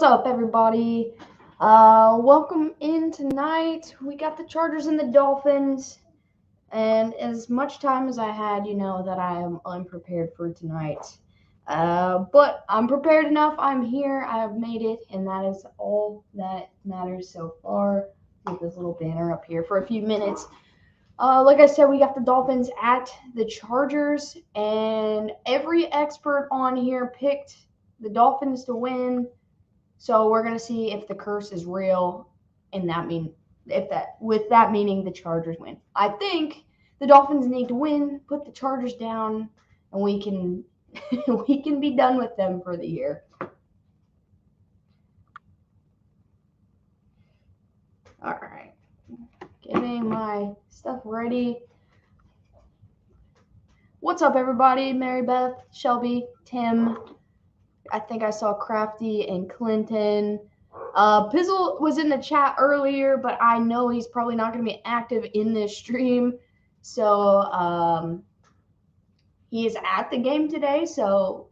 up, everybody? Welcome in tonight. We got the Chargers and the Dolphins. And as much time as I had, you know that I am unprepared for tonight. But I'm prepared enough. I'm here. I've made it. And that is all that matters so far. With this little banner up here for a few minutes. Like I said, we got the Dolphins at the Chargers. And every expert on here picked the Dolphins to win. So we're gonna see if the curse is real, and meaning the Chargers win. I think the Dolphins need to win, put the Chargers down, and we can we can be done with them for the year. All right, getting my stuff ready. What's up, everybody? Mary Beth, Shelby, Tim. I think I saw Crafty and Clinton. Pizzle was in the chat earlier, but I know he's probably not going to be active in this stream. So he is at the game today, so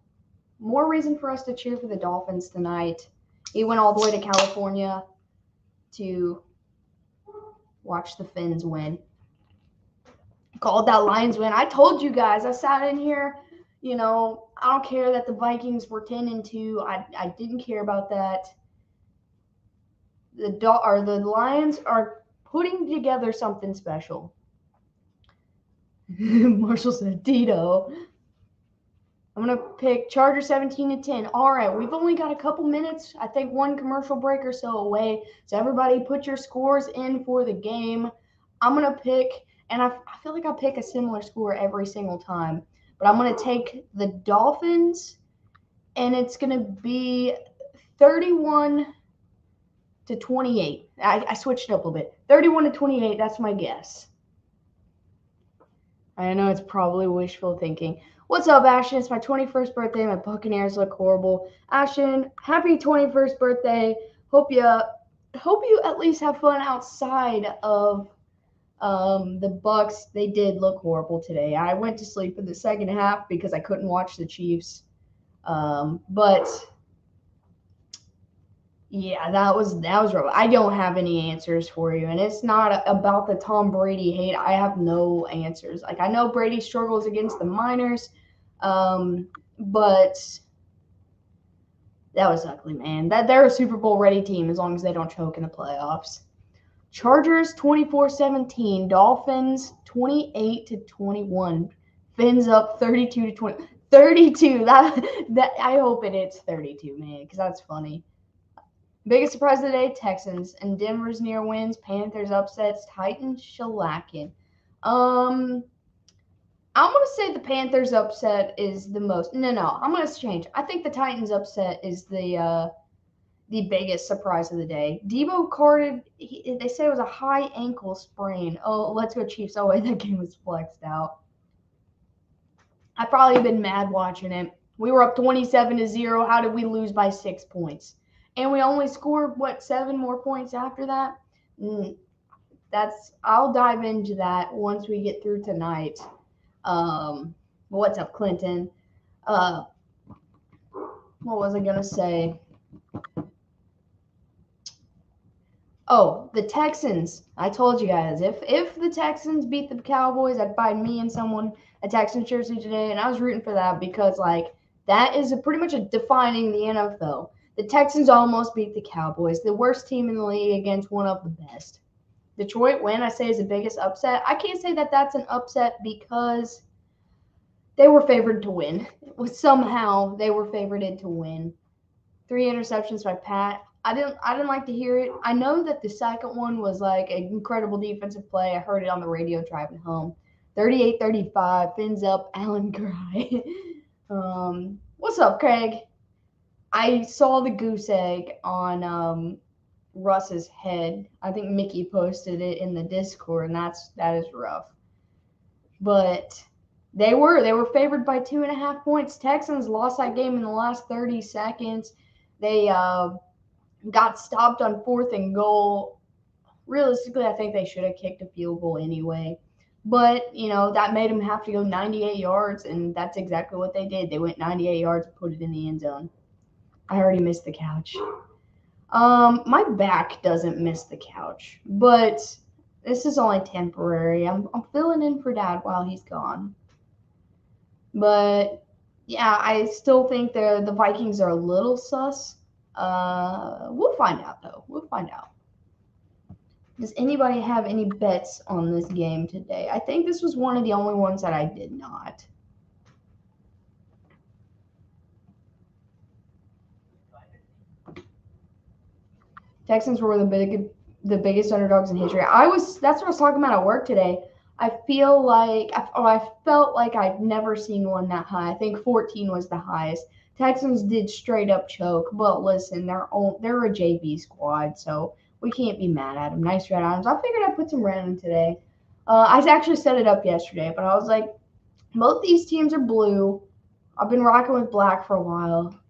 more reason for us to cheer for the Dolphins tonight. He went all the way to California to watch the Fins win. Called that Lions win. I told you guys. I sat in here. You know, I don't care that the Vikings were 10-2. I didn't care about that. The Lions are putting together something special. Marshall said, Tito. I'm going to pick Chargers 17-10. All right, we've only got a couple minutes. I think one commercial break or so away. So everybody put your scores in for the game. I'm going to pick, and I feel like I pick a similar score every single time. But I'm going to take the Dolphins, and it's going to be 31-28. I switched it up a little bit. 31-28, that's my guess. I know it's probably wishful thinking. What's up, Ashton? It's my 21st birthday. My Buccaneers look horrible. Ashton, happy 21st birthday. Hope you at least have fun outside of the Bucks. They did look horrible today. I went to sleep in the second half because I couldn't watch the Chiefs. But yeah, that was rough. I don't have any answers for you, and it's not about the Tom Brady hate. I have no answers. Like, I know Brady struggles against the Miners, but that was ugly, man. That they're a Super Bowl ready team as long as they don't choke in the playoffs. Chargers 24-17, Dolphins 28-21, Fins up 32-20. 32. That I hope it's 32, man, because that's funny. Biggest surprise of the day, Texans and Denver's near wins, Panthers upsets, Titans shellacking. I'm gonna say the Panthers upset is the most. No, I'm gonna change. I think the Titans upset is the biggest surprise of the day. Debo carded, they say it was a high ankle sprain. Oh, let's go Chiefs. Oh, wait, that game was flexed out. I've probably been mad watching it. We were up 27-0. How did we lose by 6 points? And we only scored, 7 more points after that? I'll dive into that once we get through tonight. What's up, Clinton? What was I going to say? Oh, the Texans. I told you guys, if the Texans beat the Cowboys, I'd buy me and someone a Texans jersey today, and I was rooting for that because, that is pretty much defining the NFL. The Texans almost beat the Cowboys, the worst team in the league against one of the best. Detroit win, I say, is the biggest upset. I can't say that that's an upset because they were favored to win. Somehow they were favored to win. 3 interceptions by Pat. I didn't like to hear it. I know that the second one was an incredible defensive play. I heard it on the radio driving home. 38-35, Fins up, Allen Cry. What's up, Craig? I saw the goose egg on Russ's head. I think Mickey posted it in the Discord, and that is rough. But they were favored by 2.5 points. Texans lost that game in the last 30 seconds. They got stopped on 4th and goal. Realistically, I think they should have kicked a field goal anyway. But, that made them have to go 98 yards, and that's exactly what they did. They went 98 yards and put it in the end zone. I already missed the couch. My back doesn't miss the couch, but this is only temporary. I'm filling in for Dad while he's gone. But yeah, I still think the Vikings are a little sus. We'll find out though. We'll find out. Does anybody have any bets on this game today? I think this was one of the only ones that I did not. Texans were the biggest underdogs in history. That's what I was talking about at work today. I felt like I've never seen one that high. I think 14 was the highest. Texans did straight up choke, but listen, they're a JV squad, so we can't be mad at them. Nice red Adams. I figured I'd put some red in today. I actually set it up yesterday, but I was like, both these teams are blue. I've been rocking with black for a while,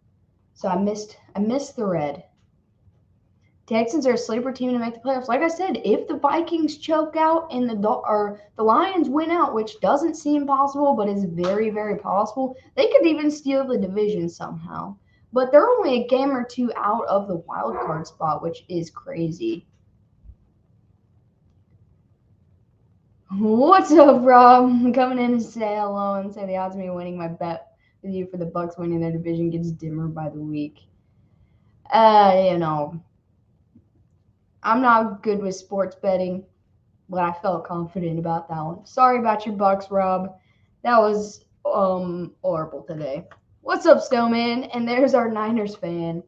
so I missed the red. Texans are a sleeper team to make the playoffs. Like I said, if the Vikings choke out and the Lions win out, which doesn't seem possible, but is very, very possible, they could even steal the division somehow. But they're only a game or two out of the wild card spot, which is crazy. What's up, Rob? I'm coming in to say hello and say the odds of me winning my bet with you for the Bucks winning their division gets dimmer by the week. You know, I'm not good with sports betting, but I felt confident about that one. Sorry about your Bucks, Rob. That was horrible today. What's up, Snowman? And there's our Niners fan.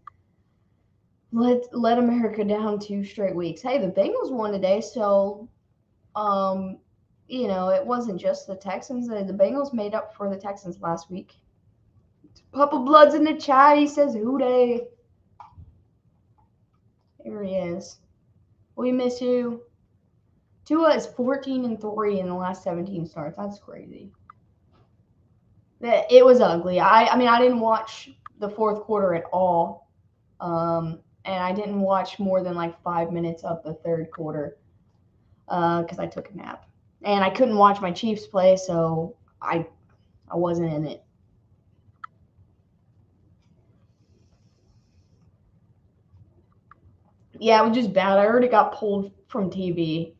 Let America down 2 straight weeks. Hey, the Bengals won today, so it wasn't just the Texans. The Bengals made up for the Texans last week. Papa Blood's in the chat. He says, "Who dey?" Here he is. We miss you. Tua is 14-3 in the last 17 starts. That's crazy. It was ugly. I mean, I didn't watch the fourth quarter at all. And I didn't watch more than like 5 minutes of the third quarter because I took a nap. And I couldn't watch my Chiefs play, so I wasn't in it. Yeah, it was just bad. I already got pulled from TV,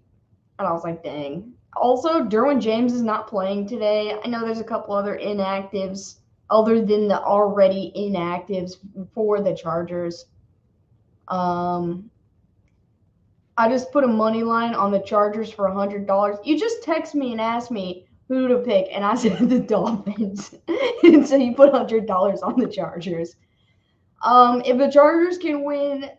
and I was like, dang. Also, Derwin James is not playing today. I know there's a couple other inactives other than the already inactives for the Chargers. I just put a money line on the Chargers for $100. You just text me and ask me who to pick, and I said the Dolphins. And so you put $100 on the Chargers. If the Chargers can win,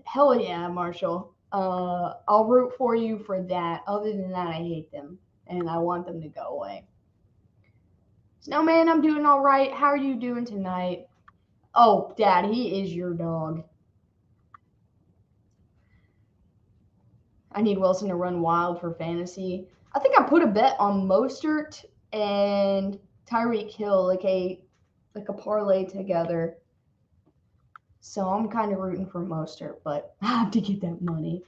hell yeah, Marshall. I'll root for you for that. Other than that, I hate them, and I want them to go away. Snowman, I'm doing all right. How are you doing tonight? Oh, Dad, he is your dog. I need Wilson to run wild for fantasy. I think I put a bet on Mostert and Tyreek Hill, like a parlay together. So I'm kind of rooting for Mostert, but I have to get that money.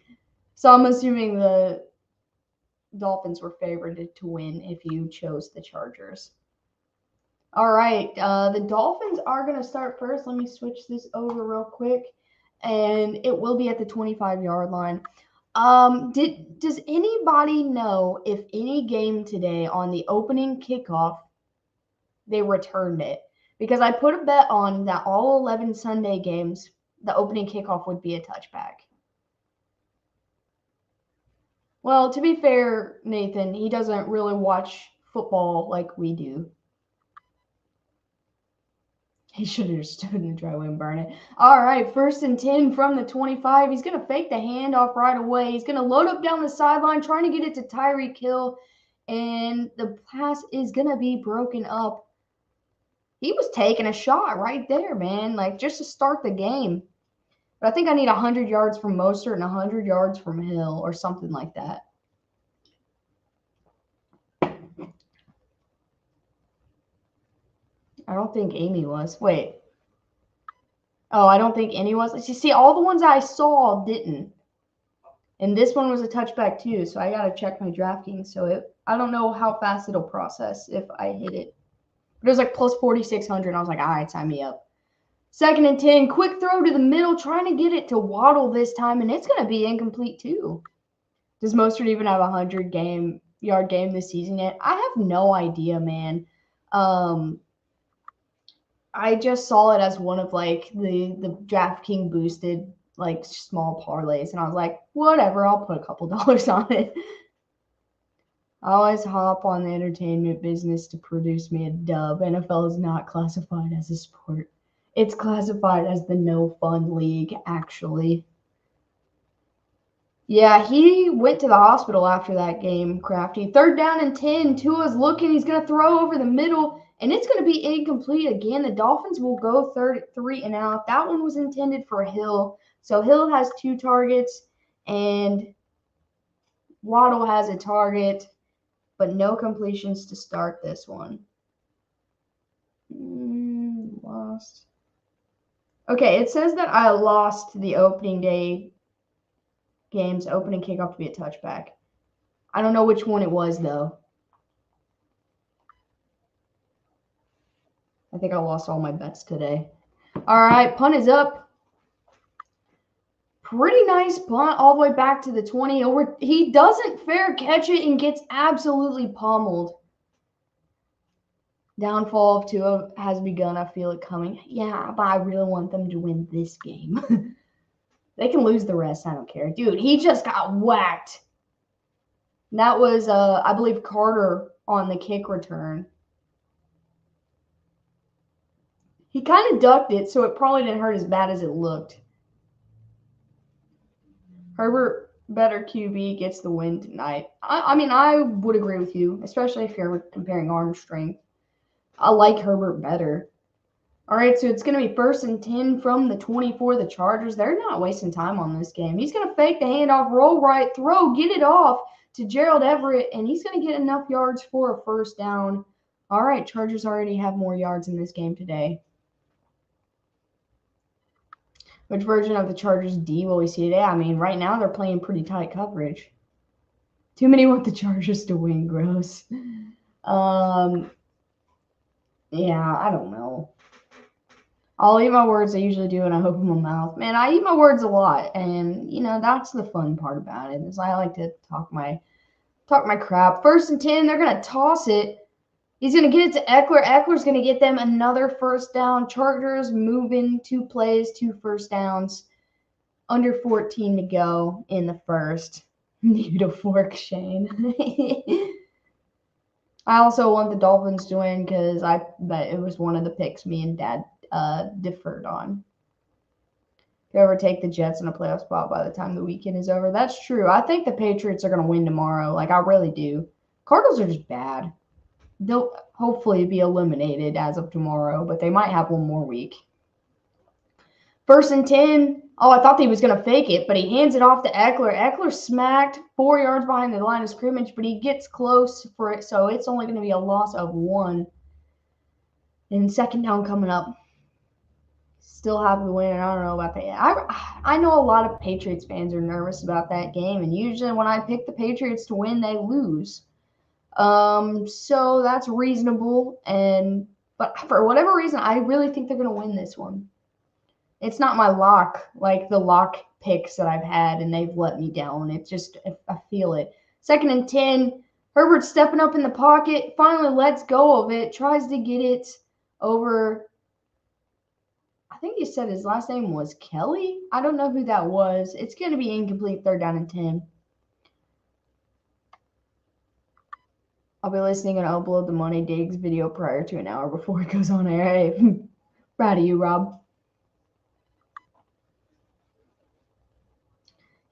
So I'm assuming the Dolphins were favored to win if you chose the Chargers. All right, the Dolphins are going to start first. Let me switch this over real quick, and it will be at the 25-yard line. Does anybody know if any game today on the opening kickoff they returned it? Because I put a bet on that all 11 Sunday games, the opening kickoff would be a touchback. Well, to be fair, Nathan, he doesn't really watch football like we do. He should have stood in the driveway and burned it. All right, 1st and 10 from the 25. He's going to fake the handoff right away. He's going to load up down the sideline, trying to get it to Tyreek Hill, and the pass is going to be broken up. He was taking a shot right there, man, like just to start the game. But I think I need 100 yards from Mostert and 100 yards from Hill or something like that. I don't think Amy was. Wait. Oh, I don't think any was. You see, all the ones I saw didn't. And this one was a touchback too, so I got to check my DraftKings. So I don't know how fast it'll process if I hit it. But it was like plus 4,600, and I was like, all right, sign me up. 2nd and 10. Quick throw to the middle, trying to get it to Waddle this time, and it's going to be incomplete too. Does Mostert even have a 100-yard game this season yet? I have no idea, man. I just saw it as one of like the DraftKings boosted like small parlays, and I was like, whatever, I'll put a couple dollars on it. I always hop on the entertainment business to produce me a dub. NFL is not classified as a sport. It's classified as the no fun league, actually. Yeah, he went to the hospital after that game, Crafty. 3rd down and 10. Tua's looking. He's going to throw over the middle, and it's going to be incomplete again. The Dolphins will go 3 and out. That one was intended for Hill. So Hill has 2 targets, and Waddle has a target, but no completions to start this one. Lost. Okay, it says that I lost the opening day game's opening kickoff to be a touchback. I don't know which one it was, though. I think I lost all my bets today. All right, punt is up. Pretty nice punt all the way back to the 20. He doesn't fair catch it and gets absolutely pummeled. Downfall of Tua has begun. I feel it coming. Yeah, but I really want them to win this game. They can lose the rest. I don't care. Dude, he just got whacked. That was, I believe, Carter on the kick return. He kind of ducked it, so it probably didn't hurt as bad as it looked. Herbert, better QB, gets the win tonight. I mean, I would agree with you, especially if you're comparing arm strength. I like Herbert better. All right, so it's going to be 1st and 10 from the 24. The Chargers, they're not wasting time on this game. He's going to fake the handoff, roll right, throw, get it off to Gerald Everett, and he's going to get enough yards for a 1st down. All right, Chargers already have more yards in this game today. Which version of the Chargers D will we see today? I mean, right now they're playing pretty tight coverage. Too many want the Chargers to win, gross. Yeah, I don't know. I'll eat my words. I usually do, and I open my mouth. Man, I eat my words a lot, and you know that's the fun part about it. Is I like to talk my crap. 1st and 10. They're gonna toss it. He's gonna get it to Eckler. Eckler's gonna get them another 1st down. Chargers moving 2 plays, 2 1st downs. Under 14 to go in the 1st. Need a fork, Shane. I also want the Dolphins to win because I bet it was one of the picks me and Dad deferred on. If you ever take the Jets in a playoff spot by the time the weekend is over, that's true. I think the Patriots are going to win tomorrow. Like, I really do. Cardinals are just bad. They'll hopefully be eliminated as of tomorrow, but they might have one more week. 1st and 10. Oh, I thought he was going to fake it, but he hands it off to Eckler. Eckler smacked 4 yards behind the line of scrimmage, but he gets close for it, so it's only going to be a loss of 1. And 2nd down coming up. Still have the win, and I don't know about that. I know a lot of Patriots fans are nervous about that game, and usually when I pick the Patriots to win, they lose. So that's reasonable, but for whatever reason, I really think they're going to win this one. It's not my lock, like the lock picks that I've had, and they've let me down. It's just, I feel it. 2nd and 10. Herbert stepping up in the pocket, finally lets go of it, tries to get it over. I think he said his last name was Kelly. I don't know who that was. It's going to be incomplete. 3rd down and 10. I'll be listening and upload the Money Diggs video prior to an hour before it goes on air. Hey, proud of you, Rob.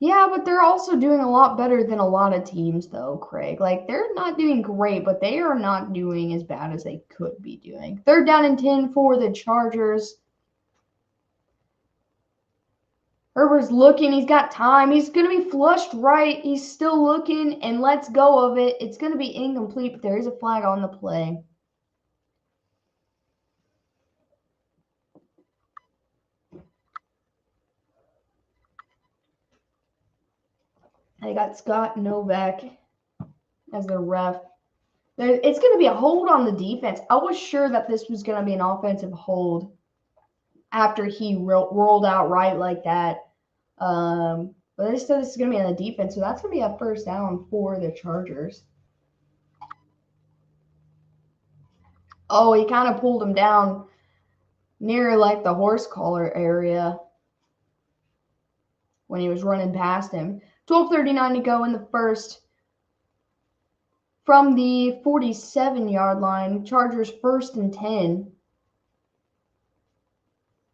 Yeah, but they're also doing a lot better than a lot of teams, though, Craig. Like, they're not doing great, but they are not doing as bad as they could be doing. 3rd down and 10 for the Chargers. Herbert's looking. He's got time. He's going to be flushed right. He's still looking and lets go of it. It's going to be incomplete, but there is a flag on the play. They got Scott Novak as their ref. It's going to be a hold on the defense. I was sure that this was going to be an offensive hold. after he rolled out right like that. But they said this is going to be on the defense, so that's going to be a first down for the Chargers. Oh, he kind of pulled him down near like the horse collar area when he was running past him. 12:39 to go in the first. From the 47-yard line, Chargers 1st and 10.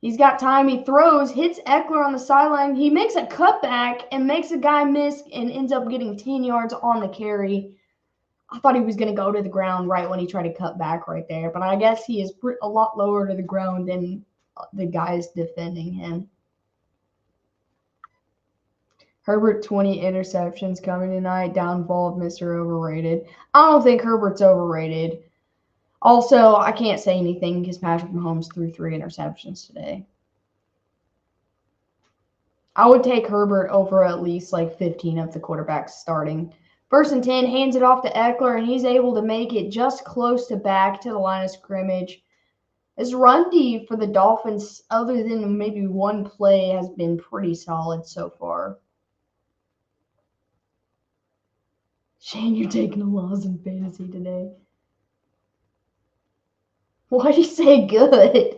He's got time. He throws, hits Eckler on the sideline. He makes a cutback and makes a guy miss and ends up getting 10 yards on the carry. I thought he was going to go to the ground right when he tried to cut back right there, but I guess he is a lot lower to the ground than the guys defending him. Herbert, 20 interceptions coming tonight. Downfall of Mr. Overrated. I don't think Herbert's overrated. Also, I can't say anything because Patrick Mahomes threw 3 interceptions today. I would take Herbert over at least like 15 of the quarterbacks starting. 1st and 10, hands it off to Eckler, and he's able to make it just close to back to the line of scrimmage. His run D for the Dolphins, other than maybe one play, has been pretty solid so far. Shane, you're taking a loss in fantasy today. Why'd you say good?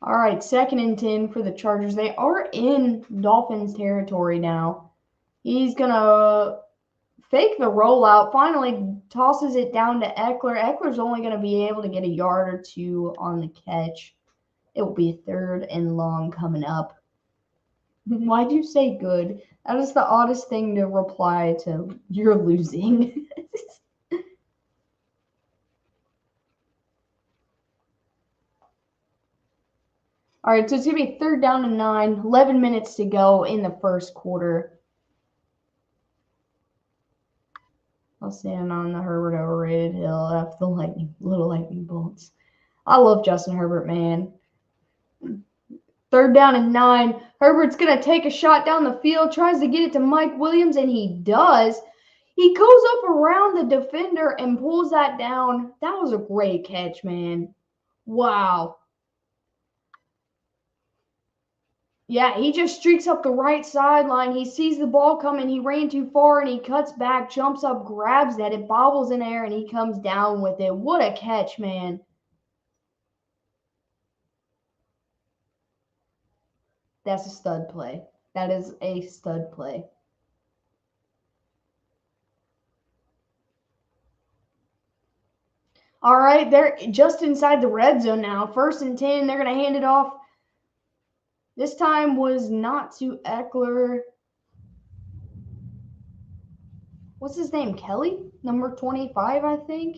All right, 2nd and 10 for the Chargers. They are in Dolphins territory now. He's going to fake the rollout, finally tosses it down to Eckler. Eckler's only going to be able to get a yard or 2 on the catch. It will be 3rd and long coming up. Why'd you say good? That is the oddest thing to reply to. You're losing. All right, so it's going to be 3rd down and 9. 11 minutes to go in the 1st quarter. I'll stand on the Herbert overrated hill after the little lightning bolts. I love Justin Herbert, man. 3rd down and 9. Herbert's going to take a shot down the field, tries to get it to Mike Williams, and he does. He goes up around the defender and pulls that down. That was a great catch, man. Wow. Yeah, he just streaks up the right sideline. He sees the ball coming. He ran too far, and he cuts back, jumps up, grabs that. It bobbles in air, and he comes down with it. What a catch, man. That's a stud play. That is a stud play. All right, they're just inside the red zone now. 1st and 10, they're going to hand it off. This time was not to Eckler. What's his name? Kelly? Number 25, I think.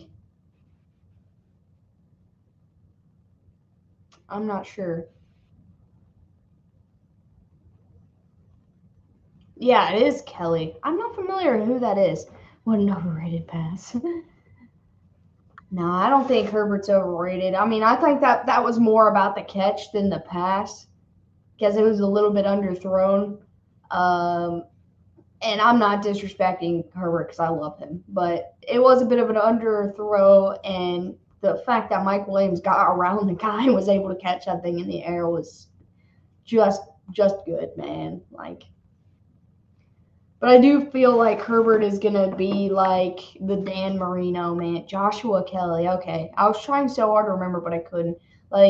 I'm not sure. Yeah, it is Kelly. I'm not familiar with who that is. What an overrated pass. No, I don't think Herbert's overrated. I mean, I think that was more about the catch than the pass because it was a little bit underthrown. And I'm not disrespecting Herbert because I love him, but it was a bit of an underthrow, and the fact that Mike Williams got around the guy and was able to catch that thing in the air was just good, man. But I do feel like Herbert is going to be like the Dan Marino, man. Joshua Kelly. Okay. I was trying so hard to remember, but I couldn't.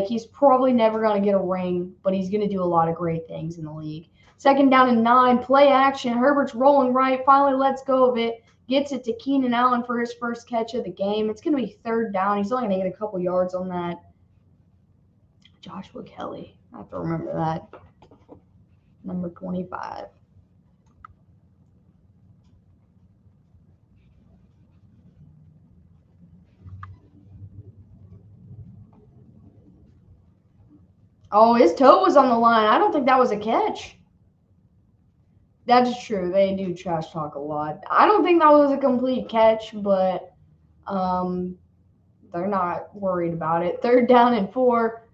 He's probably never going to get a ring, but he's going to do a lot of great things in the league. 2nd down and 9. Play action. Herbert's rolling right. Finally lets go of it. Gets it to Keenan Allen for his first catch of the game. It's going to be 3rd down. He's only going to get a couple yards on that. Joshua Kelly. I have to remember that. Number 25. Oh, his toe was on the line. I don't think that was a catch. That is true. They do trash talk a lot. I don't think that was a complete catch, but they're not worried about it. 3rd down and 4.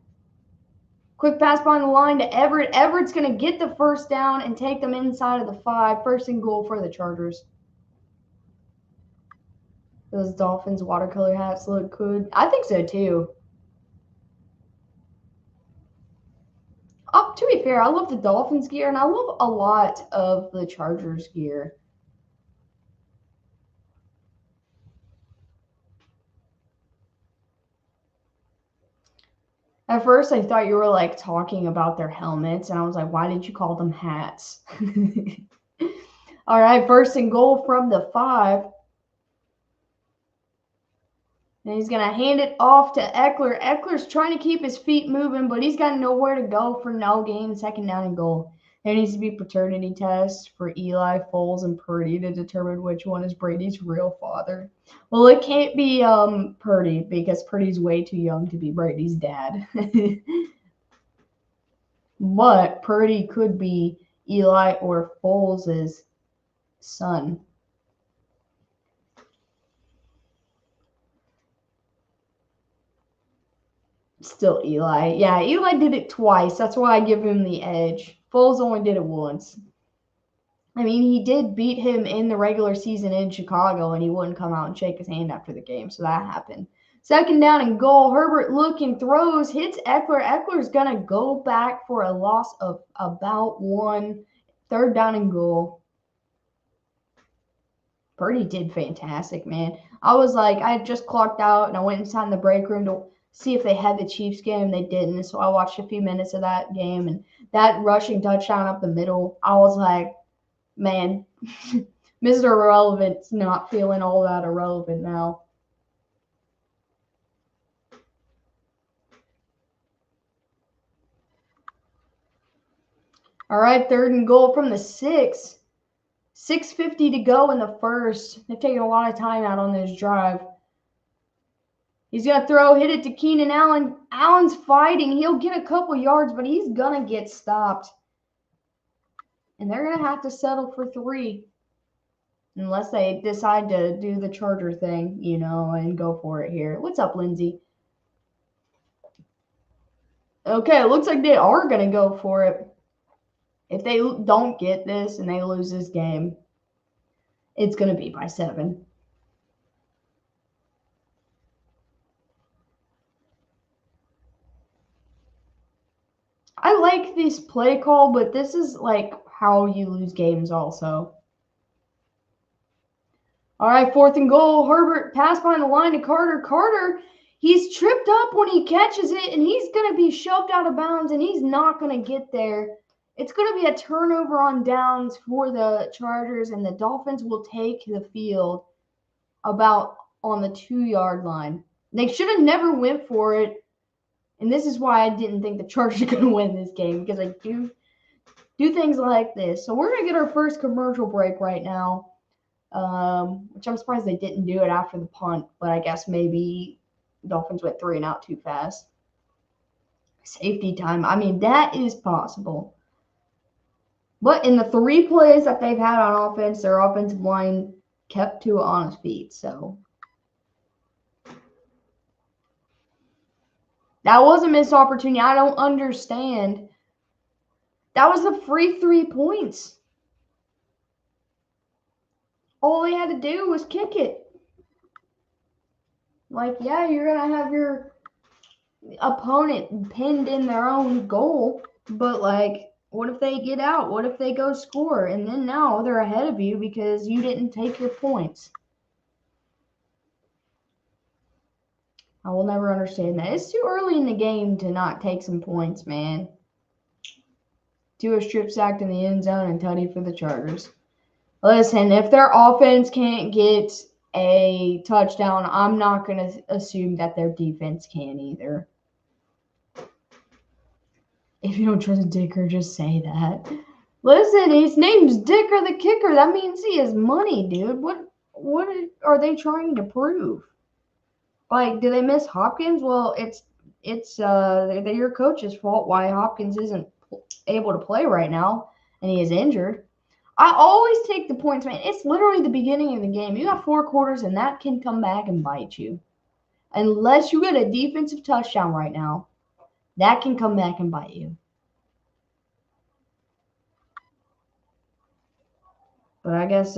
Quick pass behind the line to Everett. Everett's going to get the 1st down and take them inside of the 5. 1st and goal for the Chargers. Those Dolphins watercolor hats look good. I think so too. To be fair, I love the Dolphins gear and I love a lot of the Chargers gear. At first, I thought you were like talking about their helmets, and I was like, why did you call them hats? All right, first and goal from the 5. And he's going to hand it off to Eckler. Eckler's trying to keep his feet moving, but he's got nowhere to go for no gain. Second down and goal. There needs to be paternity tests for Eli, Foles, and Purdy to determine which one is Brady's real father. Well, it can't be Purdy because Purdy's way too young to be Brady's dad. But Purdy could be Eli or Foles' son. Still Eli. Yeah, Eli did it twice. That's why I give him the edge. Foles only did it once. I mean, he did beat him in the regular season in Chicago, and he wouldn't come out and shake his hand after the game, so that happened. Second down and goal. Herbert looking, throws, hits Eckler. Eckler's going to go back for a loss of about 1. Third down and goal. Purdy did fantastic, man. I was like, I had just clocked out, and I went inside the break room to see if they had the Chiefs game. They didn't, so I watched a few minutes of that game, and that rushing touchdown up the middle, I was like, man, Mr. Irrelevant's not feeling all that irrelevant now. All right, third and goal from the 6. 6:50 to go in the first. They've taken a lot of time out on this drive. He's going to throw, hit it to Keenan Allen. Allen's fighting. He'll get a couple yards, but he's going to get stopped. And they're going to have to settle for 3. Unless they decide to do the Charger thing, and go for it here. What's up, Lindsay? Okay, it looks like they are going to go for it. If they don't get this and they lose this game, it's going to be by 7. I like this play call, but this is like how you lose games also. All right, fourth and goal. Herbert pass behind the line to Carter. Carter, he's tripped up when he catches it, and he's going to be shoved out of bounds, and he's not going to get there. It's going to be a turnover on downs for the Chargers, and the Dolphins will take the field about on the 2-yard line. They should have never went for it, and this is why I didn't think the Chargers are going to win this game, because I do things like this. So we're going to get our first commercial break right now, which I'm surprised they didn't do it after the punt, but I guess maybe the Dolphins went 3 and out too fast. Safety time. I mean, that is possible. But in the 3 plays that they've had on offense, their offensive line kept Tua on his feet. So that was a missed opportunity. I don't understand. That was a free 3 points. All they had to do was kick it. Like, yeah, you're going to have your opponent pinned in their own goal, but like, what if they get out? What if they go score? And then now they're ahead of you because you didn't take your points. I will never understand that. It's too early in the game to not take some points, man. Tua strip sacked in the end zone and tutty for the Chargers. Listen, if their offense can't get a touchdown, I'm not going to assume that their defense can either. If you don't trust Dicker, just say that. Listen, his name's Dicker the Kicker. That means he has money, dude. What are they trying to prove? Like, do they miss Hopkins? Well, it's your coach's fault why Hopkins isn't able to play right now, and he is injured. I always take the points, man. It's literally the beginning of the game. You got 4 quarters, and that can come back and bite you. Unless you get a defensive touchdown right now, that can come back and bite you. But I guess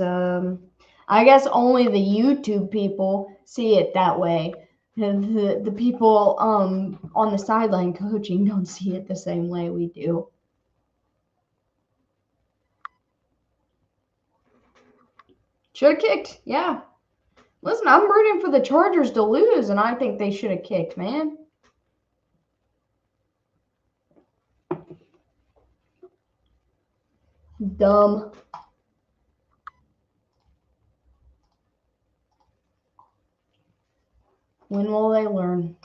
I guess only the YouTube people see it that way. The people on the sideline coaching don't see it the same way we do. Should have kicked, yeah. Listen, I'm rooting for the Chargers to lose, and I think they should have kicked, man. Dumb. When will they learn?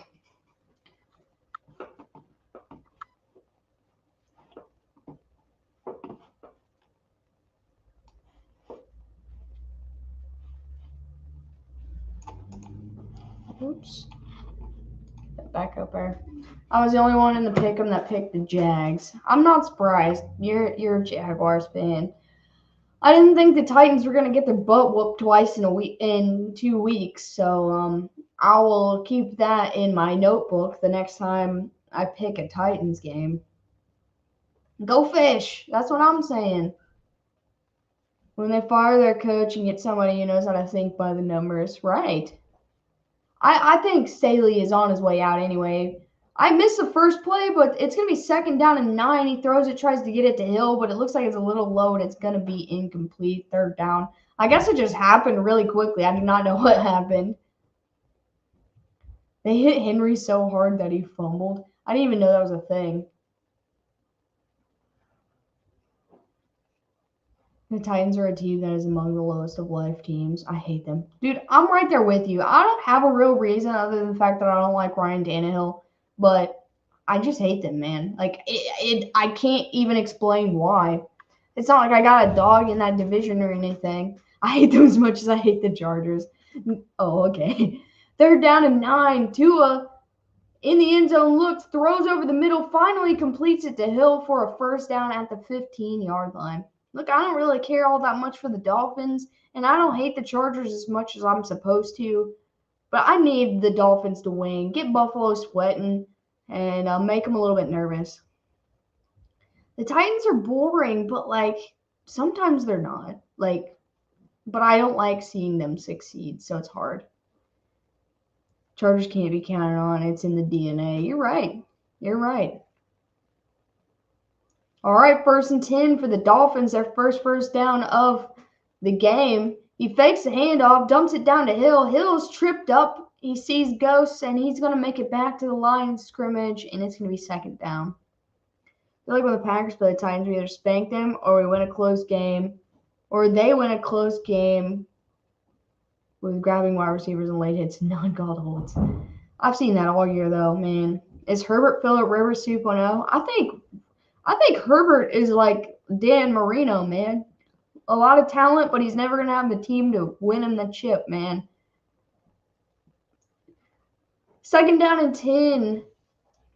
Oops. Back up there. I was the only one in the pick'em that picked the Jags. I'm not surprised. You're a Jaguars fan. I didn't think the Titans were gonna get their butt whooped twice in 2 weeks. So I will keep that in my notebook the next time I pick a Titans game. Go Fish. That's what I'm saying. When they fire their coach and get somebody who knows how to think by the numbers, right? I think Staley is on his way out anyway. I missed the first play, but it's going to be 2nd down and 9. He throws it, tries to get it to Hill, but it looks like it's a little low and it's going to be incomplete. 3rd down. I guess it just happened really quickly. I do not know what happened. They hit Henry so hard that he fumbled. I didn't even know that was a thing. The Titans are a team that is among the lowest of life teams. I hate them. Dude, I'm right there with you. I don't have a real reason other than the fact that I don't like Ryan Tannehill, but I just hate them, man. Like, I can't even explain why. It's not like I got a dog in that division or anything. I hate them as much as I hate the Chargers. Oh, okay. 3rd down and 9. Tua in the end zone looks, throws over the middle, finally completes it to Hill for a 1st down at the 15-yard line. Look, I don't really care all that much for the Dolphins, and I don't hate the Chargers as much as I'm supposed to, but I need the Dolphins to win, get Buffalo sweating, and make them a little bit nervous. The Titans are boring, but, like, sometimes they're not. Like, but I don't like seeing them succeed, so it's hard. Chargers can't be counted on. It's in the DNA. You're right. You're right. All right, 1st and 10 for the Dolphins, their first down of the game. He fakes the handoff, dumps it down to Hill. Hill's tripped up. He sees ghosts, and he's going to make it back to the line of scrimmage, and it's going to be 2nd down. I feel like when the Packers play the Titans, we either spank them or we win a close game, or they win a close game with grabbing wide receivers and late hits, non-called holds. I've seen that all year, though, man. Is Herbert Phillip Rivers 2.0? I think Herbert is like Dan Marino, man. A lot of talent, but he's never going to have the team to win him the chip, man. 2nd down and 10.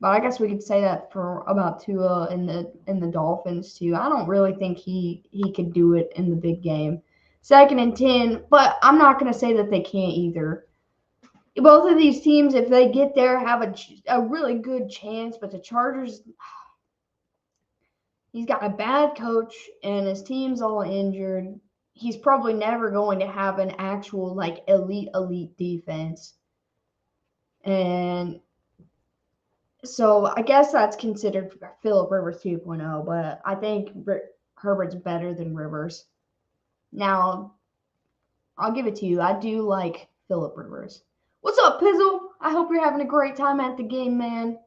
But I guess we could say that for about Tua and the Dolphins too. I don't really think he could do it in the big game. 2nd and 10, but I'm not going to say that they can't either. Both of these teams, if they get there, have a really good chance, but the Chargers, he's got a bad coach and his team's all injured. He's probably never going to have an actual like elite defense. And so I guess that's considered Phillip Rivers 2.0, but I think Herbert's better than Rivers. Now, I'll give it to you. I do like Phillip Rivers. What's up, Pizzle? I hope you're having a great time at the game, man.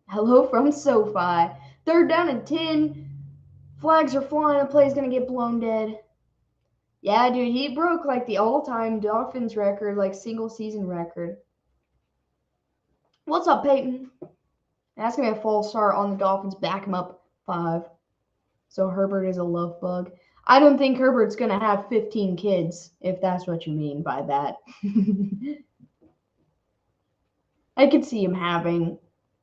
Hello from SoFi. 3rd down and 10. Flags are flying. The play's going to get blown dead. Yeah, dude, he broke like the all-time Dolphins record, like single-season record. What's up, Peyton? That's going to be a false start on the Dolphins. Back him up 5. So Herbert is a love bug. I don't think Herbert's going to have 15 kids, if that's what you mean by that. I could see him having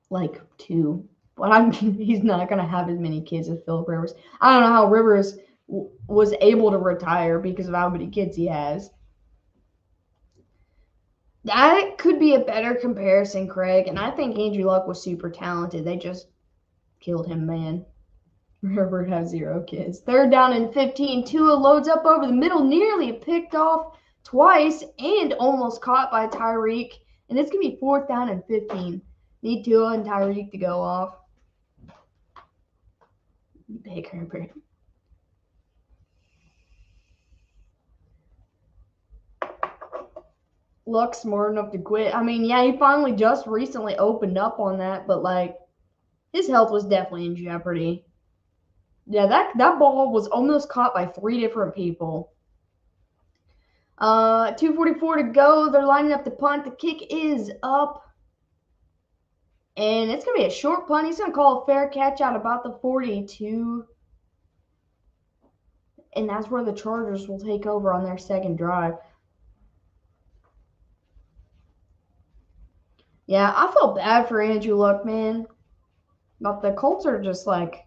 like 2, but he's not going to have as many kids as Phillip Rivers. I don't know how Rivers was able to retire because of how many kids he has. That could be a better comparison, Craig, and I think Andrew Luck was super talented. They just killed him, man. Herbert has 0 kids. 3rd down and 15. Tua loads up over the middle, nearly picked off twice and almost caught by Tyreek. And it's going to be 4th down and 15. Need Tua and Tyreek to go off. Big Herbert. Luck smart enough to quit. I mean, yeah, he finally just recently opened up on that, but like his health was definitely in jeopardy. Yeah, that ball was almost caught by 3 different people. 2:44 to go. They're lining up the punt. The kick is up. And it's going to be a short punt. He's going to call a fair catch out about the 42. And that's where the Chargers will take over on their second drive. Yeah, I felt bad for Andrew Luck, man. But the Colts are just like,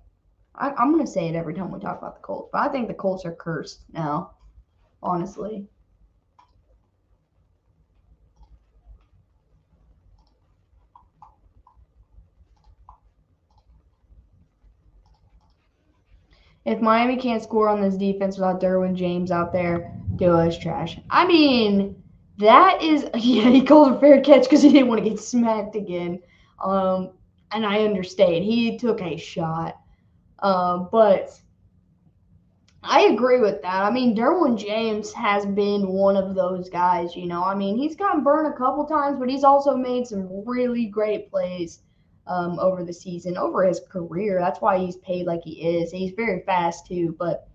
I'm going to say it every time we talk about the Colts, but I think the Colts are cursed now, honestly. If Miami can't score on this defense without Derwin James out there, Tua is trash. I mean, that is, yeah, he called a fair catch because he didn't want to get smacked again. And I understand. He took a shot. But I agree with that. I mean, Derwin James has been one of those guys, you know. I mean, he's gotten burned a couple times, but he's also made some really great plays over the season, over his career. That's why he's paid like he is. He's very fast, too. But,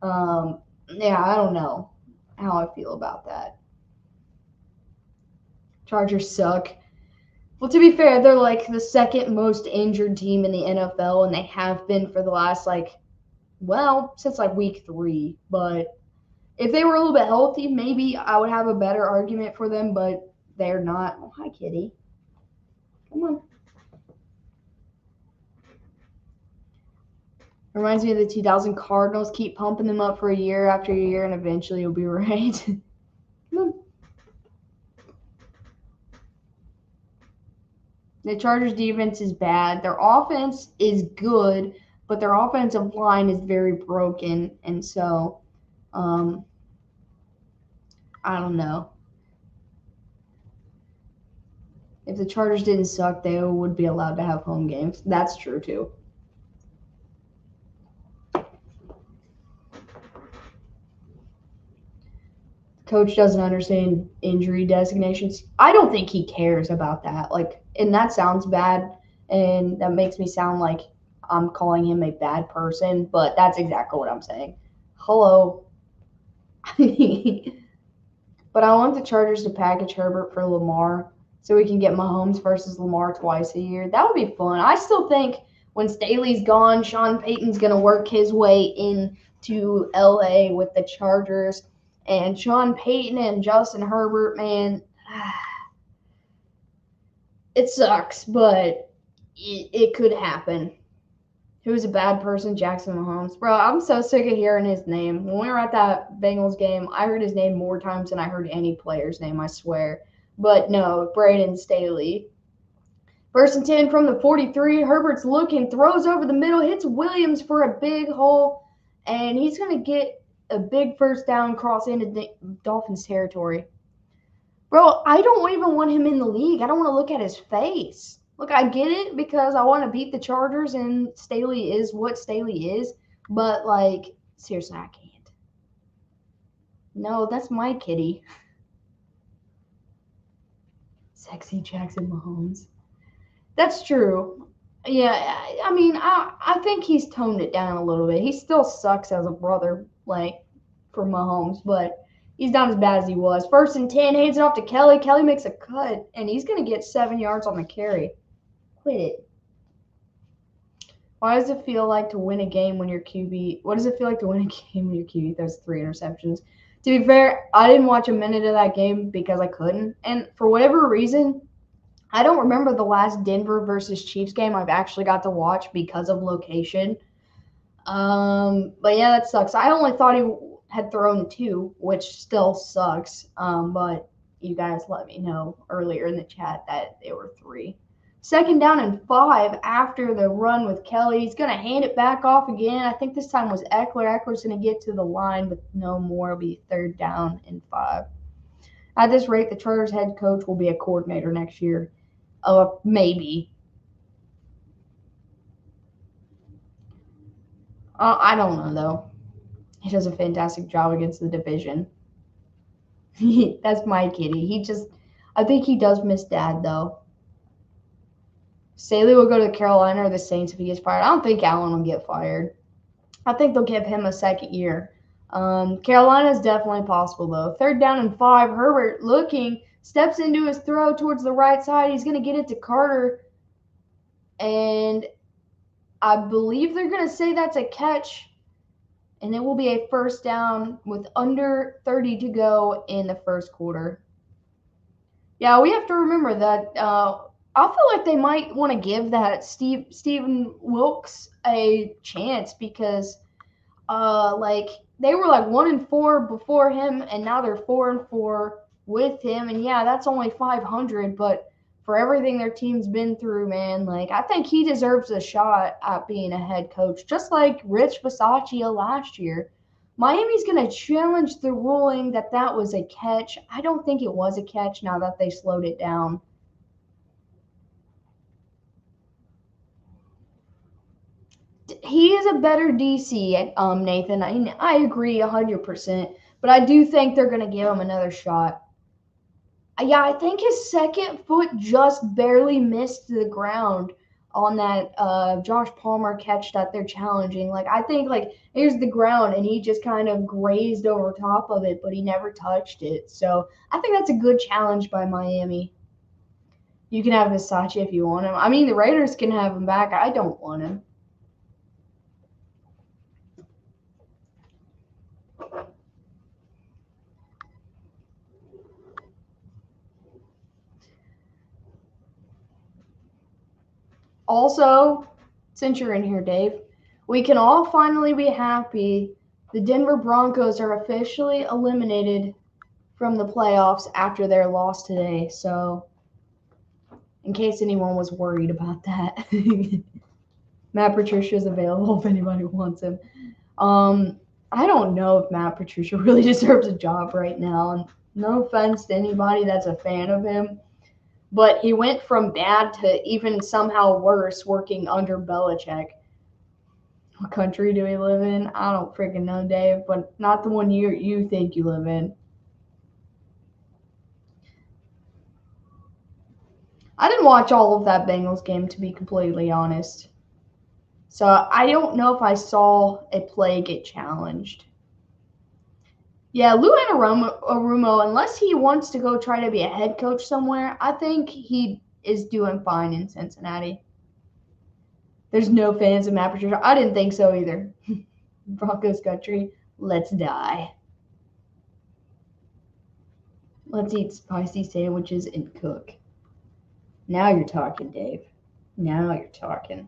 yeah, I don't know how I feel about that. Chargers suck. Well, to be fair, they're like the second most injured team in the NFL, and they have been for the last, since week 3. But if they were a little bit healthy, maybe I would have a better argument for them, but they're not. Oh, hi, kitty. Come on. Reminds me of the 2000 Cardinals. Keep pumping them up for year after year, and eventually you'll be right. Come on. The Chargers' defense is bad. Their offense is good, but their offensive line is very broken, and so I don't know. If the Chargers didn't suck, they would be allowed to have home games. That's true, too. Coach doesn't understand injury designations. I don't think he cares about that. And that sounds bad, and that makes me sound like I'm calling him a bad person, but that's exactly what I'm saying. Hello. But I want the Chargers to package Herbert for Lamar so we can get Mahomes versus Lamar twice a year. That would be fun. I still think when Staley's gone, Sean Payton's going to work his way into LA with the Chargers. And Sean Payton and Justin Herbert, man, it sucks, but it could happen. Who's a bad person? Jackson Mahomes. Bro, I'm so sick of hearing his name. When we were at that Bengals game, I heard his name more times than I heard any player's name, I swear. But no, Braden Staley. 1st and 10 from the 43. Herbert's looking, throws over the middle, hits Williams for a big hole, and he's going to get a big 1st down cross into Dolphins territory. Bro, I don't even want him in the league. I don't want to look at his face. Look, I get it because I want to beat the Chargers and Staley is what Staley is. But, seriously, I can't. No, that's my kitty. Sexy Jackson Mahomes. That's true. Yeah, I mean, I think he's toned it down a little bit. He still sucks as a brother, for Mahomes, but he's not as bad as he was. 1st and 10, hands it off to Kelly. Kelly makes a cut, and he's going to get 7 yards on the carry. Quit it. Why does it feel like to win a game when your QB – what does it feel like to win a game when your QB throws 3 interceptions? To be fair, I didn't watch a minute of that game because I couldn't. And for whatever reason, I don't remember the last Denver versus Chiefs game I've actually got to watch because of location. But yeah, that sucks. I only thought he had thrown 2, which still sucks. But you guys let me know earlier in the chat that they were 3. 2nd down and 5 after the run with Kelly. He's going to hand it back off again. I think this time was Eckler. Eckler's going to get to the line, but no more. It'll be 3rd down and 5. At this rate, the Chargers head coach will be a coordinator next year. Maybe. I don't know, though. He does a fantastic job against the division. That's my kitty. I think he does miss Dad, though. Staley will go to Carolina or the Saints if he gets fired. I don't think Allen will get fired. I think they'll give him a 2nd year. Carolina is definitely possible, though. 3rd down and 5. Herbert looking, steps into his throw towards the right side. He's going to get it to Carter. And I believe they're going to say that's a catch. And it will be a 1st down with under 30 to go in the 1st quarter. Yeah, we have to remember that I feel like they might want to give that Stephen Wilkes a chance because they were like 1-4 before him, and now they're 4-4 with him. And yeah, that's only 500, but for everything their team's been through, man, I think he deserves a shot at being a head coach, just like Rich Bisaccia last year. Miami's going to challenge the ruling that was a catch. I don't think it was a catch now that they slowed it down. He is a better DC, Nathan. I agree 100%, but I do think they're going to give him another shot. Yeah, I think his 2nd foot just barely missed the ground on that Josh Palmer catch that they're challenging. I think, here's the ground, and he just kind of grazed over top of it, but he never touched it. So I think that's a good challenge by Miami. You can have Bisaccia if you want him. I mean, the Raiders can have him back. I don't want him. Also, since you're in here, Dave, we can all finally be happy. The Denver Broncos are officially eliminated from the playoffs after their loss today. So, in case anyone was worried about that, Matt Patricia is available if anybody wants him. I don't know if Matt Patricia really deserves a job right now. And no offense to anybody that's a fan of him. But he went from bad to even somehow worse working under Belichick. What country do we live in? I don't freaking know, Dave, but not the one you think you live in. I didn't watch all of that Bengals game, to be completely honest. So I don't know if I saw a play get challenged. Yeah, Lou Anarumo, unless he wants to go try to be a head coach somewhere, I think he is doing fine in Cincinnati. There's no fans of Matt Patricia. I didn't think so either. Broncos country, let's die. Let's eat spicy sandwiches and cook. Now you're talking, Dave. Now you're talking.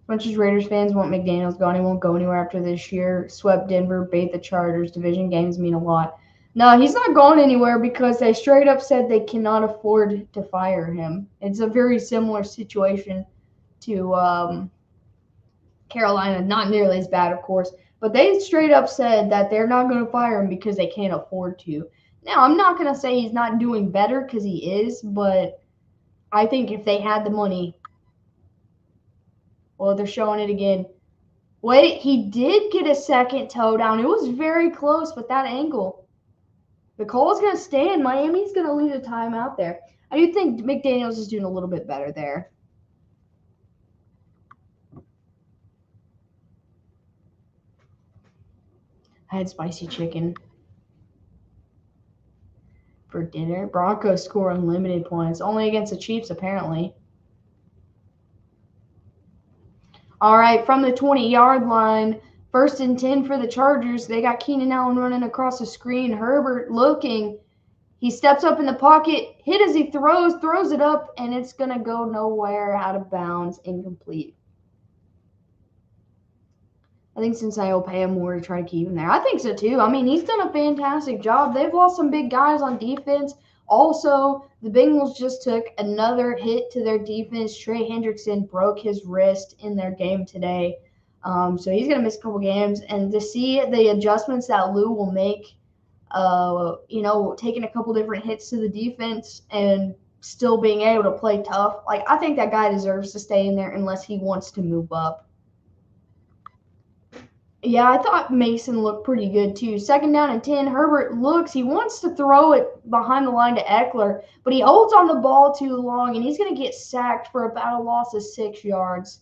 As much as Raiders fans want McDaniels gone, he won't go anywhere after this year. Swept Denver, beat the Chargers. Division games mean a lot. No, he's not going anywhere because they straight up said they cannot afford to fire him. It's a very similar situation to Carolina. Not nearly as bad, of course. But they straight up said that they're not going to fire him because they can't afford to. Now, I'm not going to say he's not doing better because he is, but I think if they had the money, well, they're showing it again. Wait, he did get a second toe down. It was very close with that angle. The call is going to stand. Miami's going to lead a timeout there. I do think McDaniels is doing a little bit better there. I had spicy chicken for dinner. Broncos score unlimited points. Only against the Chiefs, apparently. All right, from the 20-yard line, 1st and 10 for the Chargers. They got Keenan Allen running across the screen. Herbert looking. He steps up in the pocket, hit as he throws it up, and it's going to go nowhere, out of bounds, incomplete. I think Cincinnati will pay him more to try to keep him there. I think so too. I mean, he's done a fantastic job. They've lost some big guys on defense. Also, the Bengals just took another hit to their defense. Trey Hendrickson broke his wrist in their game today. So he's going to miss a couple games. And to see the adjustments that Lou will make, taking a couple different hits to the defense and still being able to play tough, like I think that guy deserves to stay in there unless he wants to move up. Yeah, I thought Mason looked pretty good too. 2nd down and 10. Herbert he wants to throw it behind the line to Eckler, but he holds on the ball too long, and he's going to get sacked for about a loss of 6 yards.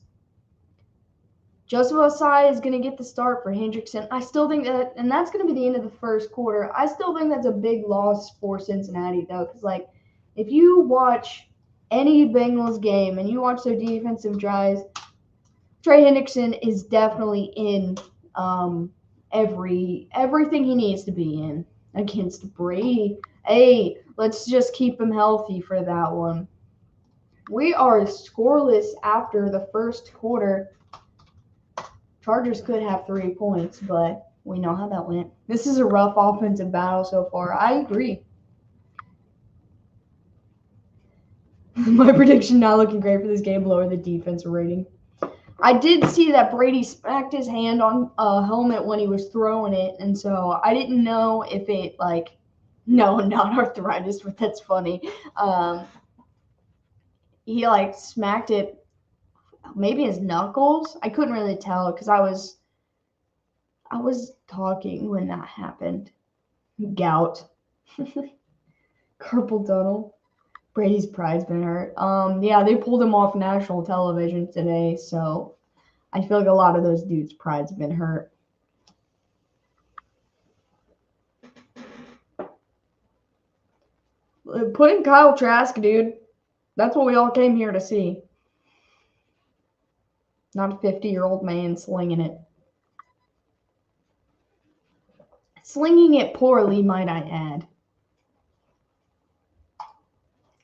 Joseph Osai is going to get the start for Hendrickson. I still think that, and that's going to be the end of the first quarter. I still think that's a big loss for Cincinnati, though, because, like, if you watch any Bengals game and you watch their defensive drives, Trey Hendrickson is definitely in everything he needs to be in against Brady. Hey, let's just keep him healthy for that one. We are scoreless after the first quarter. Chargers could have 3 points, but we know how that went. This is a rough offensive battle so far. I agree. My prediction not looking great for this game, lower the defense rating. I did see that Brady smacked his hand on a helmet when he was throwing it, and so I didn't know if it, no, not arthritis, but that's funny. He, smacked it, maybe his knuckles. I couldn't really tell because I was talking when that happened. Gout. Carpal tunnel. Brady's pride's been hurt. Yeah, they pulled him off national television today, so I feel like a lot of those dudes' pride's been hurt. Put in Kyle Trask, dude. That's what we all came here to see. Not a 50-year-old man slinging it. Slinging it poorly, might I add.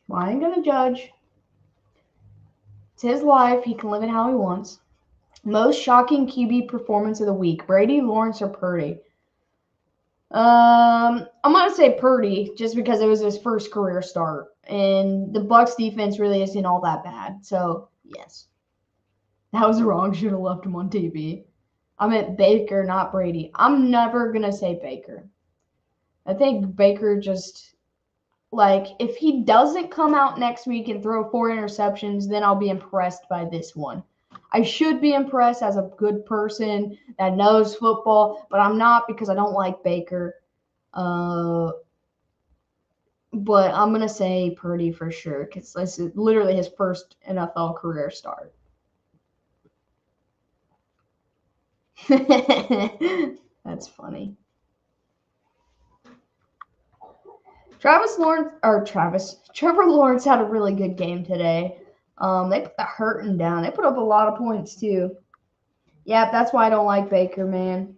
Well, I ain't gonna judge. It's his life. He can live it how he wants. Most shocking QB performance of the week: Brady, Lawrence, or Purdy? I'm gonna say Purdy just because it was his first career start, and the Bucs defense really isn't all that bad. So yes, that was wrong. Should have left him on TV. I meant Baker, not Brady. I'm never gonna say Baker. I think Baker just. If he doesn't come out next week and throw 4 interceptions, then I'll be impressed by this one. I should be impressed as a good person that knows football, but I'm not because I don't like Baker. But I'm going to say Purdy for sure because this is literally his first NFL career start. That's funny. Trevor Lawrence had a really good game today. They put the hurting down. They put up a lot of points too. Yeah, that's why I don't like Baker, man.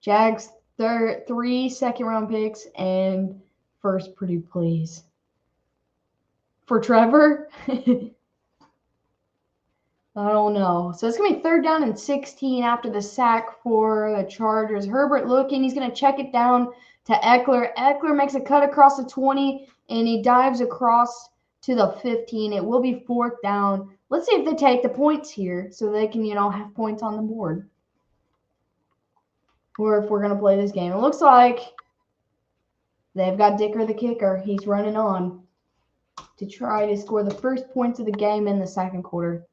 Jags 3 second-round picks and first Purdue, please. For Trevor? I don't know. So it's going to be 3rd down and 16 after the sack for the Chargers. Herbert looking. He's going to check it down to Eckler. Eckler makes a cut across the 20, and he dives across to the 15. It will be 4th down. Let's see if they take the points here so they can, have points on the board. Or if we're going to play this game. It looks like they've got Dicker the kicker. He's running on to try to score the first points of the game in the second quarter.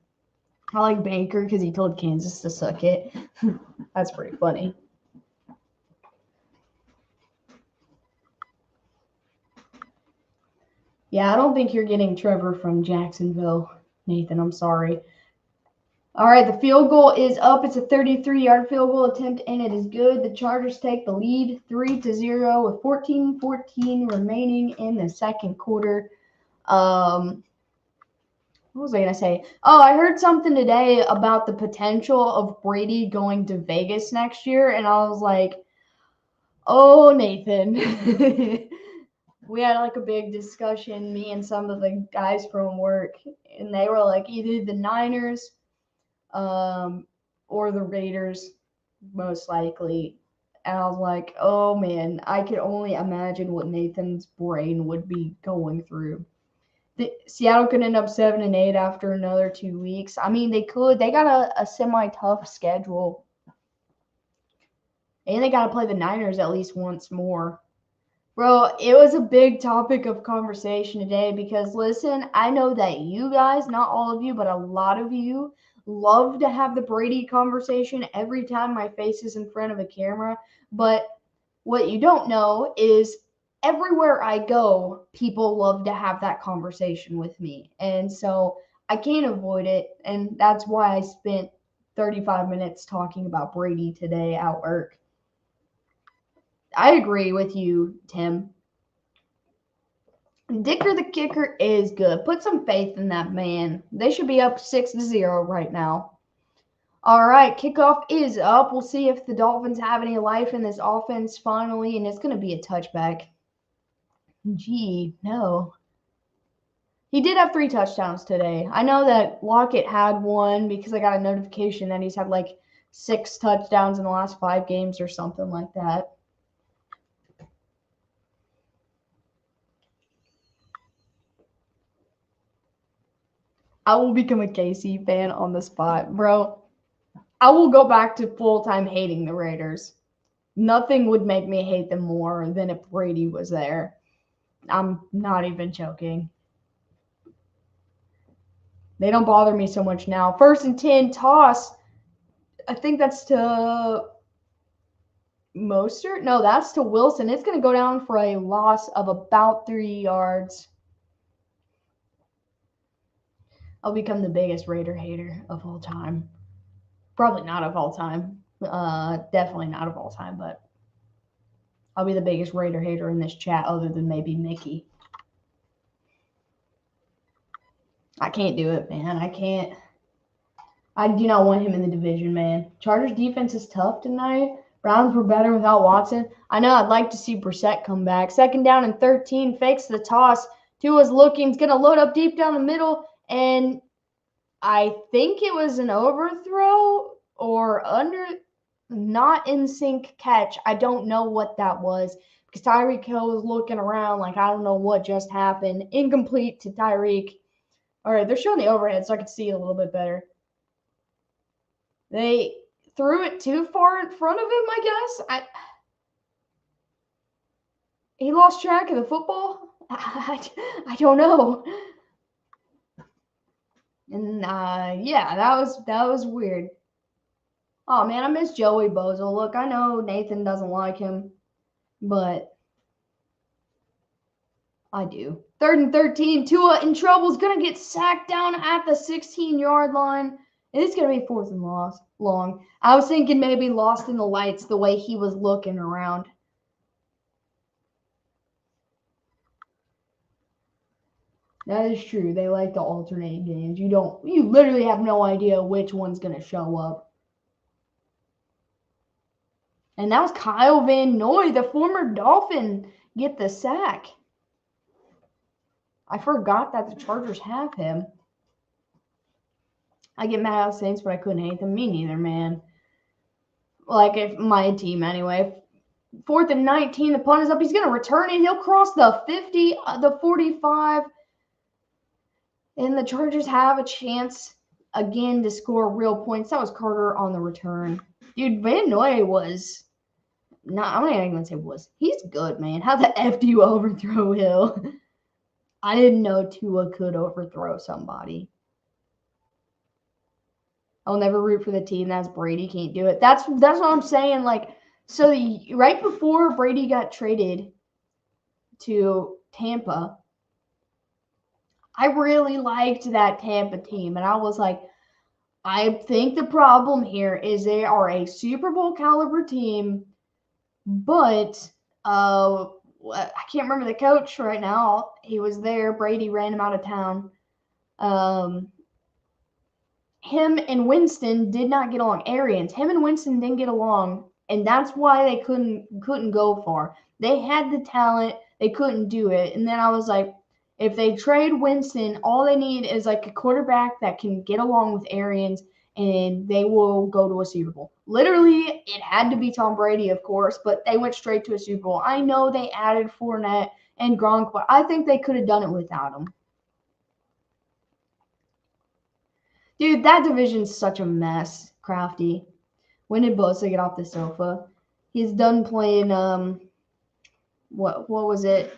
I like Baker because he told Kansas to suck it. That's pretty funny. Yeah, I don't think you're getting Trevor from Jacksonville, Nathan. I'm sorry. All right, the field goal is up. It's a 33-yard field goal attempt, and it is good. The Chargers take the lead 3-0 with 14-14 remaining in the second quarter. What was I going to say? Oh, I heard something today about the potential of Brady going to Vegas next year, and I was like, Oh, Nathan. We had like a big discussion, me and some of the guys from work, and they were like either the Niners or the Raiders, most likely. And I was like, oh man, I could only imagine what Nathan's brain would be going through. Seattle could end up 7-8 after another 2 weeks. I mean, they could. They got a semi-tough schedule, and they got to play the Niners at least once more. Bro, it was a big topic of conversation today because listen, I know that you guys, not all of you, but a lot of you love to have the Brady conversation every time my face is in front of a camera. But what you don't know is everywhere I go, people love to have that conversation with me. And so I can't avoid it. And that's why I spent 35 minutes talking about Brady today at work. I agree with you, Tim. Dicker the kicker is good. Put some faith in that man. They should be up 6-0 right now. All right, kickoff is up. We'll see if the Dolphins have any life in this offense finally, and it's going to be a touchback. Gee, no. He did have 3 touchdowns today. I know that Lockett had one because I got a notification that he's had like 6 touchdowns in the last 5 games or something like that. I will become a KC fan on the spot, bro. I will go back to full-time hating the Raiders. Nothing would make me hate them more than if Brady was there. I'm not even joking. They don't bother me so much now. 1st and 10, toss. I think that's to Mostert. No, that's to Wilson. It's going to go down for a loss of about 3 yards. I'll become the biggest Raider hater of all time. Probably not of all time. Definitely not of all time, but I'll be the biggest Raider hater in this chat other than maybe Mickey. I can't do it, man. I can't. I do not want him in the division, man. Chargers defense is tough tonight. Browns were better without Watson. I know I'd like to see Brissett come back. 2nd down and 13, fakes the toss. Tua's looking, he's going to load up deep down the middle, and I think it was an overthrow or not in sync catch. I don't know what that was because Tyreek Hill was looking around like, I don't know what just happened. Incomplete to Tyreek. All right, they're showing the overhead so I can see it a little bit better. They threw it too far in front of him, I guess. He lost track of the football. I don't know. And yeah, that was weird. Oh man, I miss Joey Bozo. Look, I know Nathan doesn't like him, but I do. 3rd and 13, Tua in trouble, is gonna get sacked down at the 16-yard line. And it's going to be 4th and long. I was thinking maybe lost in the lights the way he was looking around. That is true. They like to alternate games. You literally have no idea which one's going to show up. And that was Kyle Van Noy, the former Dolphin, get the sack. I forgot that the Chargers have him. I get mad at the Saints, but I couldn't hate them. Me neither, man. Like, if my team anyway. 4th and 19, the punt is up. He's going to return it. He'll cross the 50, the 45. And the Chargers have a chance again to score real points. That was Carter on the return. Dude, Van Noy was not, I'm not even going to say was. He's good, man. How the F do you overthrow Hill? I didn't know Tua could overthrow somebody. I'll never root for the team that's Brady can't do it. That's what I'm saying. Like, so right before Brady got traded to Tampa, I really liked that Tampa team. And I was like, I think the problem here is they are a Super Bowl caliber team, but I can't remember the coach right now. He was there. Brady ran him out of town. Him and Winston did not get along. Arians. Him and Winston didn't get along. And that's why they couldn't go far. They had the talent, they couldn't do it. And then I was like, if they trade Winston, all they need is like a quarterback that can get along with Arians, and they will go to a Super Bowl. Literally, it had to be Tom Brady, of course, but they went straight to a Super Bowl. I know they added Fournette and Gronk, but I think they could have done it without him. Dude, that division's such a mess, Crafty. When did Bosa get off the sofa? He's done playing what was it?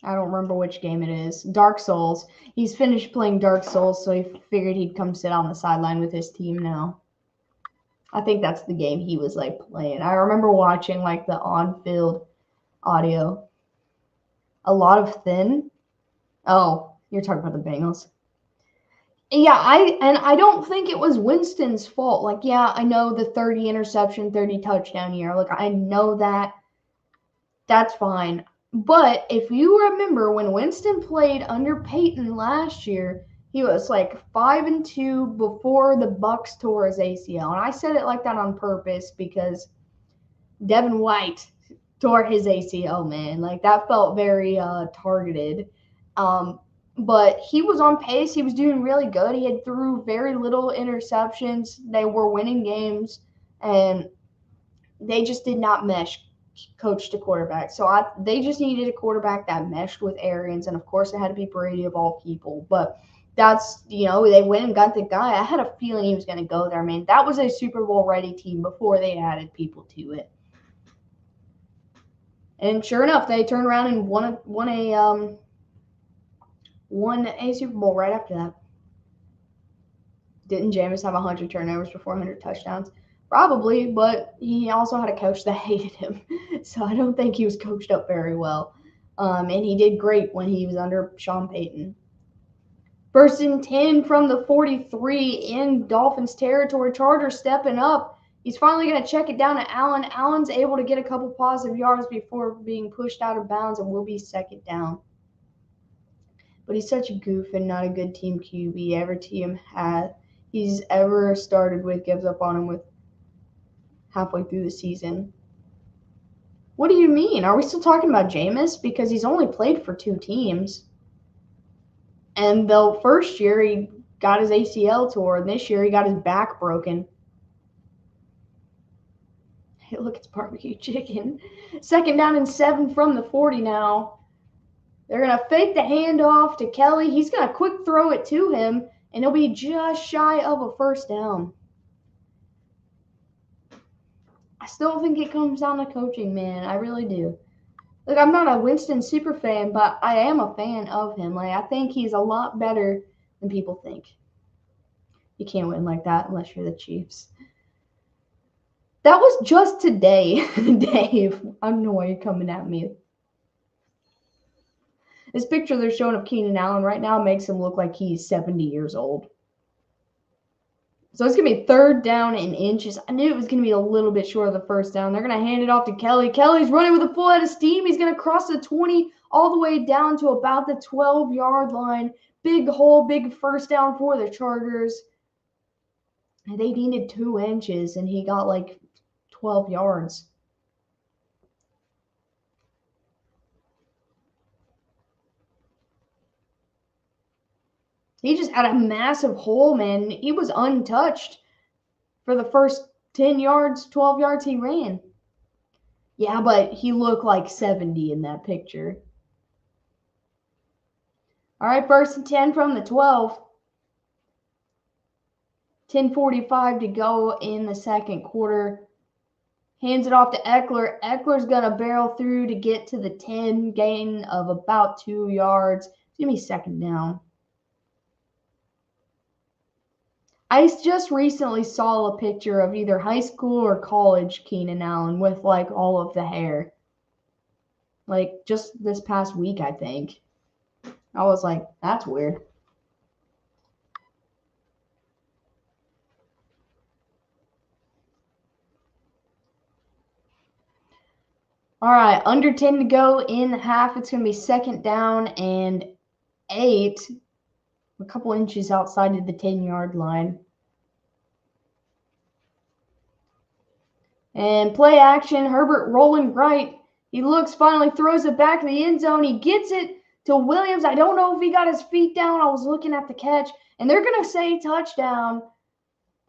I don't remember which game it is. Dark Souls. He's finished playing Dark Souls, so he figured he'd come sit on the sideline with his team now. I think that's the game he was like playing. I remember watching like the on-field audio. A lot of thin. Oh, you're talking about the Bengals. Yeah, I don't think it was Winston's fault. Like, yeah, I know the 30 interception, 30 touchdown year. Like, I know that. That's fine. But if you remember when Winston played under Peyton last year, he was like 5-2 before the Bucks tore his ACL. And I said it like that on purpose because Devin White tore his ACL, man. Like that felt very targeted. But he was on pace. He was doing really good. He had threw very little interceptions. They were winning games, and they just did not mesh coach to quarterback. So they just needed a quarterback that meshed with Arians, and of course it had to be Brady of all people. But that's they went and got the guy. I had a feeling he was going to go there, man. That was a Super Bowl ready team before they added people to it. And sure enough, they turned around and won a Super Bowl right after that. Didn't Jameis have 100 turnovers for 400 touchdowns? Probably, but he also had a coach that hated him. So I don't think he was coached up very well. And he did great when he was under Sean Payton. 1st and 10 from the 43 in Dolphins territory. Chargers stepping up. He's finally going to check it down to Allen. Allen's able to get a couple positive yards before being pushed out of bounds and will be 2nd down. But he's such a goof and not a good team QB. Every team he's ever started with gives up on him with halfway through the season. What do you mean? Are we still talking about Jameis? Because he's only played for 2 teams. And the first year he got his ACL tore, and this year he got his back broken. Hey, look, it's barbecue chicken. 2nd down and 7 from the 40 now. They're going to fake the handoff to Kelly. He's going to quick throw it to him, and it'll be just shy of a 1st down. I still think it comes down to coaching, man. I really do. Look, I'm not a Winston super fan, but I am a fan of him. Like, I think he's a lot better than people think. You can't win like that unless you're the Chiefs. That was just today, Dave. I don't know why you're coming at me. This picture they're showing of Keenan Allen right now makes him look like he's 70 years old. So it's going to be 3rd down and inches. I knew it was going to be a little bit short of the 1st down. They're going to hand it off to Kelly. Kelly's running with a full head of steam. He's going to cross the 20 all the way down to about the 12-yard line. Big hole, big 1st down for the Chargers. And they needed 2 inches, and he got like 12 yards. He just had a massive hole, man. He was untouched for the first 10 yards, 12 yards he ran. Yeah, but he looked like 70 in that picture. All right, 1st and 10 from the 12. 10:45 to go in the 2nd quarter. Hands it off to Eckler. Eckler's going to barrel through to get to the 10, gain of about 2 yards. It's going to be 2nd down. I just recently saw a picture of either high school or college Keenan Allen with like all of the hair. Like just this past week, I think. I was like, that's weird. All right, under 10 to go in the half. It's going to be 2nd down and 8. A couple inches outside of the 10-yard line. And play action, Herbert rolling right. He looks, finally throws it back to the end zone. He gets it to Williams. I don't know if he got his feet down. I was looking at the catch, and they're going to say touchdown.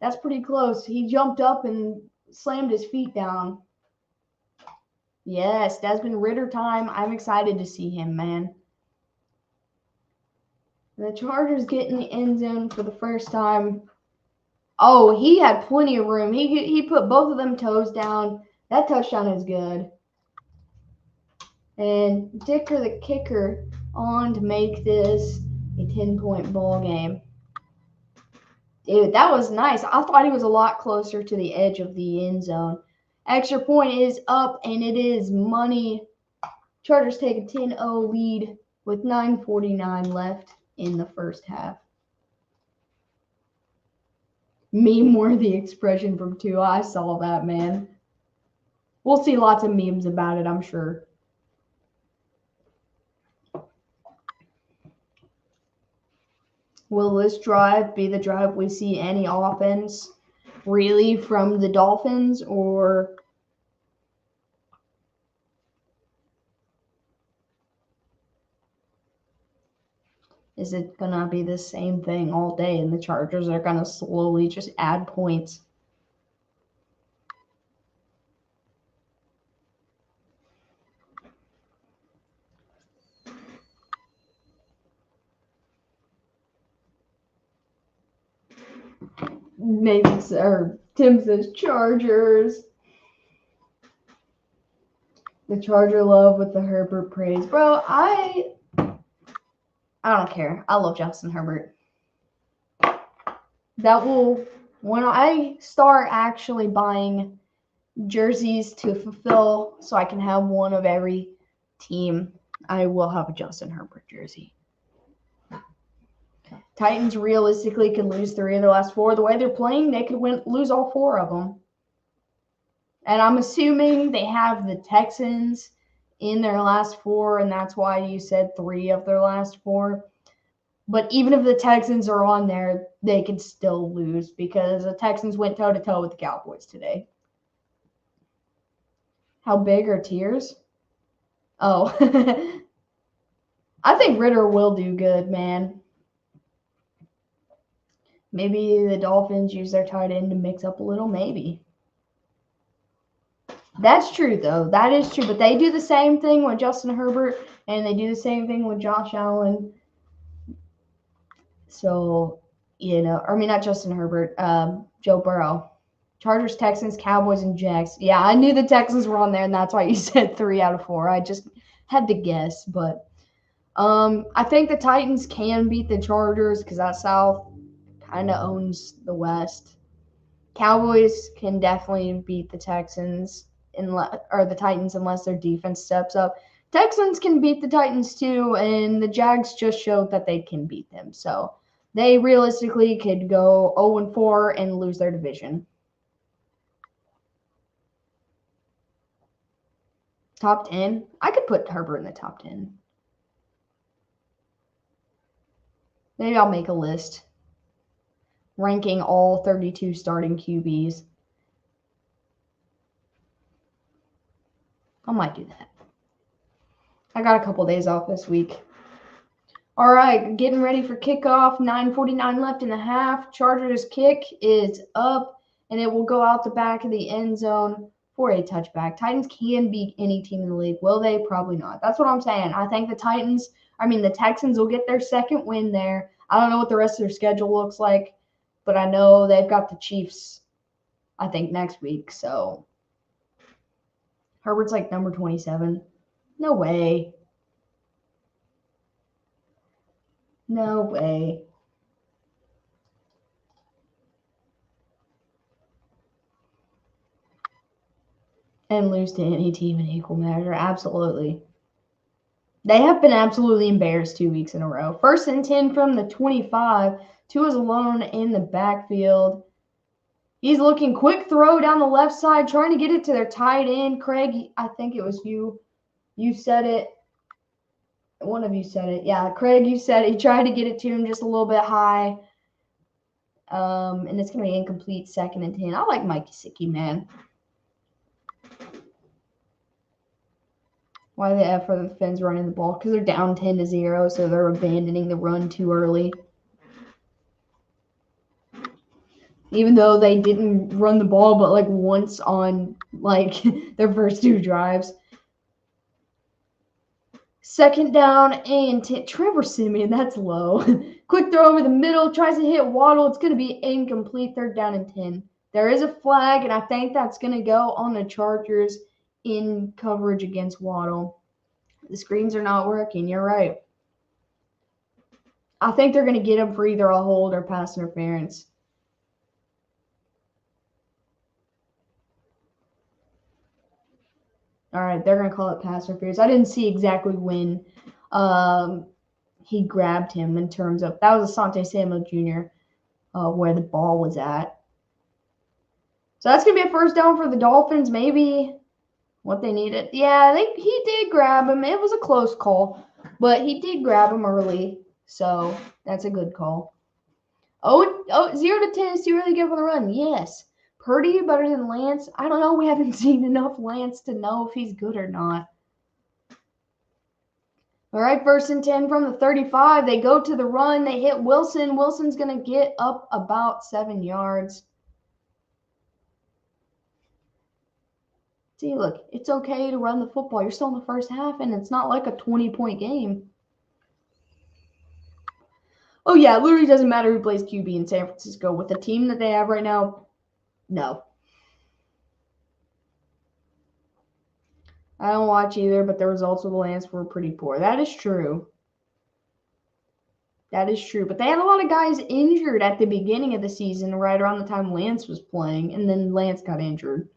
That's pretty close. He jumped up and slammed his feet down. Yes, Desmond Ridder time. I'm excited to see him, man. The Chargers get in the end zone for the first time. Oh, he had plenty of room. He put both of them toes down. That touchdown is good. And Dicker, the kicker, on to make this a 10-point ball game. Dude, that was nice. I thought he was a lot closer to the edge of the end zone. Extra point is up, and it is money. Chargers take a 10-0 lead with 9:49 left in the first half. Meme-worthy expression from Tua. I saw that, man. We'll see lots of memes about it, I'm sure. Will this drive be the drive we see any offense really from the Dolphins, or is it going to be the same thing all day and the Chargers are going to slowly just add points? Maybe, or Tim says Chargers. The Charger love with the Herbert praise. Bro, I don't care. I love Justin Herbert. That will, when I start actually buying jerseys to fulfill so I can have one of every team, I will have a Justin Herbert jersey. Titans realistically could lose 3 of their last 4. The way they're playing, they could lose all 4 of them. And I'm assuming they have the Texans in their last 4, and that's why you said 3 of their last 4. But even if the Texans are on there, they could still lose because the Texans went toe-to-toe with the Cowboys today. How big are tears? Oh. I think Ridder will do good, man. Maybe the Dolphins use their tight end to mix up a little, maybe. That's true, though. That is true. But they do the same thing with Justin Herbert, and they do the same thing with Josh Allen. So, not Justin Herbert, Joe Burrow. Chargers, Texans, Cowboys, and Jags. Yeah, I knew the Texans were on there, and that's why you said 3 out of 4. I just had to guess. But I think the Titans can beat the Chargers because that South kind of owns the West. Cowboys can definitely beat the Texans or the Titans unless their defense steps up. Texans can beat the Titans too, and the Jags just showed that they can beat them. So they realistically could go 0-4 and lose their division. Top 10? I could put Herbert in the top 10. Maybe I'll make a list ranking all 32 starting QBs. I might do that. I got a couple days off this week. All right, getting ready for kickoff. 9:49 left in the half. Chargers kick is up, and it will go out the back of the end zone for a touchback. Titans can beat any team in the league. Will they? Probably not. That's what I'm saying. I think the Texans will get their second win there. I don't know what the rest of their schedule looks like, but I know they've got the Chiefs, I think, next week. So Herbert's like number 27. No way. No way. And lose to any team in equal measure. Absolutely. They have been absolutely embarrassed 2 weeks in a row. 1st and 10 from the 25. Tua's alone in the backfield. He's looking, quick throw down the left side, trying to get it to their tight end. Craig, I think it was you. You said it. One of you said it. Yeah, Craig, you said it. He tried to get it to him just a little bit high. And it's going to be incomplete 2nd and 10. I like Mike Gesicki, man. Why the F are the Fins running the ball? Because they're down 10-0, so they're abandoning the run too early. Even though they didn't run the ball but like once on like their first 2 drives. Second down and Trevor Siemian, that's low. Quick throw over the middle, tries to hit Waddle. It's going to be incomplete. 3rd down and 10. There is a flag, and I think that's going to go on the Chargers in coverage against Waddle. The screens are not working. You're right. I think they're going to get him for either a hold or pass interference. All right, they're going to call it pass interference. I didn't see exactly when he grabbed him in terms of – that was Asante Samuel Jr., where the ball was at. So that's going to be a first down for the Dolphins, maybe what they needed. Yeah, he did grab him. It was a close call, but he did grab him early, so that's a good call. 0-10 is too early to give him the run. Yes. Purdy better than Lance? I don't know. We haven't seen enough Lance to know if he's good or not. All right, 1st and 10 from the 35. They go to the run. They hit Wilson. Wilson's going to get up about 7 yards. See, look, it's okay to run the football. You're still in the first half, and it's not like a 20-point game. Oh, yeah, it literally doesn't matter who plays QB in San Francisco. With the team that they have right now, no. I don't watch either, but the results of the Lance were pretty poor. That is true. That is true. But they had a lot of guys injured at the beginning of the season, right around the time Lance was playing, and then Lance got injured.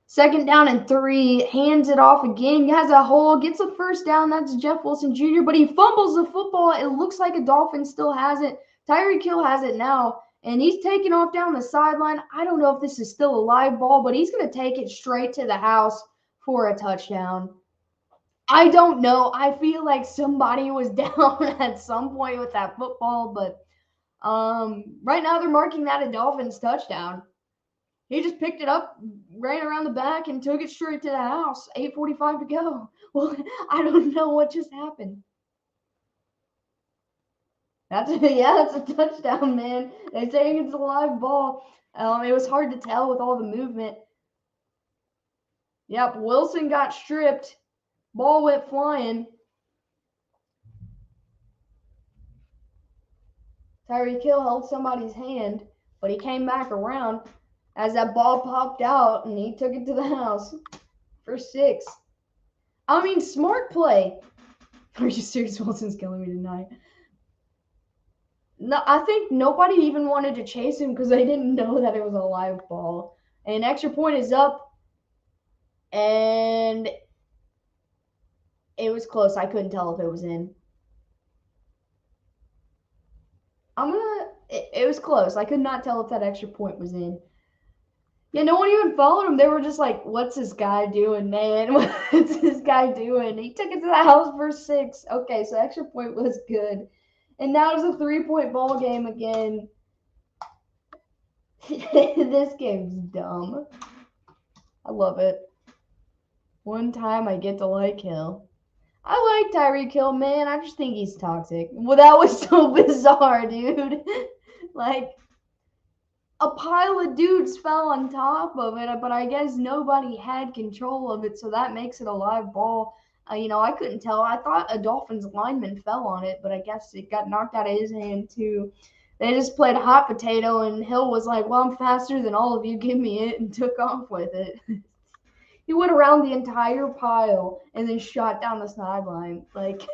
2nd down and 3, hands it off again, has a hole, gets a first down. That's Jeff Wilson Jr., but he fumbles the football. It looks like a Dolphin still has it. Tyreek Hill has it now, and he's taking off down the sideline. I don't know if this is still a live ball, but he's going to take it straight to the house for a touchdown. I don't know. I feel like somebody was down at some point with that football, but right now they're marking that a Dolphins touchdown. He just picked it up, ran around the back, and took it straight to the house. 8:45 to go. Well, I don't know what just happened. That's a touchdown, man. They say it's a live ball. It was hard to tell with all the movement. Yep, Wilson got stripped. Ball went flying. Tyreek Hill held somebody's hand, but he came back around as that ball popped out, and he took it to the house for 6. I mean, smart play. Are you serious? Wilson's killing me tonight. No, I think nobody even wanted to chase him because they didn't know that it was a live ball. And extra point is up, and it was close. I couldn't tell if it was in. It was close. I could not tell if that extra point was in. Yeah, no one even followed him. They were just like, what's this guy doing, man? What's this guy doing? He took it to the house for 6. Okay, so extra point was good. And now it's a 3-point ball game again. This game's dumb. I love it. One time I get to like Hill. I like Tyreek Hill, man. I just think he's toxic. Well, that was so bizarre, dude. Like, a pile of dudes fell on top of it, but I guess nobody had control of it, so that makes it a live ball. I couldn't tell. I thought a Dolphins lineman fell on it, but I guess it got knocked out of his hand, too. They just played hot potato, and Hill was like, well, I'm faster than all of you. Give me it, and took off with it. He went around the entire pile and then shot down the sideline. Like,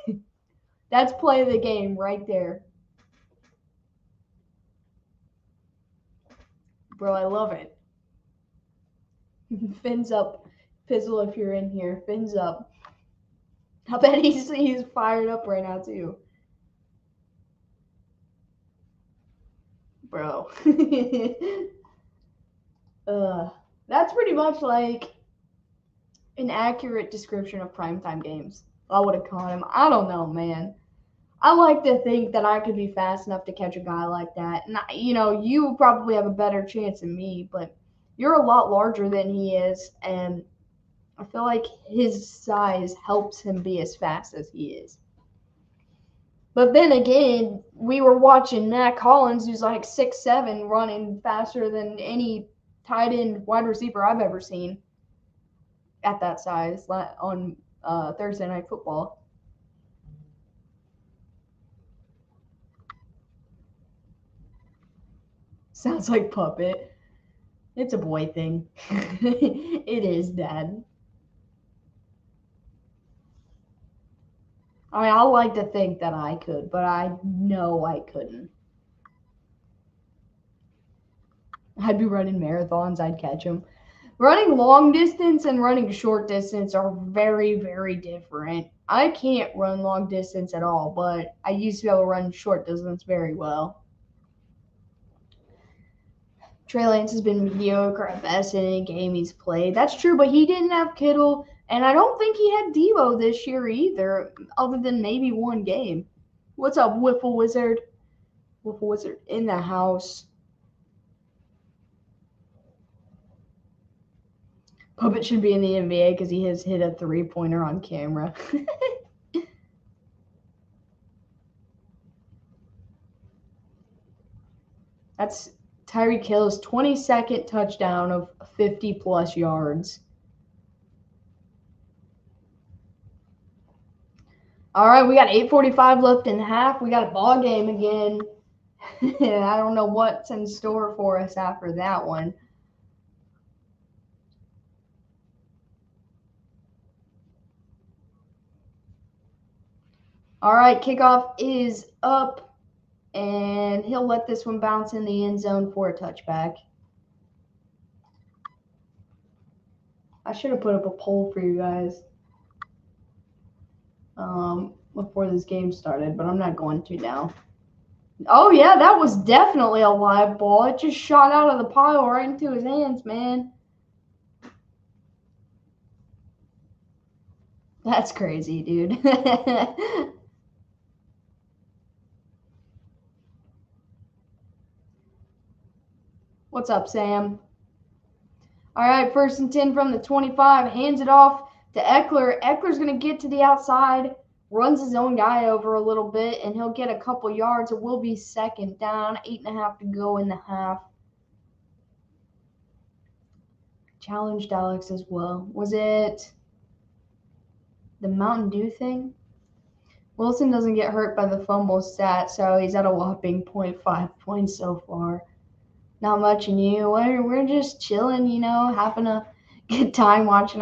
that's play of the game right there. Bro, I love it. Fins up. Fizzle, if you're in here. Fins up. I bet he's fired up right now, too. Bro. That's pretty much like an accurate description of primetime games. I would have caught him. I don't know, man. I like to think that I could be fast enough to catch a guy like that. And, you probably have a better chance than me, but you're a lot larger than he is. And I feel like his size helps him be as fast as he is. But then again, we were watching Matt Collins, who's like 6'7", running faster than any tight end wide receiver I've ever seen at that size on Thursday Night Football. Sounds like puppet. It's a boy thing. It is, Dad. I mean, I like to think that I could, but I know I couldn't. I'd be running marathons, I'd catch them. Running long distance and running short distance are very, very different. I can't run long distance at all, but I used to be able to run short distance very well. Trey Lance has been mediocre at best in any game he's played. That's true, but he didn't have Kittle, and I don't think he had Deebo this year either, other than maybe one game. What's up, Wiffle Wizard? Wiffle Wizard in the house. Puppet should be in the NBA because he has hit a three-pointer on camera. That's Tyreek Hill's 22nd touchdown of 50-plus yards. All right, we got 8:45 left in the half. We got a ball game again. And I don't know what's in store for us after that one. All right, kickoff is up, and he'll let this one bounce in the end zone for a touchback. I should have put up a poll for you guys before this game started, but I'm not going to now. Oh, yeah, that was definitely a live ball. It just shot out of the pile right into his hands, man. That's crazy, dude. What's up, Sam? All right, 1st and 10 from the 25. Hands it off to Eckler. Eckler's going to get to the outside, runs his own guy over a little bit, and he'll get a couple yards. It will be 2nd down, 8.5 to go in the half. Challenged Alex as well. Was it the Mountain Dew thing? Wilson doesn't get hurt by the fumble stat, so he's at a whopping 0.5 points so far. Not much in you. We're just chilling, having a good time watching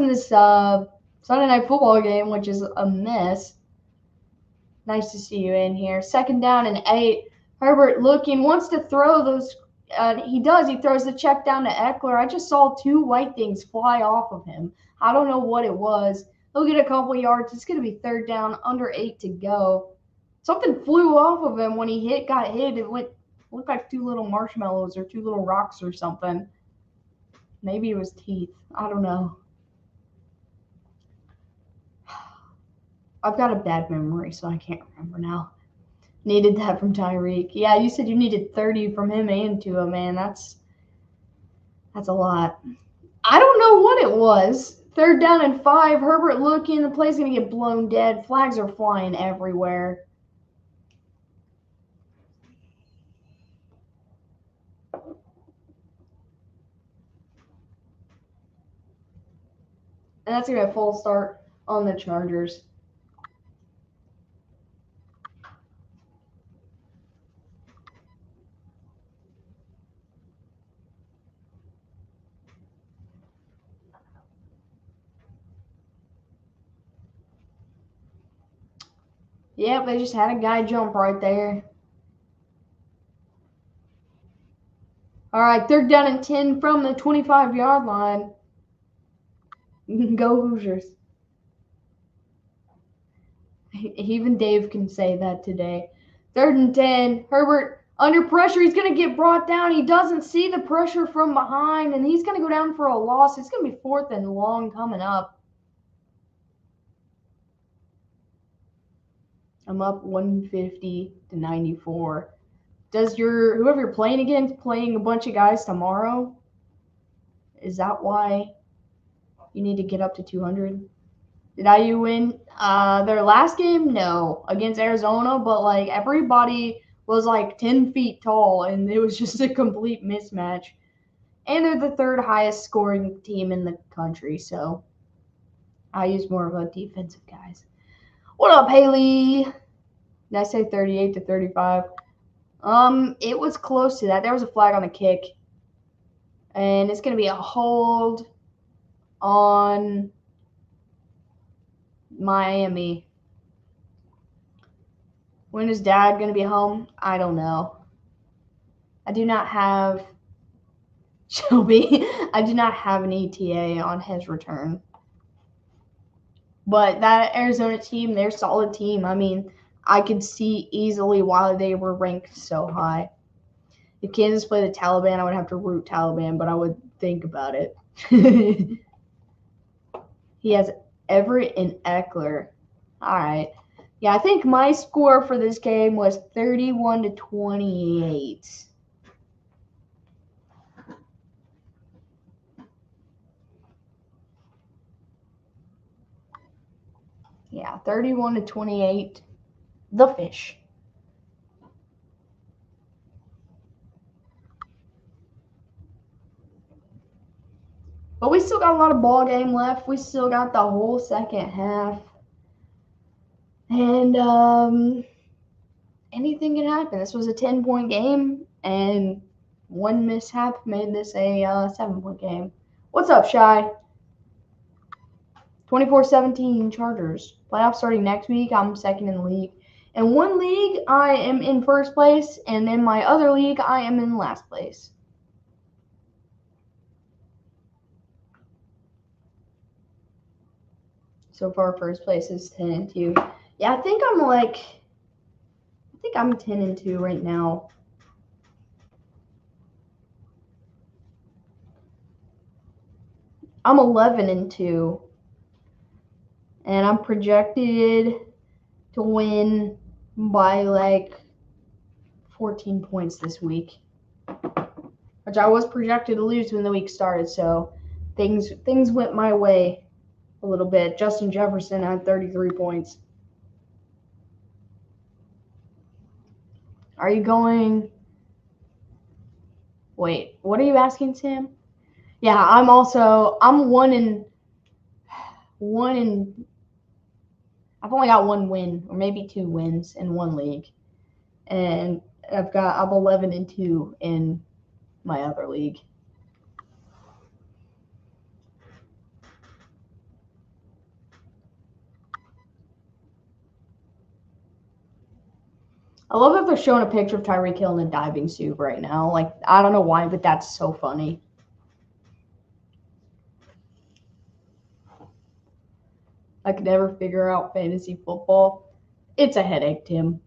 this Sunday Night Football game, which is a mess. Nice to see you in here. 2nd down and 8. Herbert wants to throw those. He does. He throws the check down to Eckler. I just saw 2 white things fly off of him. I don't know what it was. He'll get a couple yards. It's going to be 3rd down, under 8 to go. Something flew off of him when he got hit. It looked like 2 little marshmallows or 2 little rocks or something. Maybe it was teeth. I don't know. I've got a bad memory, so I can't remember now. Needed that from Tyreek. Yeah, you said you needed 30 from him and Tua, man. That's a lot. I don't know what it was. 3rd down and 5. Herbert looking. The play's going to get blown dead. Flags are flying everywhere. And that's going to be a false start on the Chargers. Yep, they just had a guy jump right there. All right, 3rd down and 10 from the 25-yard line. Go Hoosiers. Even Dave can say that today. 3rd and 10. Herbert under pressure. He's going to get brought down. He doesn't see the pressure from behind, and he's going to go down for a loss. It's going to be 4th and long coming up. I'm up 150 to 94. Does whoever you're playing against playing a bunch of guys tomorrow? Is that why? You need to get up to 200. Did IU win their last game? No, against Arizona, but like everybody was like 10 feet tall, and it was just a complete mismatch. And they're the third highest scoring team in the country, so IU's more of a defensive guys. What up, Haley? Did I say 38 to 35? It was close to that. There was a flag on the kick, and it's gonna be a hold on Miami. When is Dad going to be home? I don't know. I do not have Shelby. I do not have an ETA on his return. But that Arizona team, they're a solid team. I mean, I could see easily why they were ranked so high. If Kansas played the Taliban, I would have to root Taliban, but I would think about it. He has Everett and Eckler. All right. Yeah, I think my score for this game was 31 to 28. Yeah, 31 to 28. The Fish. But we still got a lot of ball game left. We still got the whole second half. And anything can happen. This was a 10-point game, and one mishap made this a 7-point game. What's up, Shy? 24-17 Chargers. Playoffs starting next week. I'm second in the league. In one league, I am in first place, and in my other league, I am in last place. So far, first place is 10-2. Yeah, I think I'm 10-2 right now. I'm 11-2, and I'm projected to win by like 14 points this week, which I was projected to lose when the week started. So things went my way a little bit. Justin Jefferson had 33 points. Are you going? Wait, what are you asking, Sam? Yeah, I'm 1-1. I've only got one win, or maybe 2 wins in one league, and I'm 11-2 in my other league. I love that they're showing a picture of Tyreek Hill in a diving suit right now. Like, I don't know why, but that's so funny. I could never figure out fantasy football. It's a headache, Tim.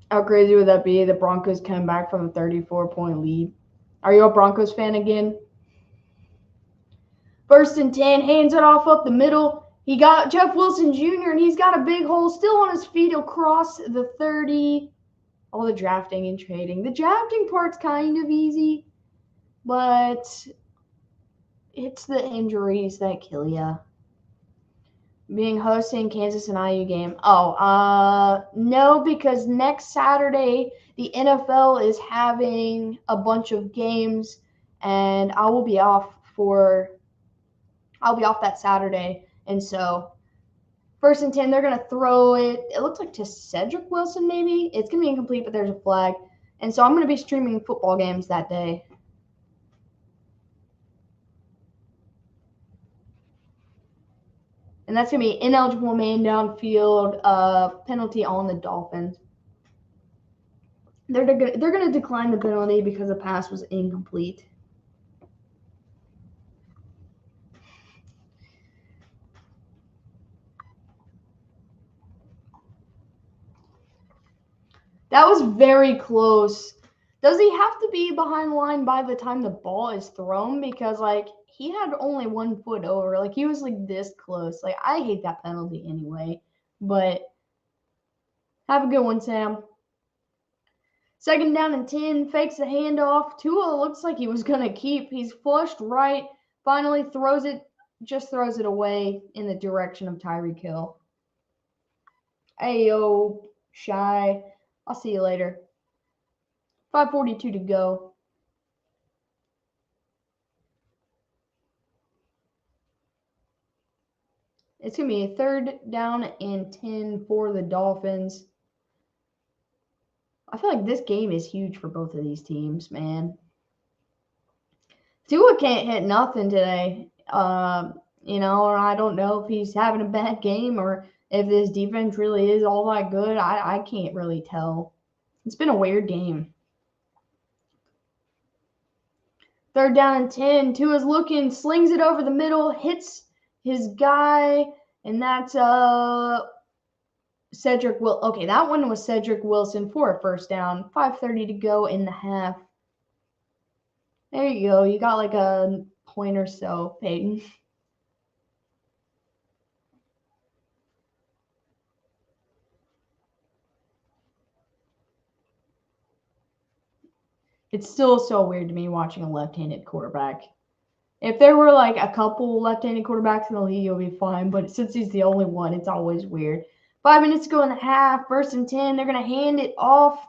How crazy would that be? The Broncos come back from a 34-point lead. Are you a Broncos fan again? 1st and 10, hands it off up the middle. He got Jeff Wilson Jr., and he's got a big hole still on his feet. He'll cross the 30. All the drafting and trading. The drafting part's kind of easy, but it's the injuries that kill you. Being hosting Kansas and IU game. No, because next Saturday the NFL is having a bunch of games, and I will be off that Saturday, and so 1st and 10, they're gonna throw it. It looks like to Cedric Wilson, maybe. It's gonna be incomplete, but there's a flag, and so I'm gonna be streaming football games that day. And that's going to be ineligible man downfield, penalty on the Dolphins. They're going to decline the penalty because the pass was incomplete. That was very close. Does he have to be behind the line by the time the ball is thrown? Because, like, he had only 1 foot over. Like, he was, like, this close. Like, I hate that penalty anyway. But have a good one, Sam. 2nd down and 10, fakes the handoff. Tua looks like he was going to keep. He's flushed right, Finally just throws it away in the direction of Tyreek Hill. Ayo, shy. I'll see you later. 5:42 to go. It's going to be a 3rd down and 10 for the Dolphins. I feel like this game is huge for both of these teams, man. Tua can't hit nothing today. I don't know if he's having a bad game or if this defense really is all that good. I can't really tell. It's been a weird game. 3rd down and 10. Tua's looking, slings it over the middle, hits his guy, and that's Cedric Will. Okay, that one was Cedric Wilson for a 1st down. 5:30 to go in the half. There you go. You got like a point or so, Peyton. It's still so weird to me watching a left-handed quarterback. If there were like a couple left-handed quarterbacks in the league, it'll be fine. But since he's the only one, it's always weird. 5 minutes to go in the half. 1st and 10. They're going to hand it off.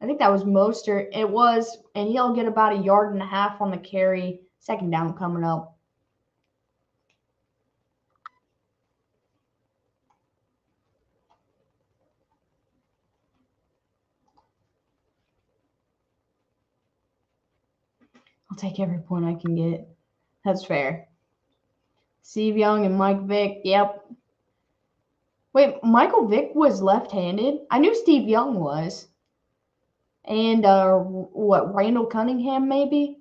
I think that was Mostert. It was. And he'll get about 1.5 yards on the carry. 2nd down coming up. I'll take every point I can get. That's fair. Steve Young and Mike Vick. Yep. Wait, Michael Vick was left-handed? I knew Steve Young was. And, Randall Cunningham maybe?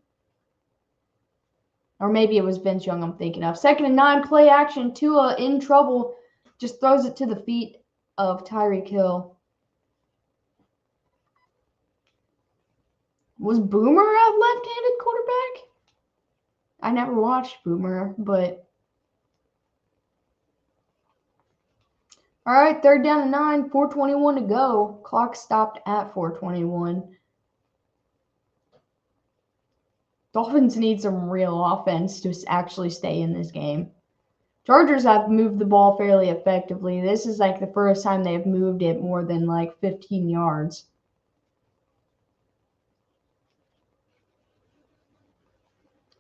Or maybe it was Vince Young I'm thinking of. 2nd and 9, play action. Tua in trouble. Just throws it to the feet of Tyreek Hill. Was Boomer a left-handed quarterback? I never watched Boomer, but... All right, 3rd down and 9, 4:21 to go. Clock stopped at 4:21. Dolphins need some real offense to actually stay in this game. Chargers have moved the ball fairly effectively. This is like the first time they've moved it more than like 15 yards.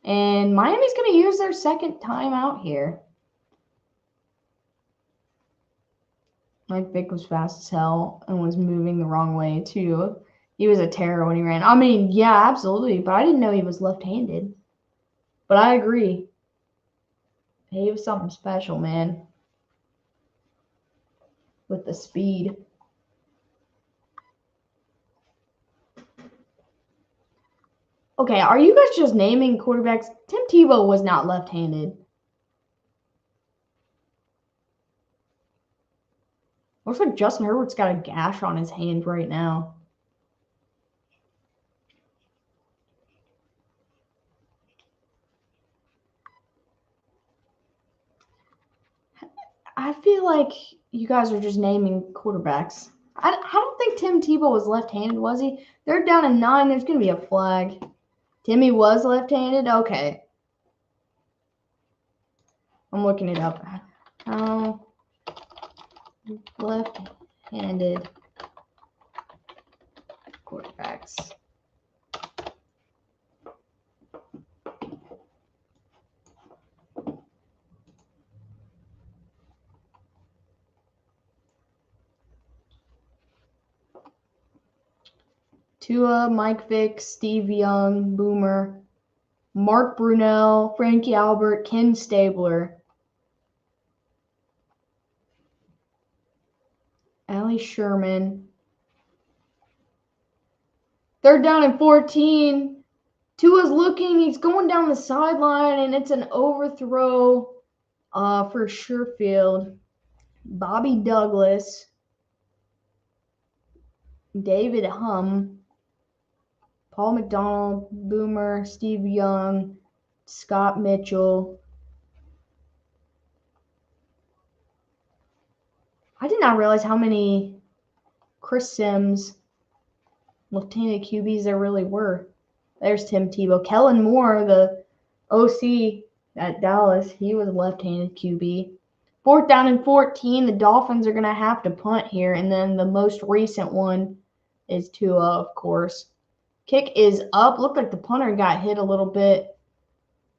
And Miami's going to use their 2nd timeout here. Mike Vick was fast as hell and was moving the wrong way, too. He was a terror when he ran. I mean, yeah, absolutely. But I didn't know he was left-handed. But I agree. He was something special, man. With the speed. Okay, are you guys just naming quarterbacks? Tim Tebow was not left-handed. Looks like Justin Herbert's got a gash on his hand right now. I feel like you guys are just naming quarterbacks. I don't think Tim Tebow was left-handed, was he? 3rd down and 9. There's going to be a flag. Timmy was left-handed? Okay. I'm looking it up. How left-handed quarterbacks. Tua, Mike Vick, Steve Young, Boomer, Mark Brunell, Frankie Albert, Ken Stabler, Ali Sherman. 3rd down and 14. Tua's looking. He's going down the sideline, and it's an overthrow for Sherfield. Bobby Douglas, David Hum, Paul McDonald, Boomer, Steve Young, Scott Mitchell. I did not realize how many Chris Sims left-handed QBs there really were. There's Tim Tebow. Kellen Moore, the OC at Dallas, he was a left-handed QB. 4th down and 14, the Dolphins are going to have to punt here. And then the most recent one is Tua, of course. Kick is up. Looked like the punter got hit a little bit.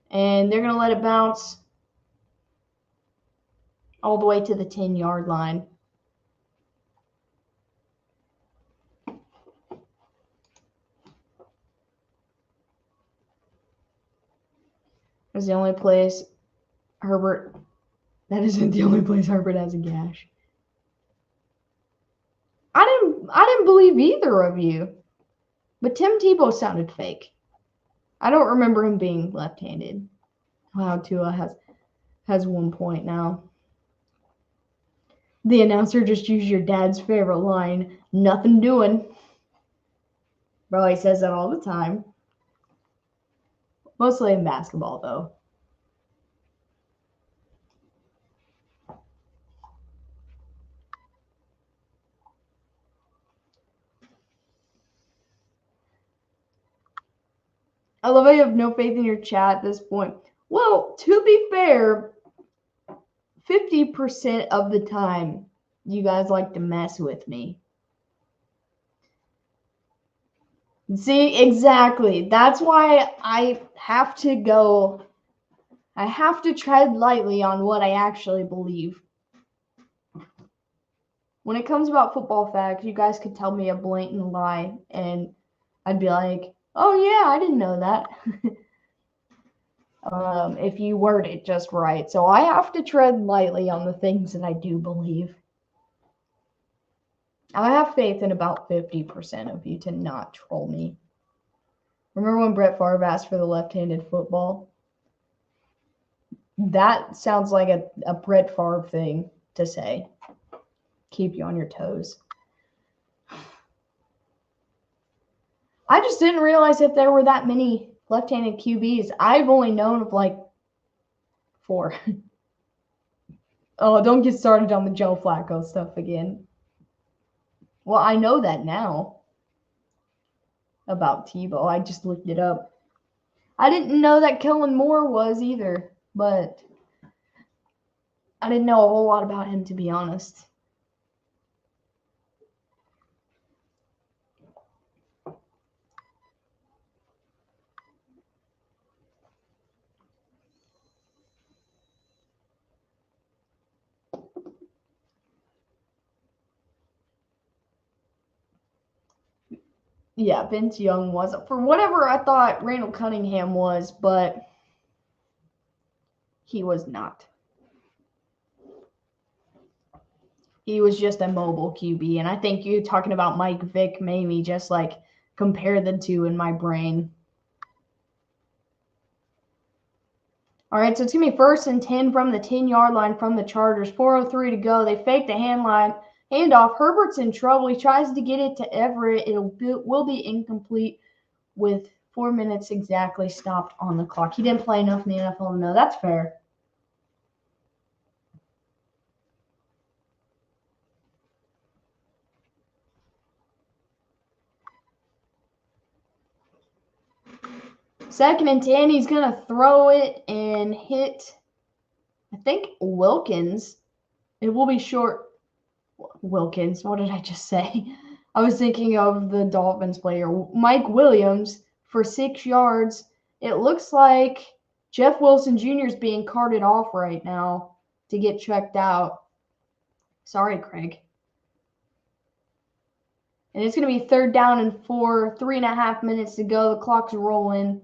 And they're going to let it bounce all the way to the 10-yard line. That's the only place Herbert. That isn't the only place Herbert has a gash. I didn't believe either of you. But Tim Tebow sounded fake. I don't remember him being left-handed. Wow, Tua has 1 point now. The announcer just used your dad's favorite line, nothing doing. Bro, he says that all the time. Mostly in basketball, though. I love how you have no faith in your chat at this point. Well, to be fair, 50% of the time, you guys like to mess with me. See, exactly. That's why I have to tread lightly on what I actually believe. When it comes about football facts, you guys could tell me a blatant lie, and I'd be like, oh yeah, I didn't know that. If you word it just right. So I have to tread lightly on the things that I do believe. I have faith in about 50% of you to not troll me. Remember when Brett Favre asked for the left-handed football? That sounds like a Brett Favre thing to say. Keep you on your toes. I just didn't realize that there were that many left-handed QBs. I've only known of like 4. Oh, don't get started on the Joe Flacco stuff again. Well, I know that now about Tebow. I just looked it up. I didn't know that Kellen Moore was either, but I didn't know a whole lot about him, to be honest. Yeah, Vince Young was. For whatever I thought Randall Cunningham was, but he was not. He was just a mobile QB, and I think you talking about Mike Vick made me just like compare the two in my brain. All right, so it's going to be 1st and 10 from the 10-yard line from the Chargers. 4:03 to go. They fake the handoff. Herbert's in trouble. He tries to get it to Everett. It will be incomplete with 4 minutes exactly stopped on the clock. He didn't play enough in the NFL to know. That's fair. Second and 10, he's going to throw it and hit, I think, Wilkins. It will be short. Wilkins, what did I just say? I was thinking of the Dolphins player, Mike Williams, for 6 yards. It looks like Jeff Wilson Jr. is being carted off right now to get checked out. Sorry, Craig. And it's going to be 3rd down and 4, 3.5 minutes to go. The clock's rolling.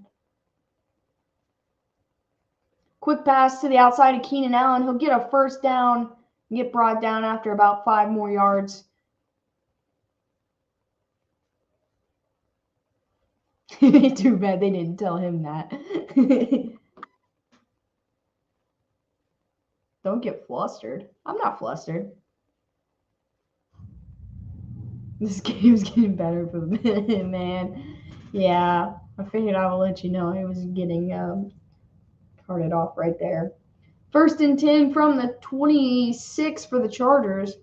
Quick pass to the outside of Keenan Allen. He'll get a 1st down and get brought down after about 5 more yards. Too bad they didn't tell him that. Don't get flustered. I'm not flustered. This game's getting better for the minute, man. Yeah, I figured I would let you know he was getting carted off right there. 1st and 10 from the 26 for the Chargers.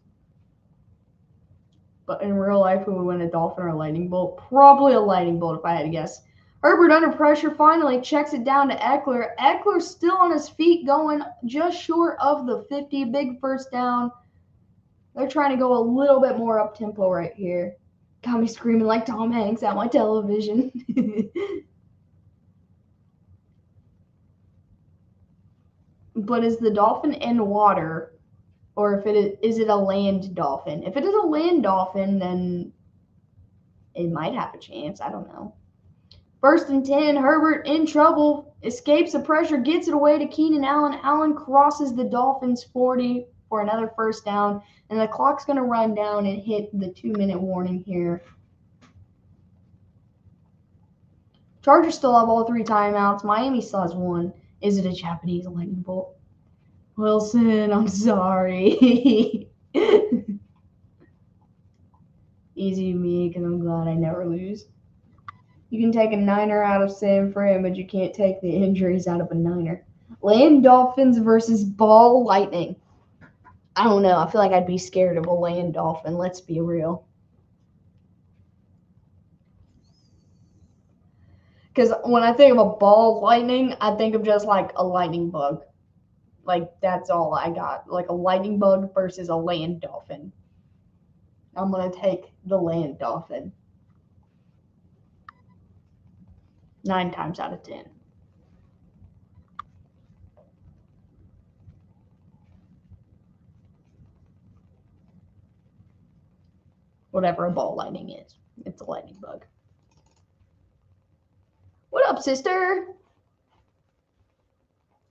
But in real life, who would win, a Dolphin or a Lightning Bolt? Probably a Lightning Bolt if I had to guess. Herbert under pressure finally checks it down to Eckler. Eckler's still on his feet going just short of the 50. Big first down. They're trying to go a little bit more up-tempo right here. Got me screaming like Tom Hanks at my television. But is the dolphin in water? Or if it is it a land dolphin? If it is a land dolphin, then it might have a chance. I don't know. 1st and 10, Herbert in trouble, escapes the pressure, gets it away to Keenan Allen. Allen crosses the Dolphins 40 for another first down, and the clock's going to run down and hit the 2-minute warning here. Chargers still have all 3 timeouts. Miami still has 1. Is it a Japanese lightning bolt? Wilson, I'm sorry. Easy me, because I'm glad I never lose. You can take a Niner out of San Fran, but you can't take the injuries out of a Niner. Land Dolphins versus Ball Lightning. I don't know. I feel like I'd be scared of a land dolphin. Let's be real. Because when I think of a ball lightning, I think of just like a lightning bug. Like, that's all I got. Like a lightning bug versus a land dolphin. I'm going to take the land dolphin. 9 times out of 10. Whatever a ball lightning is. It's a lightning bug. What up, sister?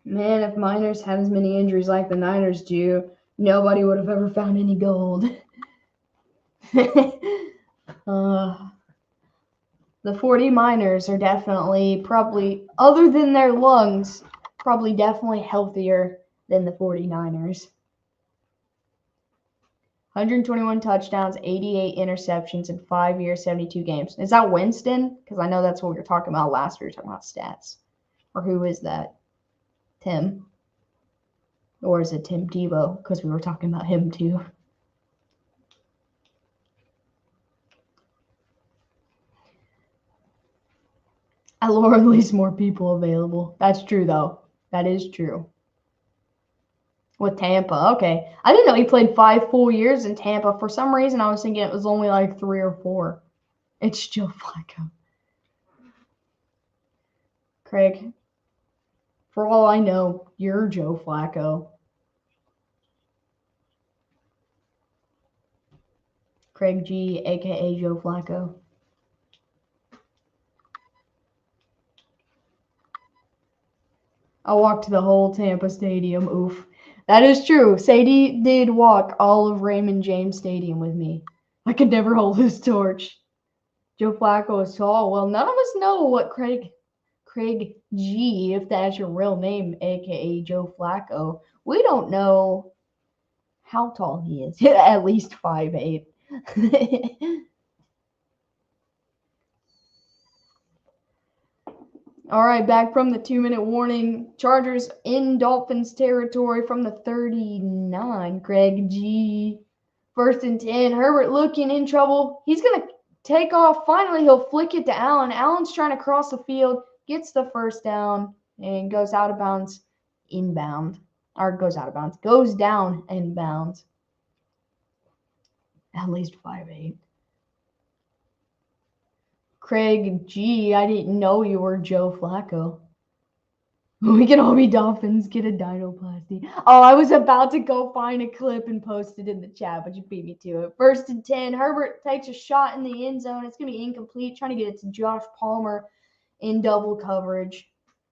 Man, if Miners had as many injuries like the Niners do, nobody would have ever found any gold. The 40 Miners are definitely, probably, other than their lungs, probably definitely healthier than the 49ers. 121 touchdowns, 88 interceptions in 5 years, 72 games. Is that Winston? Because I know that's what we were talking about last year. We were talking about stats. Or who is that? Tim? Or is it Tim Tebow? Because we were talking about him too. Lord, at least more people available. That's true, though. That is true. With Tampa, okay. I didn't know he played 5 full years in Tampa. For some reason, I was thinking it was only like 3 or 4. It's Joe Flacco. Craig, for all I know, you're Joe Flacco. Craig G, a.k.a. Joe Flacco. I walked the whole Tampa Stadium. Oof. That is true. Sadie did walk all of Raymond James Stadium with me. I could never hold his torch. Joe Flacco is tall. Well, none of us know what Craig G, if that's your real name, a.k.a. Joe Flacco. We don't know how tall he is. At least 5'8". All right, back from the 2-minute warning. Chargers in Dolphins territory from the 39. Craig G. 1st and 10. Herbert looking in trouble. He's going to take off. Finally, he'll flick it to Allen. Allen's trying to cross the field, gets the first down, and goes out of bounds inbound. Or goes out of bounds. Goes down inbound. At least 5'8". Craig G, I didn't know you were Joe Flacco. We can all be Dolphins, get a dinoplasty. Oh, I was about to go find a clip and post it in the chat, but you beat me to it. 1st and 10, Herbert takes a shot in the end zone. It's going to be incomplete, trying to get it to Josh Palmer in double coverage.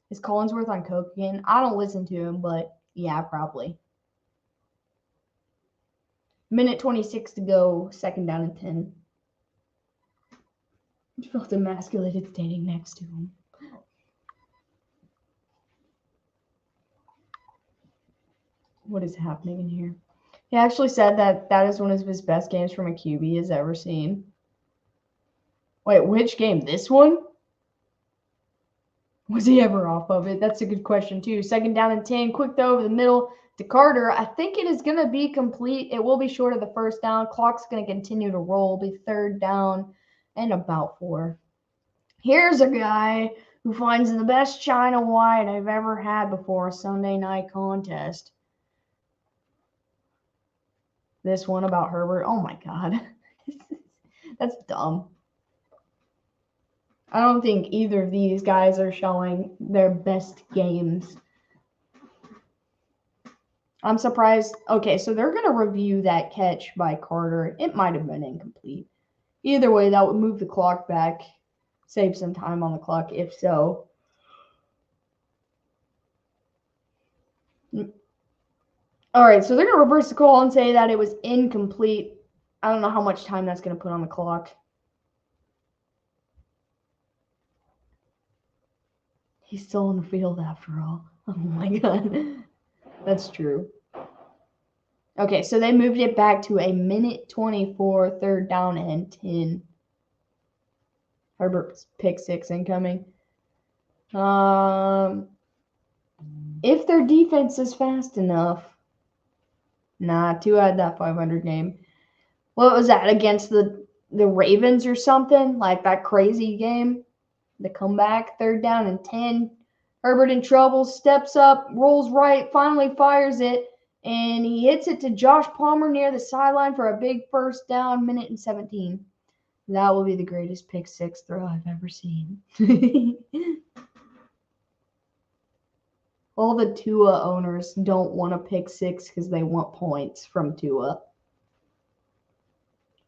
Is Collinsworth on coke again? I don't listen to him, but yeah, probably. Minute 26 to go, 2nd down and 10. I felt emasculated standing next to him. What is happening in here? He actually said that is one of his best games from a QB he has ever seen. Wait, which game? This one? Was he ever off of it? That's a good question, too. 2nd down and 10. Quick throw over the middle to Carter. I think it is going to be complete. It will be short of the first down. Clock's going to continue to roll. Be 3rd down and about 4. Here's a guy who finds the best China White I've ever had before a Sunday night contest. This one about Herbert. Oh my God. That's dumb. I don't think either of these guys are showing their best games. I'm surprised. Okay, so they're going to review that catch by Carter. It might have been incomplete. Either way, that would move the clock back, save some time on the clock if so. All right, so they're going to reverse the call and say that it was incomplete. I don't know how much time that's going to put on the clock. He's still on the field after all. Oh my God. That's true. Okay, so they moved it back to a minute 24, 3rd down and 10. Herbert's pick 6 incoming. If their defense is fast enough. Nah, Tua had that 500 game. What was that, against the Ravens or something? Like that crazy game? The comeback, 3rd down and 10. Herbert in trouble, steps up, rolls right, finally fires it, and he hits it to Josh Palmer near the sideline for a big 1st down, minute and 17. That will be the greatest pick 6 throw I've ever seen. All the Tua owners don't want to pick 6 because they want points from Tua.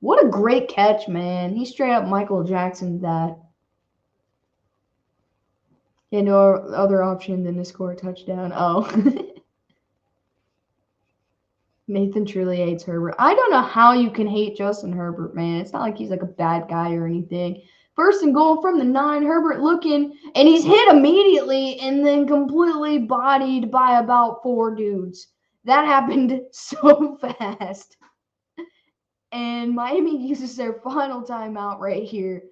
What a great catch, man. He straight up Michael Jackson that. He had no other option than to score a touchdown. Oh. Nathan truly hates Herbert. I don't know how you can hate Justin Herbert, man. It's not like he's like a bad guy or anything. 1st and goal from the 9. Herbert looking, and he's hit immediately and then completely bodied by about 4 dudes. That happened so fast. And Miami uses their final timeout right here.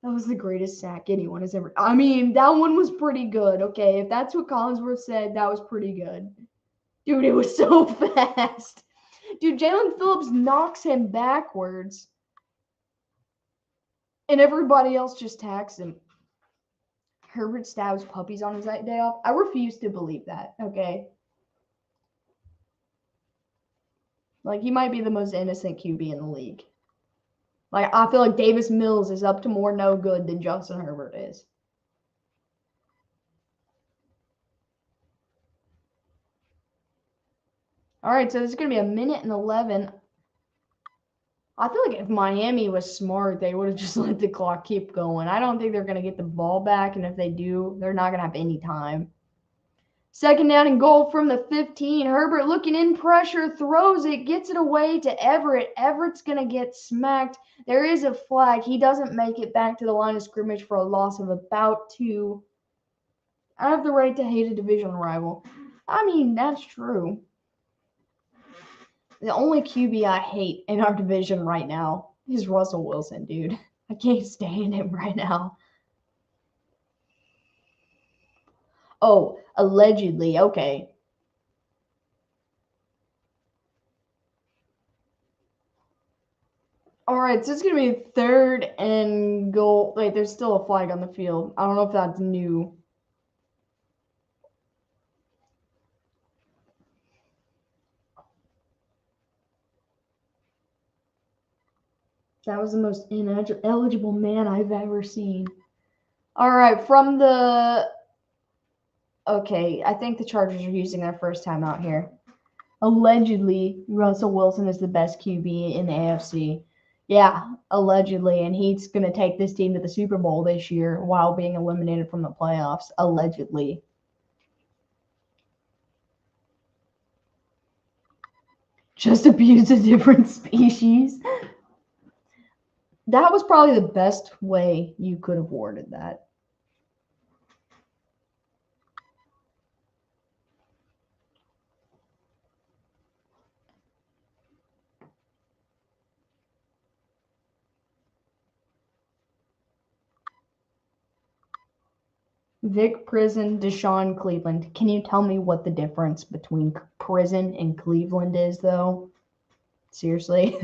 That was the greatest sack anyone has ever. I mean, that one was pretty good. Okay, if that's what Collinsworth said, that was pretty good. Dude, it was so fast. Dude, Jalen Phillips knocks him backwards. And everybody else just tags him. Herbert stabs puppies on his day off. I refuse to believe that, okay? Like, he might be the most innocent QB in the league. Like, I feel like Davis Mills is up to more no good than Justin Herbert is. All right, so this is going to be a minute and 11. I feel like if Miami was smart, they would have just let the clock keep going. I don't think they're going to get the ball back, and if they do, they're not going to have any time. 2nd down and goal from the 15. Herbert looking in pressure, throws it, gets it away to Everett. Everett's going to get smacked. There is a flag. He doesn't make it back to the line of scrimmage for a loss of about 2. I have the right to hate a division rival. I mean, that's true. The only QB I hate in our division right now is Russell Wilson, dude. I can't stand him right now. Oh, allegedly. Okay. All right, so it's going to be 3rd and goal. Wait, there's still a flag on the field. I don't know if that's new. That was the most ineligible man I've ever seen. All right, from the... Okay, I think the Chargers are using their first timeout here. Allegedly, Russell Wilson is the best QB in the AFC. Yeah, allegedly, and he's going to take this team to the Super Bowl this year while being eliminated from the playoffs, allegedly. Just abuse a different species. That was probably the best way you could have worded that. Vic Prison, Deshaun Cleveland. Can you tell me what the difference between prison and Cleveland is, though? Seriously.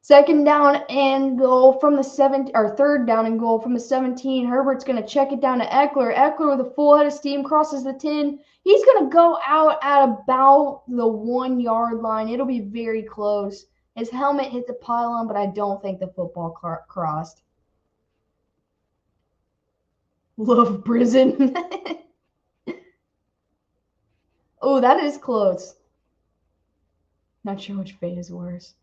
Second down and goal from the 7 or third down and goal from the 17. Herbert's going to check it down to Eckler. Eckler with a full head of steam crosses the 10. He's going to go out at about the 1 yard line. It'll be very close. His helmet hit the pylon, but I don't think the football crossed. Love prison. Oh, that is close. Not sure which fate is worse.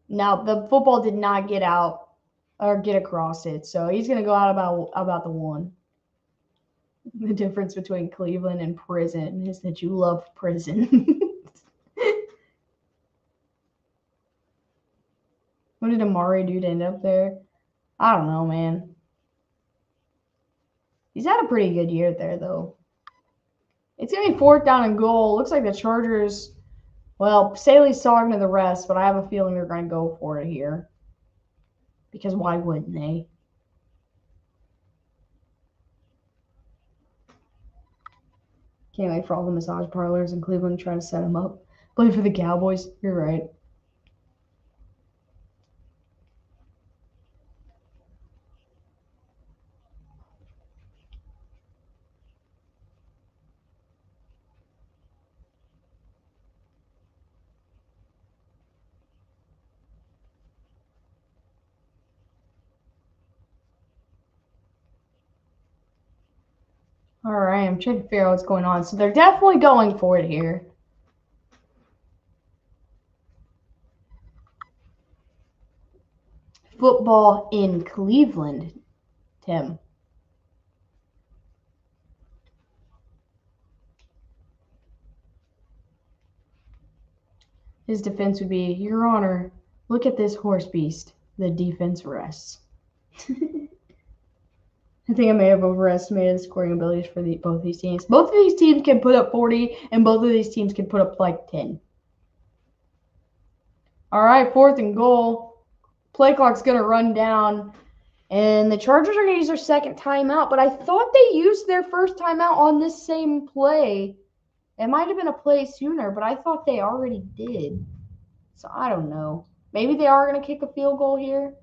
Now, the football did not get out or get across it, so he's going to go out about the 1. The difference between Cleveland and prison is that you love prison. What did Amari do to end up there? I don't know, man. He's had a pretty good year there, though. It's going to be 4th down and goal. Looks like the Chargers, well, Saley's talking to the rest, but I have a feeling they're going to go for it here. Because why wouldn't they? Can't wait for all the massage parlors in Cleveland trying to set him up. Play for the Cowboys. You're right. All right, I'm trying to figure out what's going on. So they're definitely going for it here. Football in Cleveland, Tim. His defense would be, Your Honor, look at this horse beast. The defense rests. I think I may have overestimated the scoring abilities for both these teams. Both of these teams can put up 40, and both of these teams can put up like 10. All right, 4th and goal. Play clock's going to run down, and the Chargers are going to use their second timeout, but I thought they used their first timeout on this same play. It might have been a play sooner, but I thought they already did. So I don't know. Maybe they are going to kick a field goal here.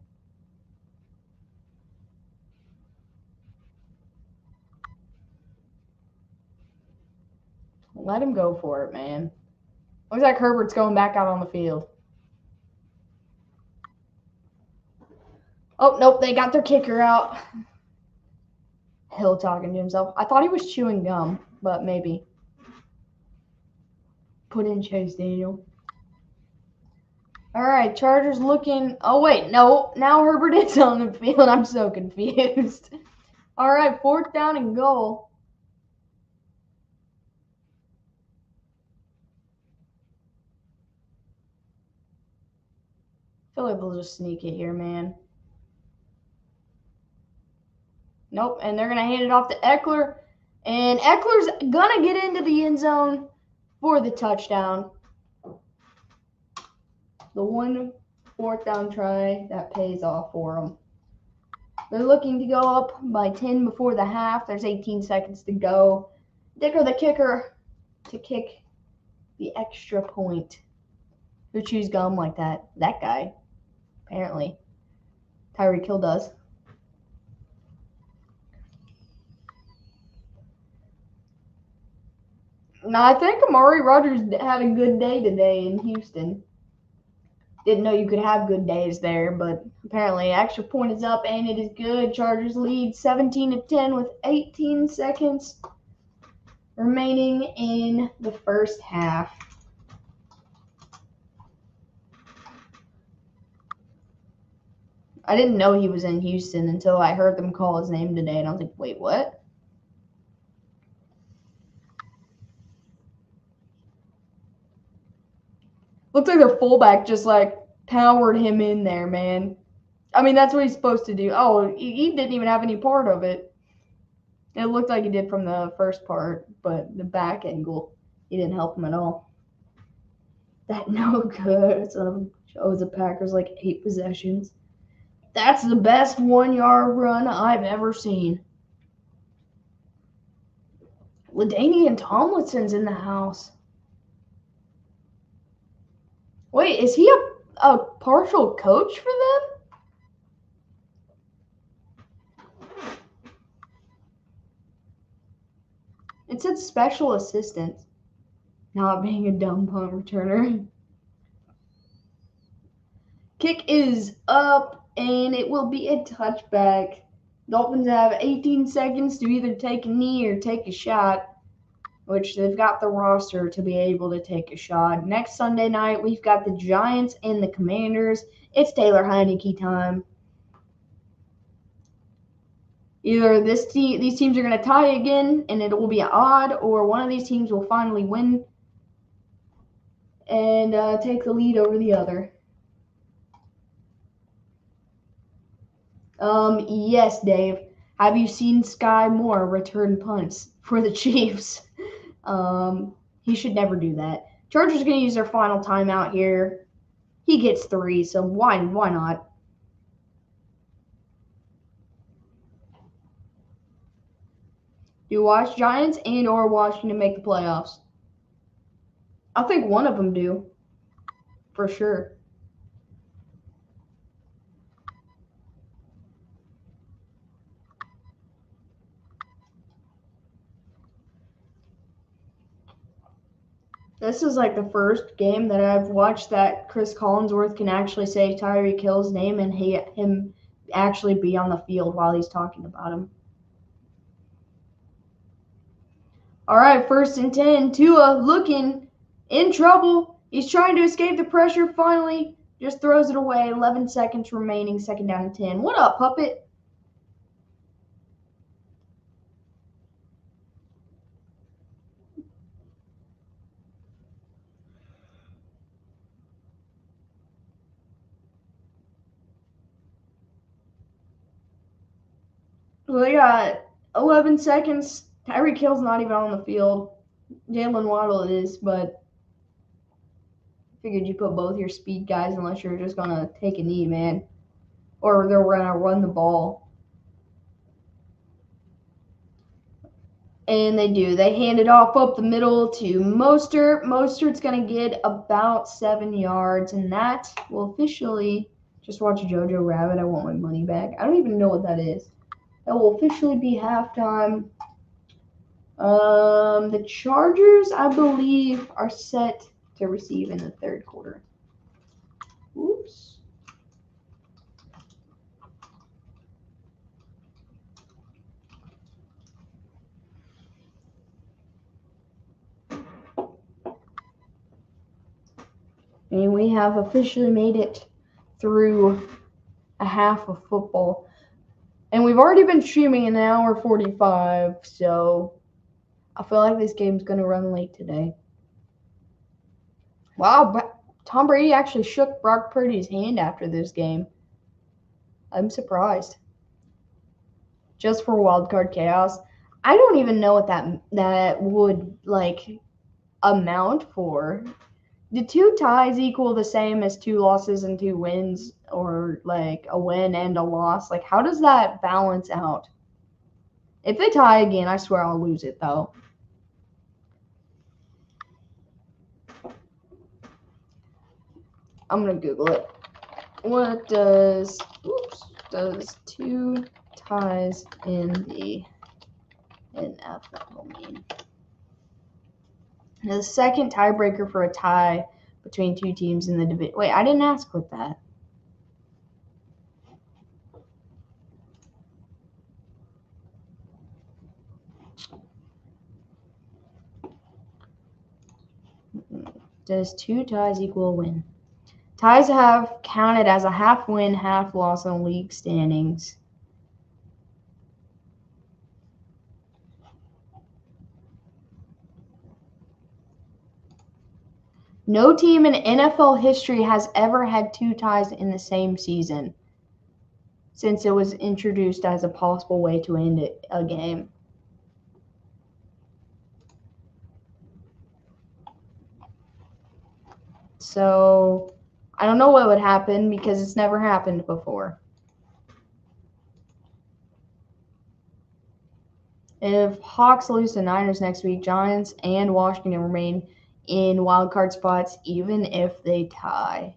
Let him go for it, man. Looks like Herbert's going back out on the field. Oh, nope, they got their kicker out. Hill talking to himself. I thought he was chewing gum, but maybe. Put in Chase Daniel. All right, Chargers looking. Oh, wait, no. Now Herbert is on the field. I'm so confused. All right, 4th down and goal. I feel like they'll just sneak it here, man. Nope, and they're going to hand it off to Eckler. And Eckler's going to get into the end zone for the touchdown. The 1 4th down try that pays off for them. They're looking to go up by 10 before the half. There's 18 seconds to go. Dicker, the kicker, to kick the extra point. Who chews gum like that? That guy, apparently. Tyreek Hill does. Now, I think Amari Rodgers had a good day today in Houston. Didn't know you could have good days there, but apparently extra point is up and it is good. Chargers lead 17-10 with 18 seconds remaining in the first half. I didn't know he was in Houston until I heard them call his name today, and I was like, wait, what? Looks like their fullback just, powered him in there, man. I mean, that's what he's supposed to do. Oh, he didn't even have any part of it. It looked like he did from the first part, but the back angle, he didn't help him at all. That no good. So shows the Packers 8 possessions. That's the best 1-yard run I've ever seen. LaDainian Tomlinson's in the house. Wait, is he a partial coach for them? It said special assistant, not being a dumb punt returner. Kick is up, and it will be a touchback. Dolphins have 18 seconds to either take a knee or take a shot, which they've got the roster to be able to take a shot. Next Sunday night, we've got the Giants and the Commanders. It's Taylor Heineke time. Either these teams are going to tie again, and it will be odd, or one of these teams will finally win and take the lead over the other. Yes, Dave. Have you seen Sky Moore return punts for the Chiefs? He should never do that. Chargers are going to use their final timeout here. He gets 3, so why not? Do watch Giants and or Washington make the playoffs? I think one of them do, for sure. This is like the first game that I've watched that Chris Collinsworth can actually say Tyreek Hill's name and him actually be on the field while he's talking about him. All right, 1st and 10. Tua looking in trouble. He's trying to escape the pressure. Finally, just throws it away. 11 seconds remaining. 2nd down and 10. What up, puppet? Well, they got 11 seconds. Tyreek Hill's not even on the field. Jalen Waddle is, but figured you put both your speed guys unless you're just going to take a knee, man. Or they're going to run the ball. And they do. They hand it off up the middle to Mostert. Mostert's going to get about 7 yards, and that will officially just watch Jojo Rabbit. I want my money back. I don't even know what that is. That will officially be halftime. The Chargers, I believe, are set to receive in the 3rd quarter. Oops. And we have officially made it through a half of football. And we've already been streaming an hour 45, so I feel like this game's going to run late today. Wow, Tom Brady actually shook Brock Purdy's hand after this game. I'm surprised. Just for wildcard chaos. I don't even know what that would, amount for. Do 2 ties equal the same as 2 losses and 2 wins, or a win and a loss? How does that balance out? If they tie again, I swear I'll lose it though. I'm gonna Google it. What does 2 ties in the NFL mean? The second tiebreaker for a tie between 2 teams in the division. Wait, I didn't ask what that. Does 2 ties equal a win? Ties have counted as a half win, half loss on league standings. No team in NFL history has ever had 2 ties in the same season since it was introduced as a possible way to end a game. So I don't know what would happen because it's never happened before. If Hawks lose to Niners next week, Giants and Washington remain in wildcard spots even if they tie.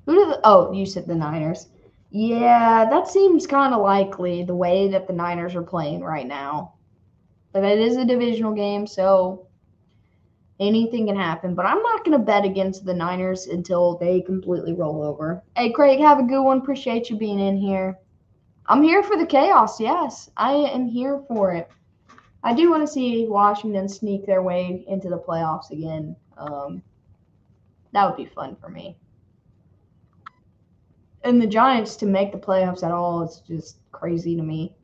Oh, you said the Niners. Yeah, that seems kind of likely the way that the Niners are playing right now. But it is a divisional game, so anything can happen. But I'm not going to bet against the Niners until they completely roll over. Hey, Craig, have a good one. Appreciate you being in here. I'm here for the chaos, yes. I am here for it. I do want to see Washington sneak their way into the playoffs again. That would be fun for me. And the Giants to make the playoffs at all is just crazy to me.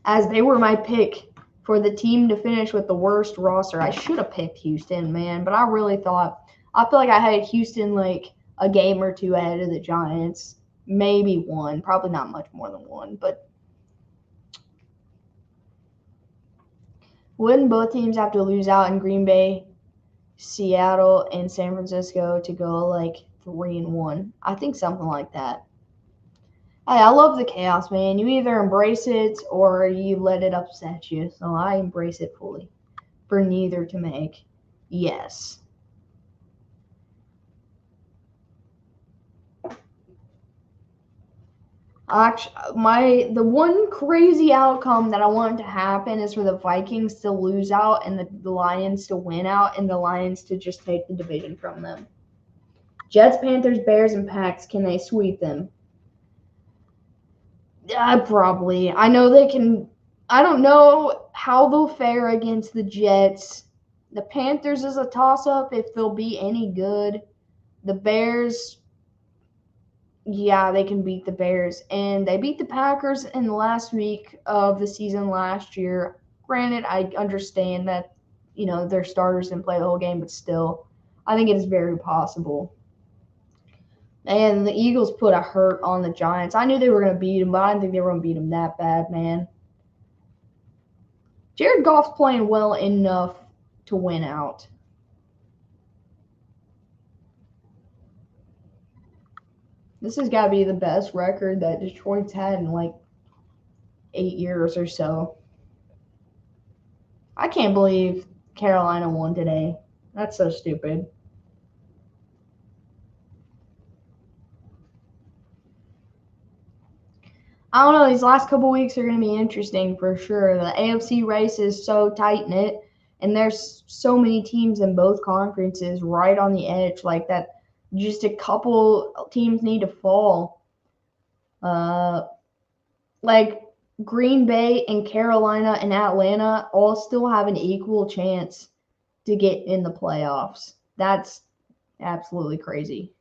As they were my pick for the team to finish with the worst roster. I should have picked Houston, man, but I really thought I feel like I had Houston like a game or two ahead of the Giants. Maybe one, probably not much more than one, but wouldn't both teams have to lose out in Green Bay, Seattle, and San Francisco to go like 3-1? I think something like that. Hey, I love the chaos, man. You either embrace it or you let it upset you. So I embrace it fully. For neither to make. Yes. Actually, the one crazy outcome that I want to happen is for the Vikings to lose out and the Lions to win out and the Lions to just take the division from them. Jets, Panthers, Bears, and Packs, can they sweep them? Probably. I know they can. I don't know how they'll fare against the Jets. The Panthers is a toss-up if they'll be any good. The Bears, yeah, they can beat the Bears. And they beat the Packers in the last week of the season last year. Granted, I understand that, their starters didn't play the whole game, but still, I think it is very possible. And the Eagles put a hurt on the Giants. I knew they were going to beat them, but I didn't think they were going to beat them that bad, man. Jared Goff's playing well enough to win out. This has got to be the best record that Detroit's had in like 8 years or so. I can't believe Carolina won today. That's so stupid. I don't know. These last couple weeks are going to be interesting for sure. The AFC race is so tight knit, and there's so many teams in both conferences right on the edge, like that. Just a couple teams need to fall. Like Green Bay and Carolina and Atlanta all still have an equal chance to get in the playoffs. That's absolutely crazy.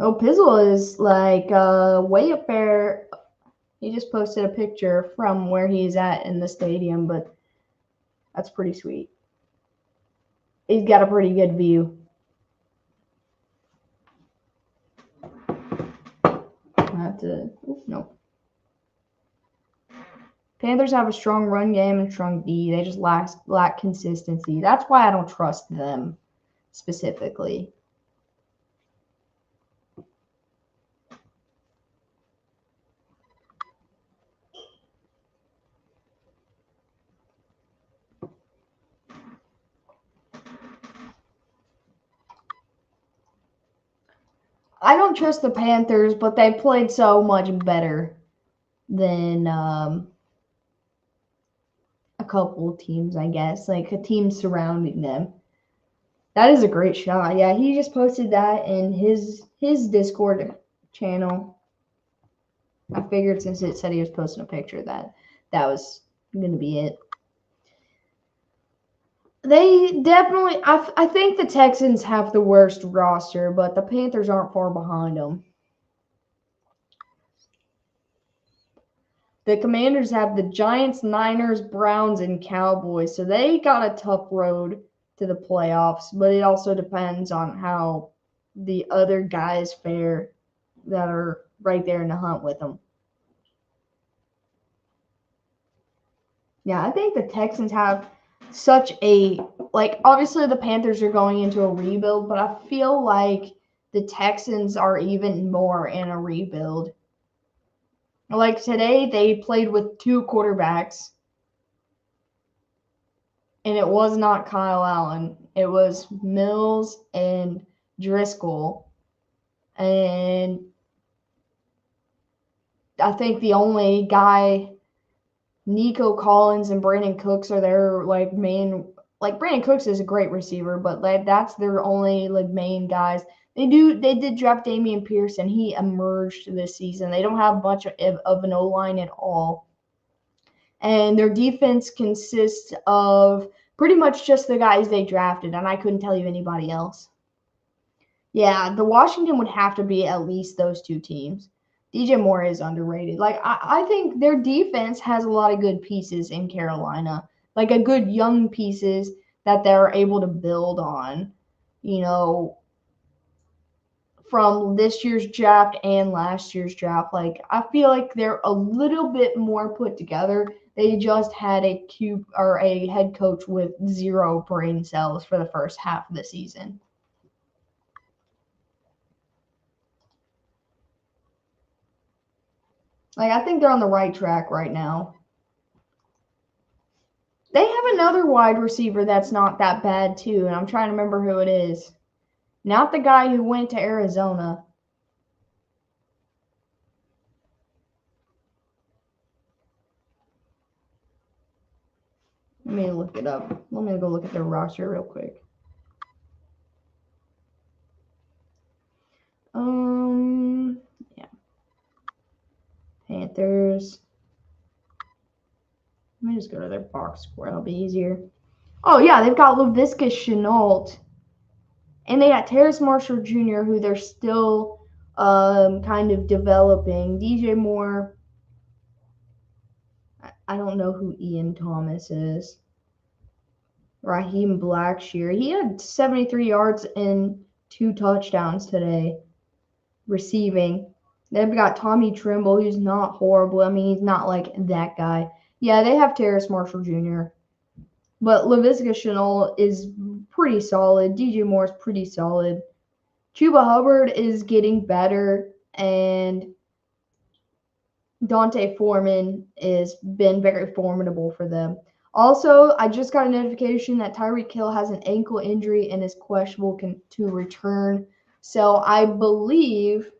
Oh, Pizzle is like way up there. He just posted a picture from where he's at in the stadium, but that's pretty sweet. He's got a pretty good view. No. Panthers have a strong run game and strong D. They just lack consistency. That's why I don't trust them specifically. I don't trust the Panthers, but they played so much better than a couple of teams, I guess, like a team surrounding them. That is a great shot. Yeah, he just posted that in his Discord channel. I figured since it said he was posting a picture that was going to be it. They definitely, I think the Texans have the worst roster, but the Panthers aren't far behind them. The Commanders have the Giants, Niners, Browns, and Cowboys, so they got a tough road to the playoffs, but it also depends on how the other guys fare that are right there in the hunt with them. Yeah, I think the Texans have such a, like, obviously the Panthers are going into a rebuild, but I feel like the Texans are even more in a rebuild. Like today, they played with 2 quarterbacks, and it was not Kyle Allen. It was Mills and Driscoll. And I think the only guy, Nico Collins and Brandon Cooks, are their like main. Like Brandon Cooks is a great receiver, but like that's their only like main guys. They did draft Damian Pierce, and he emerged this season. They don't have much of an O line at all, and their defense consists of pretty much just the guys they drafted, and I couldn't tell you anybody else. Yeah, the Washington would have to be at least those 2 teams. DJ Moore is underrated. Like I think their defense has a lot of good pieces in Carolina, like a good young pieces that they're able to build on. You know, from this year's draft and last year's draft. Like I feel like they're a little bit more put together. They just had a head coach with 0 brain cells for the first half of the season. Like I think they're on the right track right now. They have another wide receiver that's not that bad too, and I'm trying to remember who it is. Not the guy who went to Arizona. Let me look it up. Let me go look at their roster real quick. Yeah. Panthers. Let me just go to their box score. That'll be easier. Oh, yeah, they've got Laviska Shenault. And they got Terrace Marshall Jr., who they're still kind of developing. DJ Moore. I don't know who Ian Thomas is. Raheem Blackshear. He had 73 yards and 2 touchdowns today receiving. They've got Tommy Trimble, who's not horrible. I mean, he's not like that guy. Yeah, they have Terrace Marshall Jr. But Laviska Shenault is pretty solid. DJ Moore is pretty solid. Chuba Hubbard is getting better, and Dante Foreman has been very formidable for them. Also, I just got a notification that Tyreek Hill has an ankle injury and is questionable to return. So I believe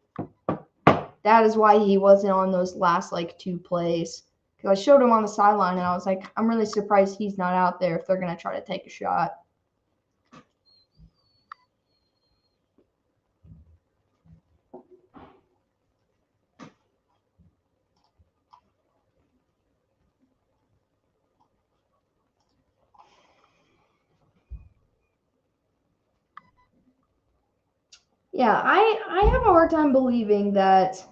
that is why he wasn't on those last like 2 plays. Because I showed him on the sideline and I was like, I'm really surprised he's not out there if they're going to try to take a shot. Yeah, I have a hard time believing that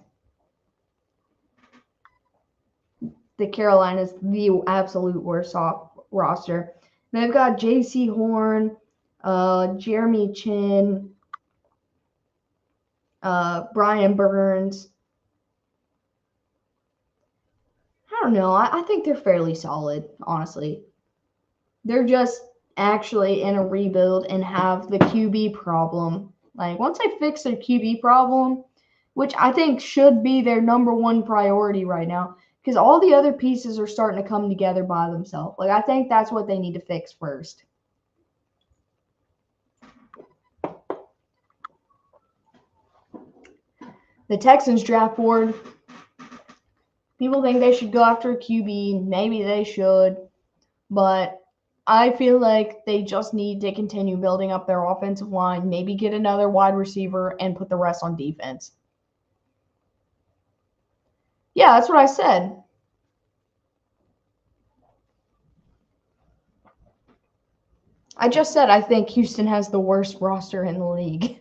the Carolinas the absolute worst off roster. They've got J.C. Horn, Jeremy Chin, Brian Burns. I don't know. I think they're fairly solid, honestly. They're just actually in a rebuild and have the QB problem. Like, once they fix their QB problem, which I think should be their number 1 priority right now, because all the other pieces are starting to come together by themselves. Like, I think that's what they need to fix first. The Texans draft board. People think they should go after a QB. Maybe they should. But I feel like they just need to continue building up their offensive line, maybe get another wide receiver, and put the rest on defense. Yeah, that's what I said. I just said I think Houston has the worst roster in the league.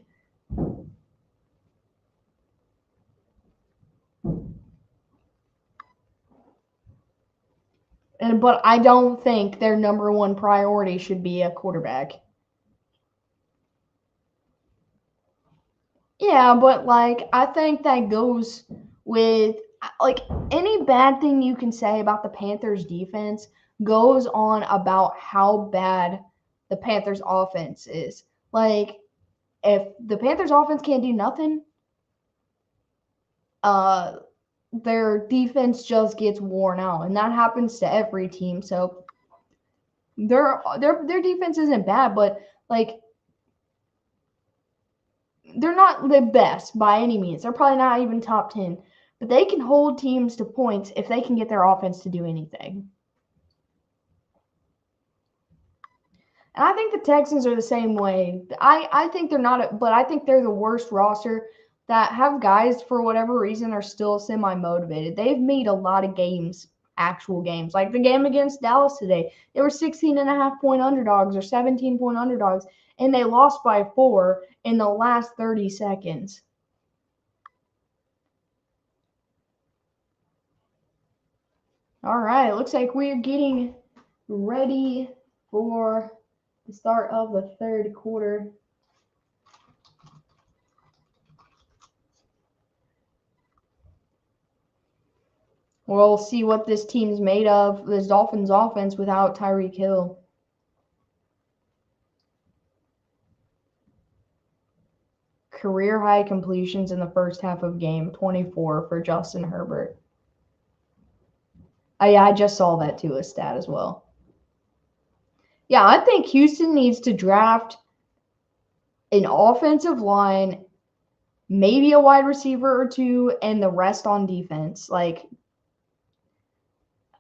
But I don't think their number 1 priority should be a quarterback. Yeah, but like I think that goes with like any bad thing you can say about the Panthers defense goes on about how bad the Panthers offense is. Like if the Panthers offense can't do nothing, their defense just gets worn out, and that happens to every team. So their defense isn't bad, but like they're not the best by any means. They're probably not even top 10, but they can hold teams to points if they can get their offense to do anything. And I think the Texans are the same way. I think they're not, but I think they're the worst roster that have guys for whatever reason are still semi-motivated. They've made a lot of games, actual games. Like the game against Dallas today, they were 16.5-point underdogs or 17-point underdogs, and they lost by 4 in the last 30 seconds. All right, looks like we're getting ready for the start of the third quarter. We'll see what this team's made of, this Dolphins offense without Tyreek Hill. Career high completions in the first half of game, 24 for Justin Herbert. Yeah, I just saw that too, a stat as well. Yeah, I think Houston needs to draft an offensive line, maybe a wide receiver or two, and the rest on defense. Like,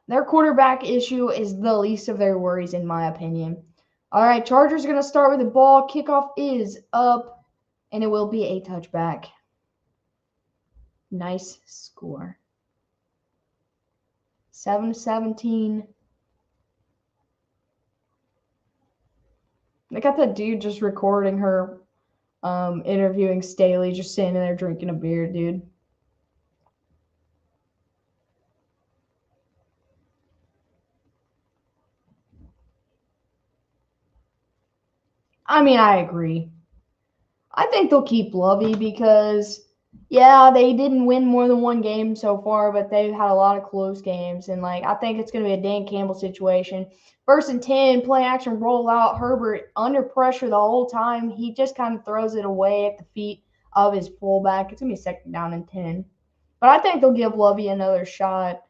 their quarterback issue is the least of their worries, in my opinion. All right, Chargers are going to start with the ball. Kickoff is up, and it will be a touchback. Nice score. 7-17. They got that dude just recording her interviewing Staley, just standing there drinking a beer, dude. I mean, I agree. I think they'll keep Lovey because, yeah, they didn't win more than one game so far, but they've had a lot of close games. And, like, I think it's going to be a Dan Campbell situation. 1st and 10, play action, roll out. Herbert under pressure the whole time. He just kind of throws it away at the feet of his fullback. It's going to be 2nd down and 10. But I think they'll give Lovey another shot.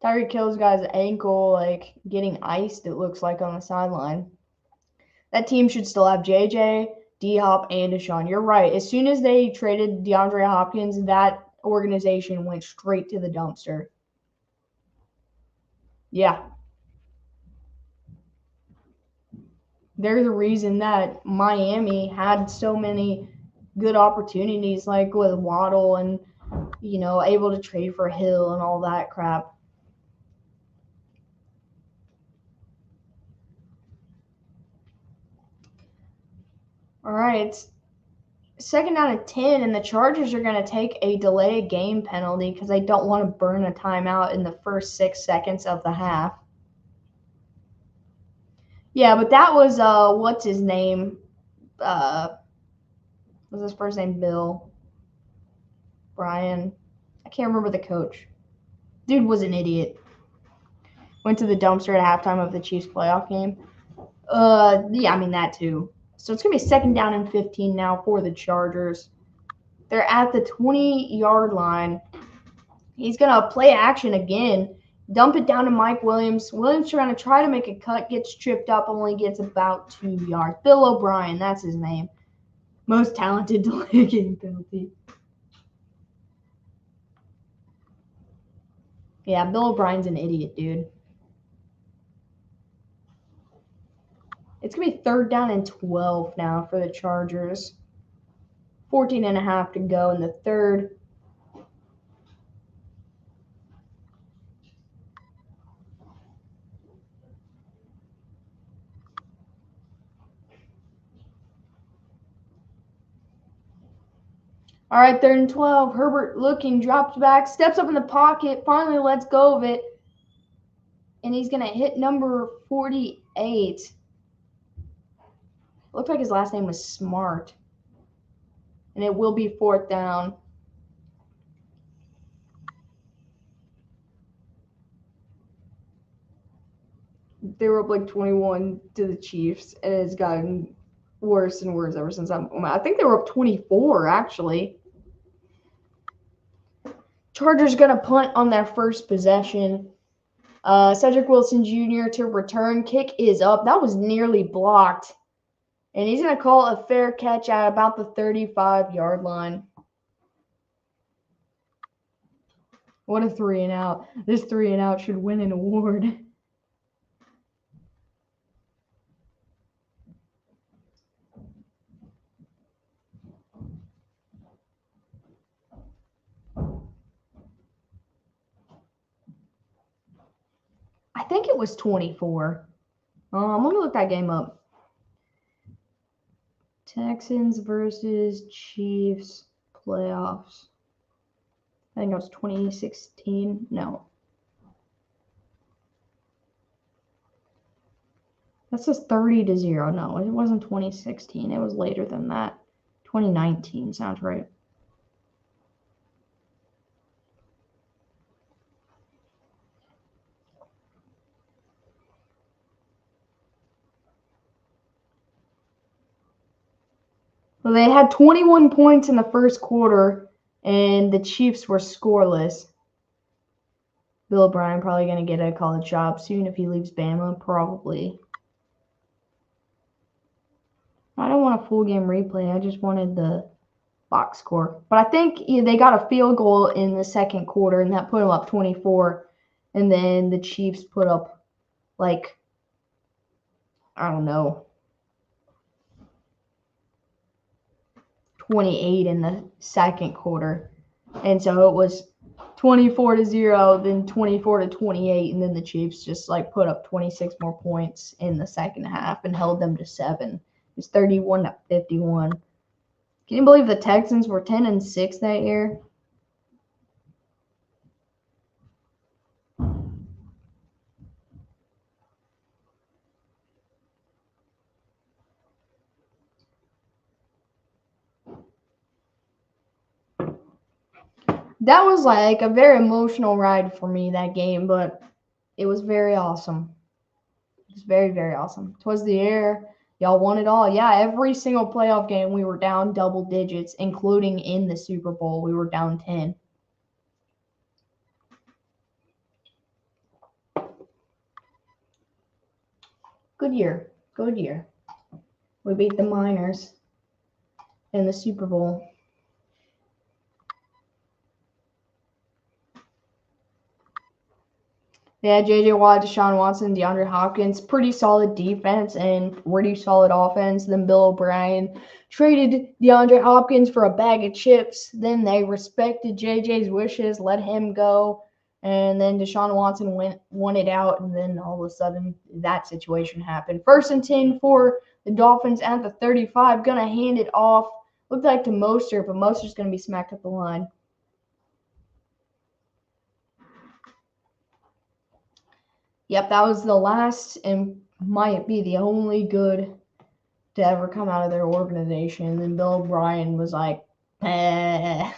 Tyreek Hill's got his ankle, like, getting iced, it looks like, on the sideline. That team should still have JJ, D-Hop, and Deshaun. You're right. As soon as they traded DeAndre Hopkins, that organization went straight to the dumpster. Yeah. They're the reason that Miami had so many good opportunities, like with Waddle and, able to trade for Hill and all that crap. All right. 2nd down and 10, and the Chargers are going to take a delay game penalty because they don't want to burn a timeout in the first 6 seconds of the half. Yeah, but that was, what's his name? Was his first name Bill? Brian? I can't remember the coach. Dude was an idiot. Went to the dumpster at halftime of the Chiefs playoff game. Yeah, I mean that too. So it's going to be 2nd down and 15 now for the Chargers. They're at the 20-yard line. He's going to play action again. Dump it down to Mike Williams. Williams trying to try to make a cut, gets tripped up, only gets about 2 yards. Bill O'Brien, that's his name. Most talented delay game penalty. Yeah, Bill O'Brien's an idiot, dude. It's going to be 3rd down and 12 now for the Chargers. 14.5 to go in the third. All right, 3rd and 12. Herbert looking, drops back, steps up in the pocket, finally lets go of it. And he's going to hit number 48. Looked like his last name was Smart. And it will be 4th down. They were up like 21 to the Chiefs, and it's gotten worse and worse ever since I think they were up 24, actually. Chargers going to punt on their first possession. Cedric Wilson Jr. to return. Kick is up. That was nearly blocked. And he's going to call a fair catch at about the 35-yard line. What a 3-and-out. This 3-and-out should win an award. I think it was 24. I'm going to look that game up. Texans versus Chiefs playoffs. I think it was 2016. No. That says 30-0. No, it wasn't 2016. It was later than that. 2019 sounds right. Well, they had 21 points in the first quarter, and the Chiefs were scoreless. Bill O'Brien probably going to get a college job soon if he leaves Bama, probably. I don't want a full game replay. I just wanted the box score. But I think they got a field goal in the second quarter, and that put them up 24. And then the Chiefs put up, like, I don't know, 28 in the second quarter. And so it was 24-0, then 24-28, and then the Chiefs just like put up 26 more points in the second half and held them to 7. It was 31-51. Can you believe the Texans were 10-6 that year? That was like a very emotional ride for me, that game, but it was very awesome. It was very, very awesome. 'Twas the air. Y'all won it all. Yeah, every single playoff game we were down double digits, including in the Super Bowl. We were down 10. Good year. Good year. We beat the Miners in the Super Bowl. Yeah, J.J. Watt, Deshaun Watson, DeAndre Hopkins, pretty solid defense and pretty solid offense. Then Bill O'Brien traded DeAndre Hopkins for a bag of chips. Then they respected J.J.'s wishes, let him go. And then Deshaun Watson won it out, and then all of a sudden that situation happened. 1st and 10 for the Dolphins at the 35. Going to hand it off. Looked like to Mostert, but Mostert's going to be smacked at the line. Yep, that was the last and might be the only good to ever come out of their organization. And then Bill O'Brien was like, eh.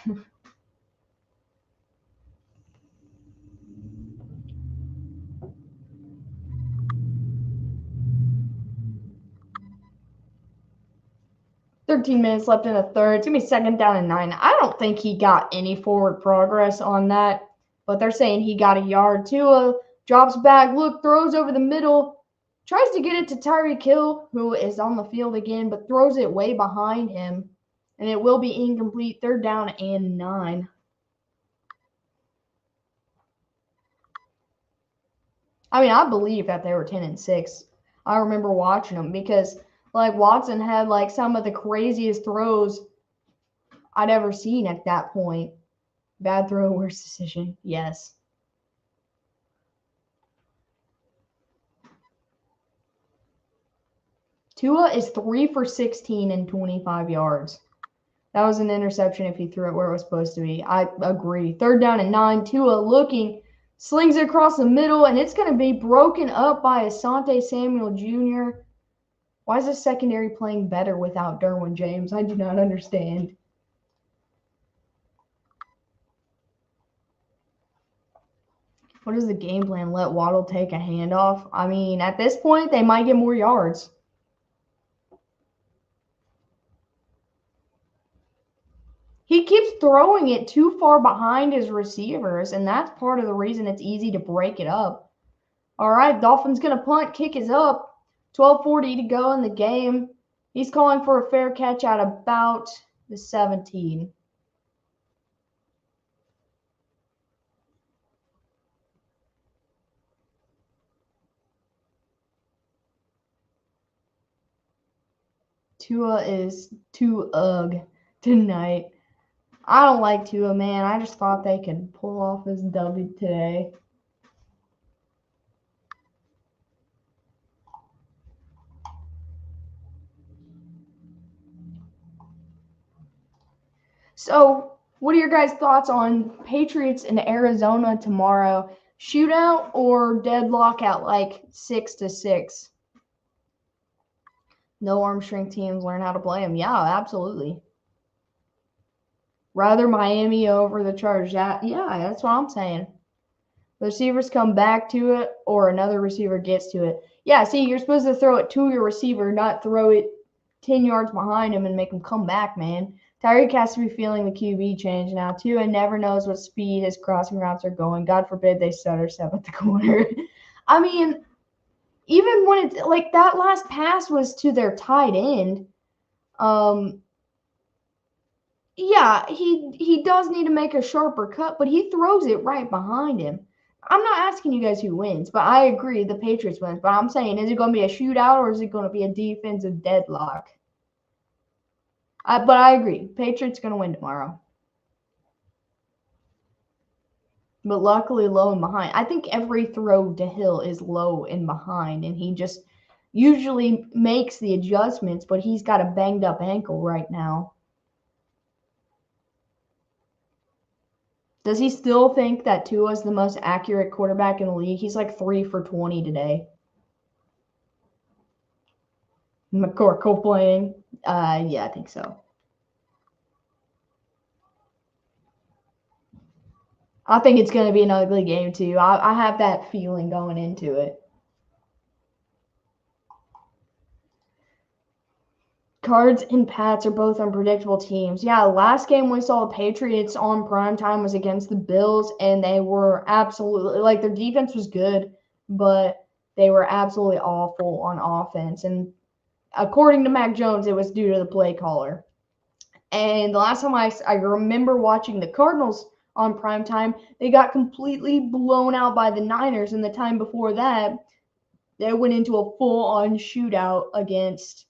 "13 minutes left in the third. It's going to be 2nd down and 9. I don't think he got any forward progress on that, but they're saying he got a yard. Tua drops back, throws over the middle, tries to get it to Tyreek Hill, who is on the field again, but throws it way behind him, and it will be incomplete. 3rd down and 9. I mean, I believe that they were 10-6. I remember watching them because, like, Watson had, like, some of the craziest throws I'd ever seen at that point. Bad throw, worst decision. Yes. Tua is 3 for 16 and 25 yards. That was an interception if he threw it where it was supposed to be. I agree. 3rd down and 9. Tua looking, slings it across the middle, and it's going to be broken up by Asante Samuel Jr. Why is the secondary playing better without Derwin James? I do not understand. What is the game plan? Let Waddle take a handoff? I mean, at this point, they might get more yards. He keeps throwing it too far behind his receivers, and that's part of the reason it's easy to break it up. All right, Dolphins going to punt. Kick is up. 12:40 to go in the game. He's calling for a fair catch at about the 17. Tua is too ugh tonight. I don't like Tua, man. I just thought they could pull off this W today. So, what are your guys' thoughts on Patriots and Arizona tomorrow? Shootout or deadlock at like 6-6? No arm strength teams learn how to play them. Yeah, absolutely. Rather Miami over the Chargers. Yeah, that's what I'm saying. The receivers come back to it or another receiver gets to it. Yeah, see, you're supposed to throw it to your receiver, not throw it 10 yards behind him and make him come back, man. Tyreek has to be feeling the QB change now, too, and never knows what speed his crossing routes are going. God forbid they stutter step at the corner. I mean, even when it's like that last pass was to their tight end. Yeah, he does need to make a sharper cut, but he throws it right behind him. I'm not asking you guys who wins, but I agree the Patriots wins. But I'm saying, is it going to be a shootout or is it going to be a defensive deadlock? But I agree, Patriots going to win tomorrow. But luckily, low and behind. I think every throw to Hill is low and behind, and he just usually makes the adjustments, but he's got a banged up ankle right now. Does he still think that Tua is the most accurate quarterback in the league? He's like 3 for 20 today. McCorkle playing? Yeah, I think so. I think it's going to be an ugly game, too. I have that feeling going into it. Cards and Pats are both unpredictable teams. Yeah, last game we saw the Patriots on primetime was against the Bills, and they were absolutely, like, their defense was good, but they were absolutely awful on offense. And according to Mac Jones, it was due to the play caller. And the last time I remember watching the Cardinals on primetime, they got completely blown out by the Niners. And the time before that, they went into a full-on shootout against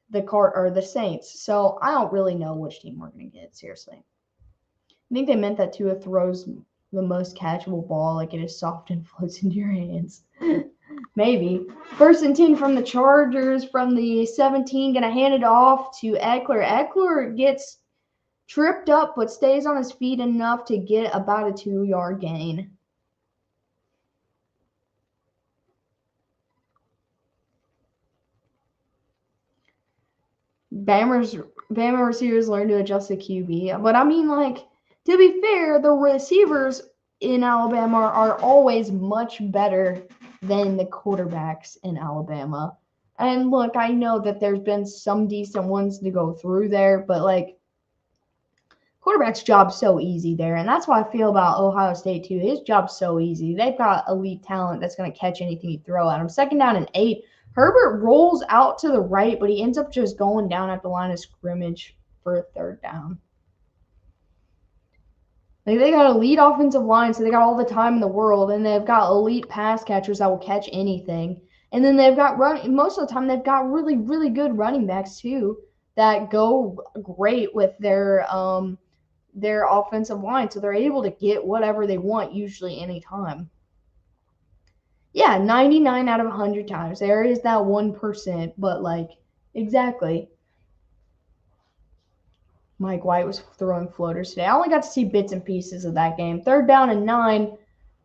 the Saints. So I don't really know which team we're going to get, seriously. I think they meant that Tua throws the most catchable ball, like it is soft and floats into your hands. Maybe. 1st and 10 from the Chargers, from the 17, going to hand it off to Eckler. Eckler gets tripped up but stays on his feet enough to get about a 2-yard gain. Bama receivers learn to adjust the QB. But I mean, like, to be fair, the receivers in Alabama are always much better than the quarterbacks in Alabama. And look, I know that there's been some decent ones to go through there, but like quarterback's job's so easy there. And that's what I feel about Ohio State too. His job's so easy. They've got elite talent that's going to catch anything you throw at him. 2nd down and 8. Herbert rolls out to the right, but he ends up just going down at the line of scrimmage for a 3rd down. Like, they got elite offensive line, so they got all the time in the world, and they've got elite pass catchers that will catch anything. And then they've got most of the time they've got really, really good running backs too that go great with their offensive line, so they're able to get whatever they want usually anytime. Yeah, 99 out of 100 times. There is that 1%, but like, exactly. Mike White was throwing floaters today. I only got to see bits and pieces of that game. 3rd down and 9.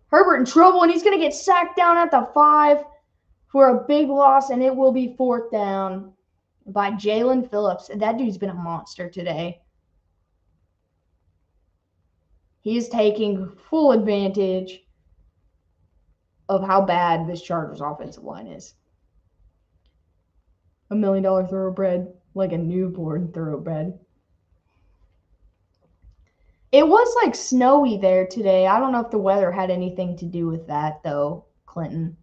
Herbert in trouble, and he's going to get sacked down at the 5 for a big loss, and it will be 4th down by Jalen Phillips. That dude's been a monster today. He's taking full advantage of how bad this Chargers offensive line is. $1 million thoroughbred, like a newborn thoroughbred. It was like snowy there today. I don't know if the weather had anything to do with that, though, Clinton.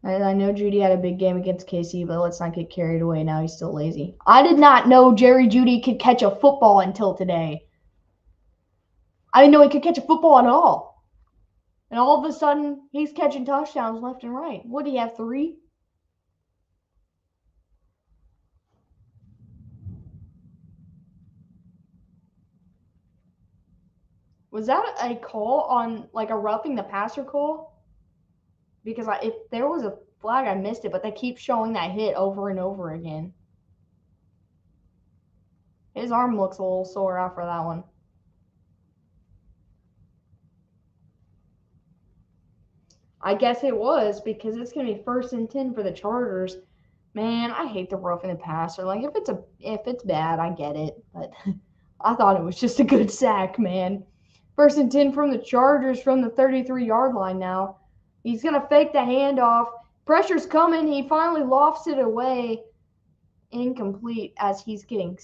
I know Judy had a big game against KC, but let's not get carried away now. He's still lazy. I did not know Jerry Judy could catch a football until today. I didn't know he could catch a football at all. And all of a sudden, he's catching touchdowns left and right. What, do you have 3? Was that a call on, like, a roughing the passer call? Because if there was a flag, I missed it, but they keep showing that hit over and over again. His arm looks a little sore after that one. I guess it was, because it's going to be 1st and 10 for the Chargers. Man, I hate the roughing the passer. Like, if it's bad, I get it, but I thought it was just a good sack, man. 1st and 10 from the Chargers from the 33-yard line now. He's going to fake the handoff. Pressure's coming. He finally lofts it away. Incomplete, as he's getting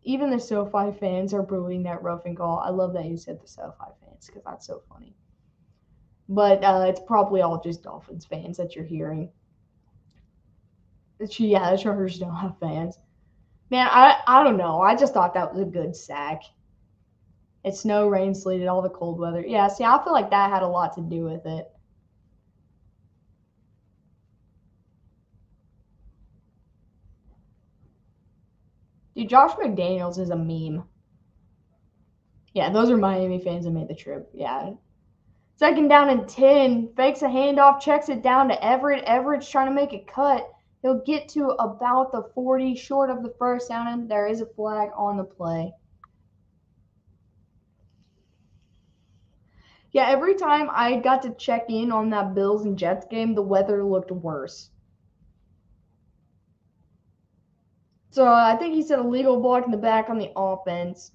even the SoFi fans are booing that roughing call. I love that you said the SoFi fans, because that's so funny. But it's probably all just Dolphins fans that you're hearing. Yeah, the Chargers don't have fans. Man, I don't know. I just thought that was a good sack. It's snow, rain, sleeted, all the cold weather. Yeah, see, I feel like that had a lot to do with it. Dude, Josh McDaniels is a meme. Yeah, those are Miami fans that made the trip. Yeah. 2nd down and 10. Fakes a handoff, checks it down to Everett. Everett's trying to make a cut. He'll get to about the 40, short of the 1st down, and there is a flag on the play. Yeah, every time I got to check in on that Bills and Jets game, the weather looked worse. So I think he said illegal block in the back on the offense.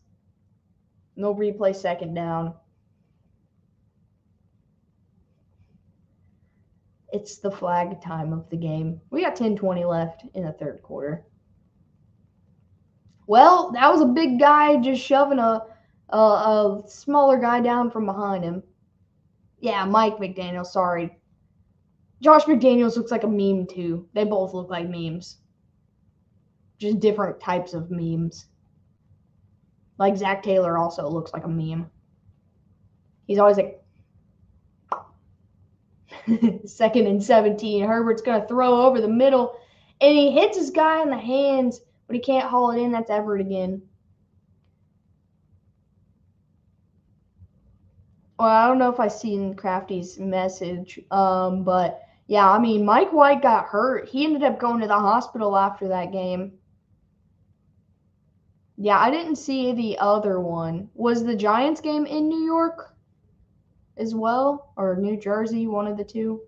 No replay, 2nd down. It's the flag time of the game. We got 10:20 left in the 3rd quarter. Well, that was a big guy just shoving a smaller guy down from behind him. Yeah, Mike McDaniel, sorry. Josh McDaniels looks like a meme too. They both look like memes. Just different types of memes. Like Zach Taylor also looks like a meme. He's always like 2nd and 17. Herbert's going to throw over the middle, and he hits his guy in the hands, but he can't haul it in. That's Everett again. Well, I don't know if I seen Crafty's message, but yeah, I mean, Mike White got hurt. He ended up going to the hospital after that game. Yeah, I didn't see the other one. Was the Giants game in New York as well, or New Jersey, one of the two?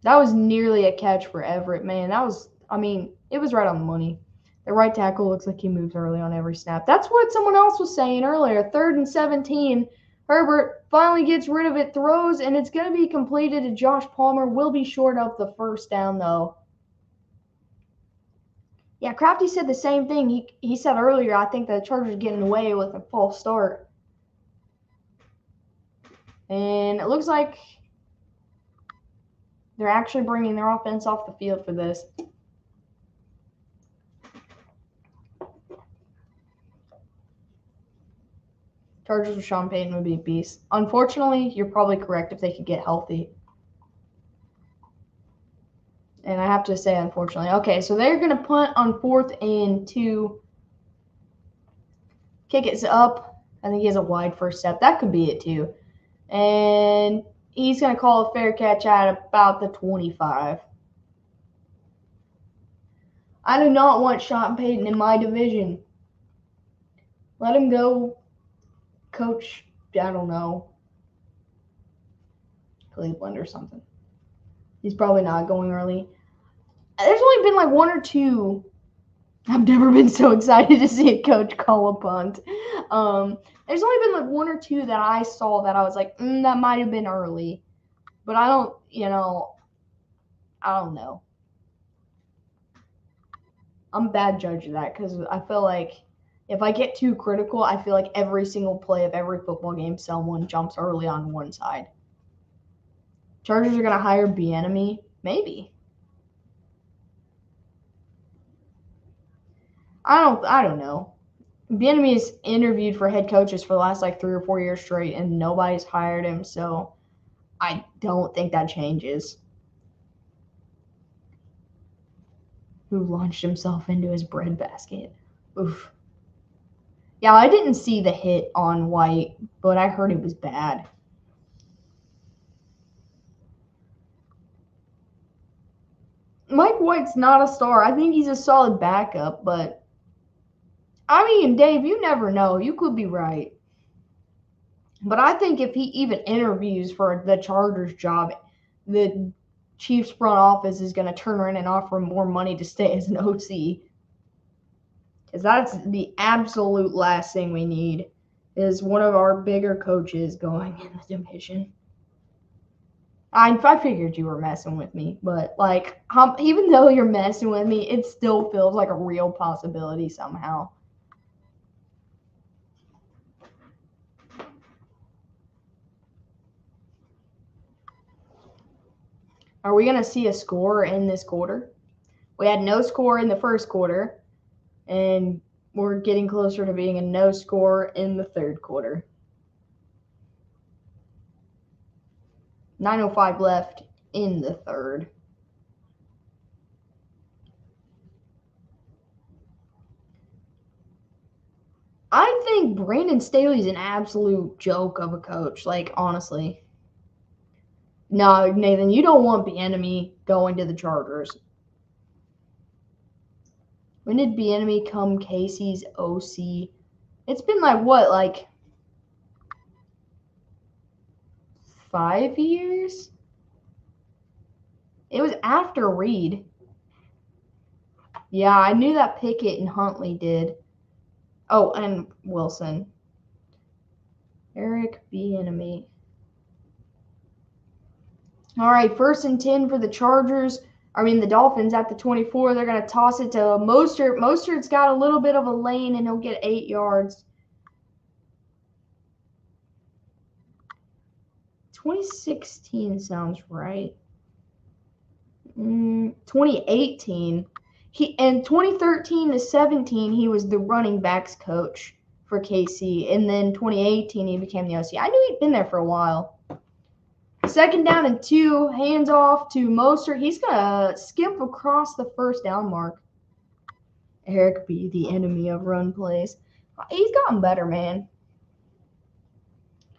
That was nearly a catch for Everett, man. That was, I mean, it was right on the money. The right tackle looks like he moves early on every snap. That's what someone else was saying earlier. 3rd and 17. Herbert finally gets rid of it, throws, and it's going to be completed to Josh Palmer. Will be short of the 1st down, though. Yeah, Crafty said the same thing. He said earlier, I think the Chargers are getting away with a false start. And it looks like they're actually bringing their offense off the field for this. Chargers with Sean Payton would be a beast. Unfortunately, you're probably correct if they could get healthy. And I have to say, unfortunately. Okay, so they're going to punt on 4th and 2. Kick it up. I think he has a wide 1st step. That could be it, too. And he's going to call a fair catch at about the 25. I do not want Sean Payton in my division. Let him go coach, I don't know, Cleveland or something. He's probably not going early. There's only been like 1 or 2. I've never been so excited to see a coach call a punt. There's only been like 1 or 2 that I saw that I was like, that might have been early. But I don't know. I'm a bad judge of that because I feel like if I get too critical, I feel like every single play of every football game, someone jumps early on one side. Chargers are gonna hire Bieniemy, maybe. I don't know. Bieniemy's interviewed for head coaches for the last like 3 or 4 years straight, and nobody's hired him. So I don't think that changes. Who launched himself into his breadbasket? Oof. Yeah, I didn't see the hit on White, but I heard it was bad. Mike White's not a star. I think he's a solid backup, but I mean, Dave, you never know. You could be right. But I think if he even interviews for the Chargers job, the Chiefs front office is going to turn around and offer him more money to stay as an OC. Because that's the absolute last thing we need is one of our bigger coaches going in the division. I figured you were messing with me, but like, even though you're messing with me, it still feels like a real possibility somehow. Are we going to see a score in this quarter? We had no score in the first quarter, and we're getting closer to being a no score in the third quarter. 9:05 left in the third. I think Brandon Staley's an absolute joke of a coach. Like, honestly. No, Nathan, you don't want Bieniemy going to the Chargers. When did Bieniemy come Casey's OC? It's been like what, like 5 years? It was after Reed. Yeah, I knew that Pickett and Huntley did. Oh, and Wilson. Eric Bieniemy. All right, 1st and 10 for the Chargers. I mean, the Dolphins at the 24. They're going to toss it to Mostert. Mostert's got a little bit of a lane, and he'll get 8 yards. 2016 sounds right. 2018. In 2013 to 17, he was the running backs coach for KC, and then 2018 he became the OC. I knew he'd been there for a while. 2nd down and 2, hands off to Mostert. He's gonna skip across the 1st down mark. Eric B, the enemy of run plays. He's gotten better, man.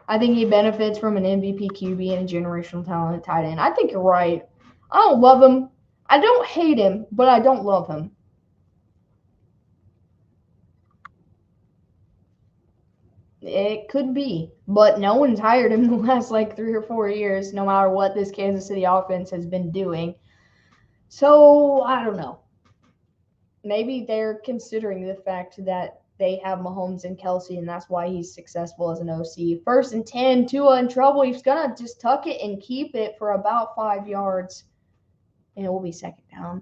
I think he benefits from an MVP QB and a generational talent at tight end. I think you're right. I don't love him. I don't hate him, but I don't love him. It could be, but no one's hired him the last like 3 or 4 years, no matter what this Kansas City offense has been doing. So I don't know. Maybe they're considering the fact that they have Mahomes and Kelsey, and that's why he's successful as an OC. 1st and 10, Tua in trouble. He's gonna just tuck it and keep it for about 5 yards, and it will be 2nd down.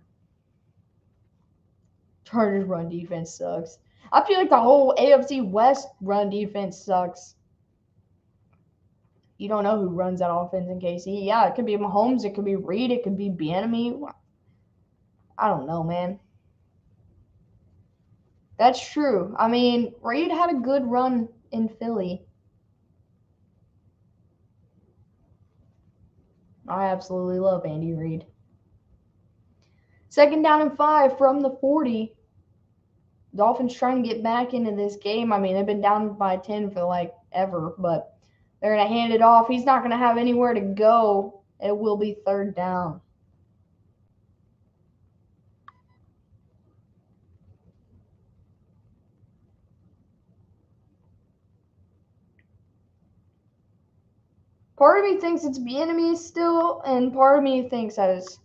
Chargers run defense sucks. I feel like the whole AFC West run defense sucks. You don't know who runs that offense in KC. Yeah, it could be Mahomes, it could be Reed, it could be Bieniemy. I don't know, man. That's true. I mean, Reed had a good run in Philly. I absolutely love Andy Reid. 2nd down and 5 from the 40. Dolphins trying to get back into this game. I mean, they've been down by 10 for like ever, but they're going to hand it off. He's not going to have anywhere to go. It will be 3rd down. Part of me thinks it's Bieniemy still, and part of me thinks that it's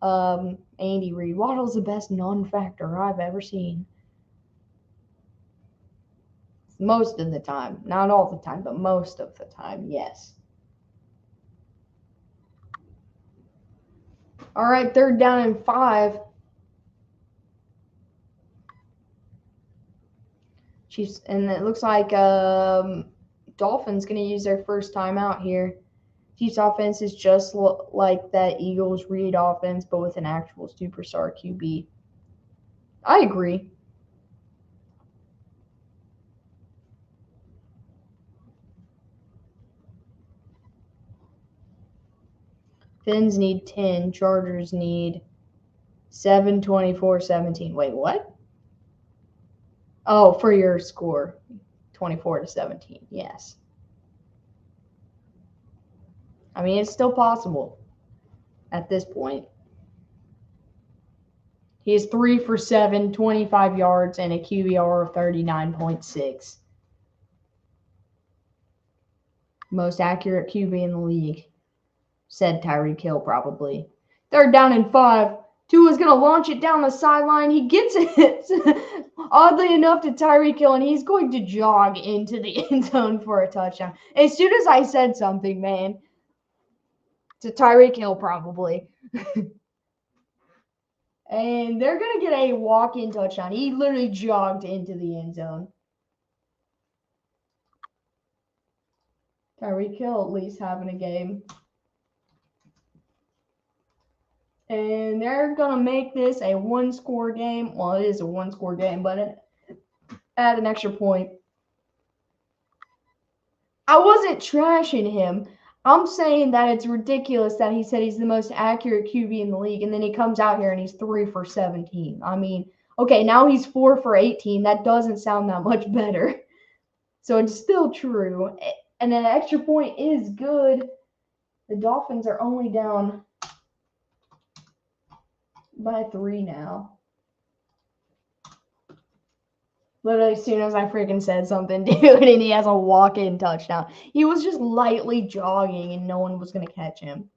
Andy Reid. Waddle's the best non-factor I've ever seen. Most of the time. Not all the time, but most of the time, yes. All right, 3rd down and 5. Chiefs, and it looks like Dolphins going to use their first timeout here. Chiefs offense is just like that Eagles read offense, but with an actual superstar QB. I agree. Fins need 10. Chargers need 7, 24, 17. Wait, what? Oh, for your score. 24-17. Yes. I mean, it's still possible at this point. He is 3 for 7, 25 yards, and a QBR of 39.6. Most accurate QB in the league, said Tyreek Hill probably. 3rd down and 5. Tua's going to launch it down the sideline. He gets it, oddly enough, to Tyreek Hill, and he's going to jog into the end zone for a touchdown. As soon as I said something, man, to Tyreek Hill probably. And they're going to get a walk-in touchdown. He literally jogged into the end zone. Tyreek Hill at least having a game. And they're going to make this a one-score game. Well, it is a one-score game, but add an extra point. I wasn't trashing him. I'm saying that it's ridiculous that he said he's the most accurate QB in the league, and then he comes out here and he's 3 for 17. I mean, okay, now he's 4 for 18. That doesn't sound that much better. So it's still true. And an extra point is good. The Dolphins are only down by 3 now. Literally, as soon as I freaking said something, dude, and he has a walk-in touchdown. He was just lightly jogging, and no one was going to catch him.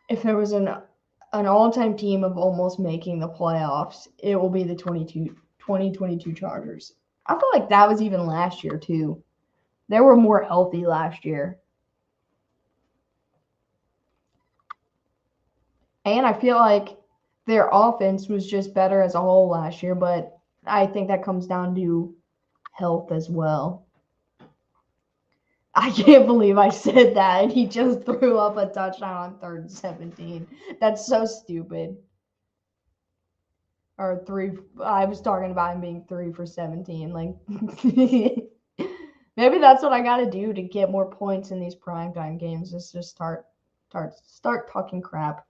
If there was an all-time team of almost making the playoffs, it will be the 2022 Chargers. I feel like that was even last year, too. They were more healthy last year. And I feel like their offense was just better as a whole last year, but I think that comes down to health as well. I can't believe I said that, and he just threw up a touchdown on 3rd and 17. That's so stupid. Or 3, I was talking about him being 3 for 17. Like, maybe that's what I got to do to get more points in these primetime games, is just start talking crap.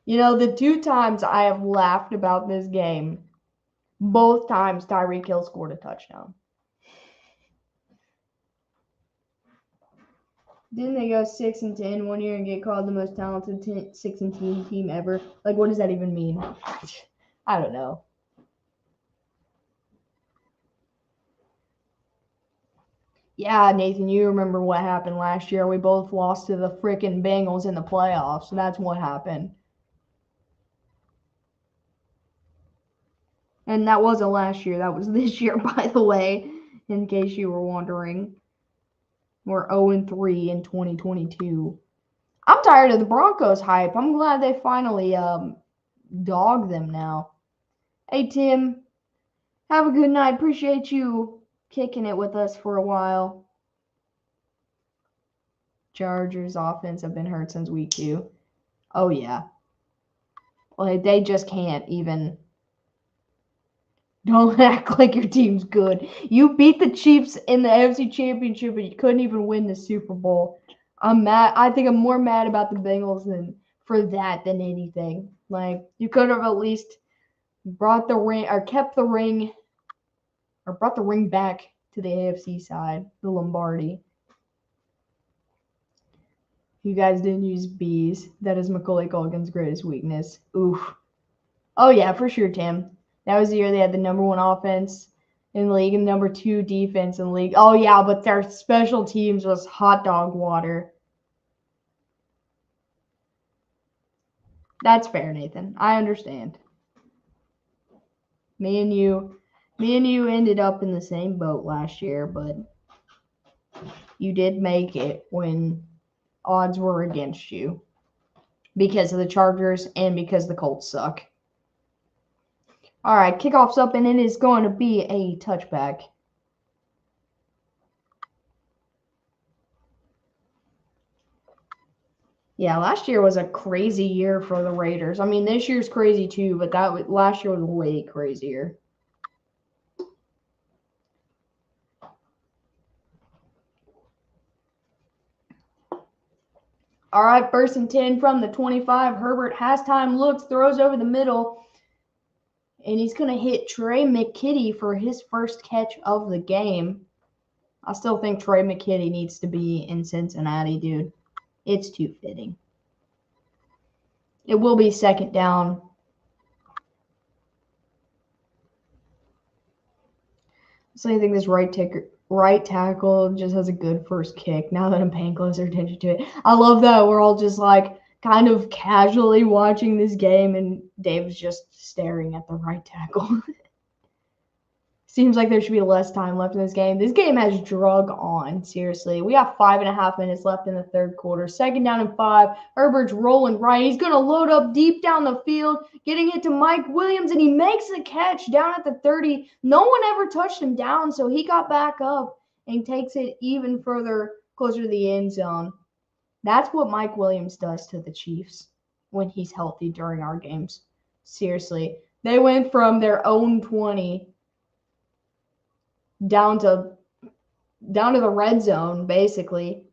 You know, the 2 times I have laughed about this game, both times Tyreek Hill scored a touchdown. Didn't they go 6-10 one year and get called the most talented 6-10 team ever? Like, what does that even mean? I don't know. Yeah, Nathan, you remember what happened last year. We both lost to the freaking Bengals in the playoffs. So that's what happened. And that wasn't last year. That was this year, by the way, in case you were wondering. We're 0-3 in 2022. I'm tired of the Broncos hype. I'm glad they finally dog them now. Hey, Tim. Have a good night. Appreciate you kicking it with us for a while. Chargers offense have been hurt since week 2. Oh, yeah. Well, they just can't even. Don't act like your team's good. You beat the Chiefs in the AFC Championship, but you couldn't even win the Super Bowl. I'm mad. I think I'm more mad about the Bengals than anything. Like, you could have at least brought the ring, or kept the ring, or brought the ring back to the AFC side, the Lombardi. You guys didn't use B's. That is Macaulay Culkin's greatest weakness. Oof. Oh, yeah, for sure, Tim. That was the year they had the number 1 offense in the league and number 2 defense in the league. Oh, yeah, but their special teams was hot dog water. That's fair, Nathan. I understand. Me and you ended up in the same boat last year, but You did make it when odds were against you because of the Chargers and because the Colts suck. All right, kickoff's up, and it is going to be a touchback. Yeah, last year was a crazy year for the Raiders. I mean, this year's crazy too, but last year was way crazier. All right, 1st and 10 from the 25. Herbert has time, looks, throws over the middle, and he's going to hit Trey McKitty for his first catch of the game. I still think Trey McKitty needs to be in Cincinnati, dude. It's too fitting. It will be 2nd down. So I think this right tackle just has a good first kick. Now that I'm paying closer attention to it, I love that we're all just like kind of casually watching this game, and Dave's just staring at the right tackle. Seems like there should be less time left in this game. This game has drug on, seriously. We have 5.5 minutes left in the 3rd quarter. 2nd down and 5. Herbert's rolling right. He's going to load up deep down the field, getting it to Mike Williams, and he makes the catch down at the 30. No one ever touched him down, so he got back up and takes it even further closer to the end zone. That's what Mike Williams does to the Chiefs when he's healthy during our games. Seriously. They went from their own 20 down to the red zone, basically.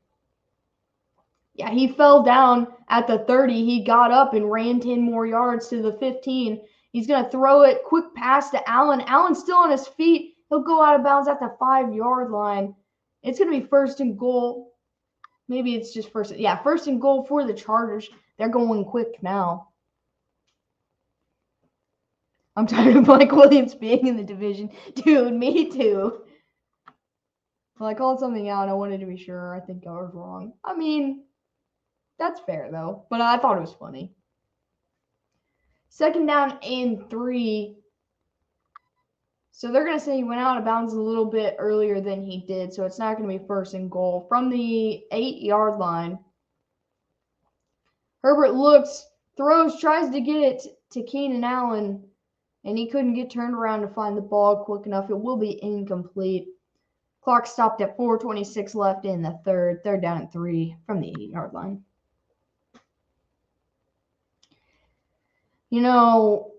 Yeah, he fell down at the 30. He got up and ran 10 more yards to the 15. He's going to throw it, quick pass to Allen. Allen's still on his feet. He'll go out of bounds at the 5-yard line. It's going to be 1st and goal. Maybe it's just 1st and goal for the Chargers. They're going quick now. I'm tired of Mike Williams being in the division. Dude, me too. Well, I called something out. I wanted to be sure. I think I was wrong. I mean, that's fair, though. But I thought it was funny. 2nd down and 3. So they're going to say he went out of bounds a little bit earlier than he did. So it's not going to be 1st and goal. From the 8-yard line, Herbert looks, throws, tries to get it to Keenan Allen. And he couldn't get turned around to find the ball quick enough. It will be incomplete. Clock stopped at 4:26 left in the 3rd. 3rd down and 3 from the 8-yard line. You know,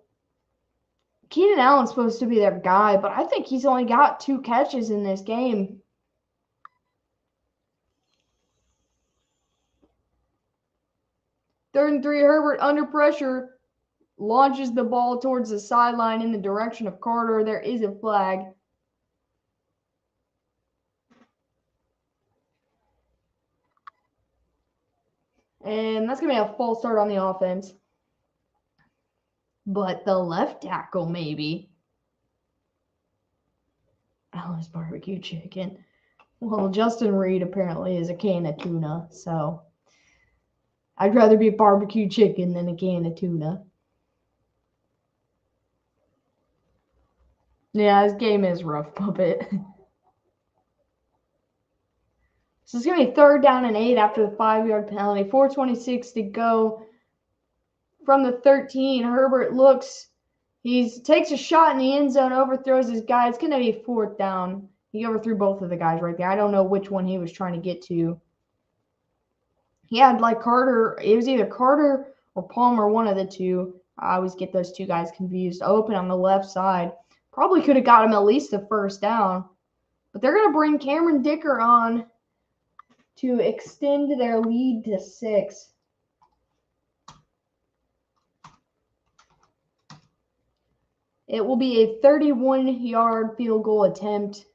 Keenan Allen's supposed to be their guy, but I think he's only got 2 catches in this game. Third and 3, Herbert under pressure. Launches the ball towards the sideline in the direction of Carter. There is a flag. And that's going to be a false start on the offense. But the left tackle, maybe. Alice barbecue chicken. Well, Justin Reed apparently is a can of tuna, so I'd rather be barbecue chicken than a can of tuna. Yeah, this game is rough, Puppet. So it's going to be 3rd down and 8 after the 5-yard penalty. 4:26 to go. From the 13, Herbert looks. He takes a shot in the end zone, overthrows his guy. It's going to be 4th down. He overthrew both of the guys right there. I don't know which one he was trying to get to. He had like Carter. It was either Carter or Palmer, one of the two. I always get those 2 guys confused. Open on the left side. Probably could have got him at least the 1st down. But they're going to bring Cameron Dicker on to extend their lead to 6. It will be a 31-yard field goal attempt.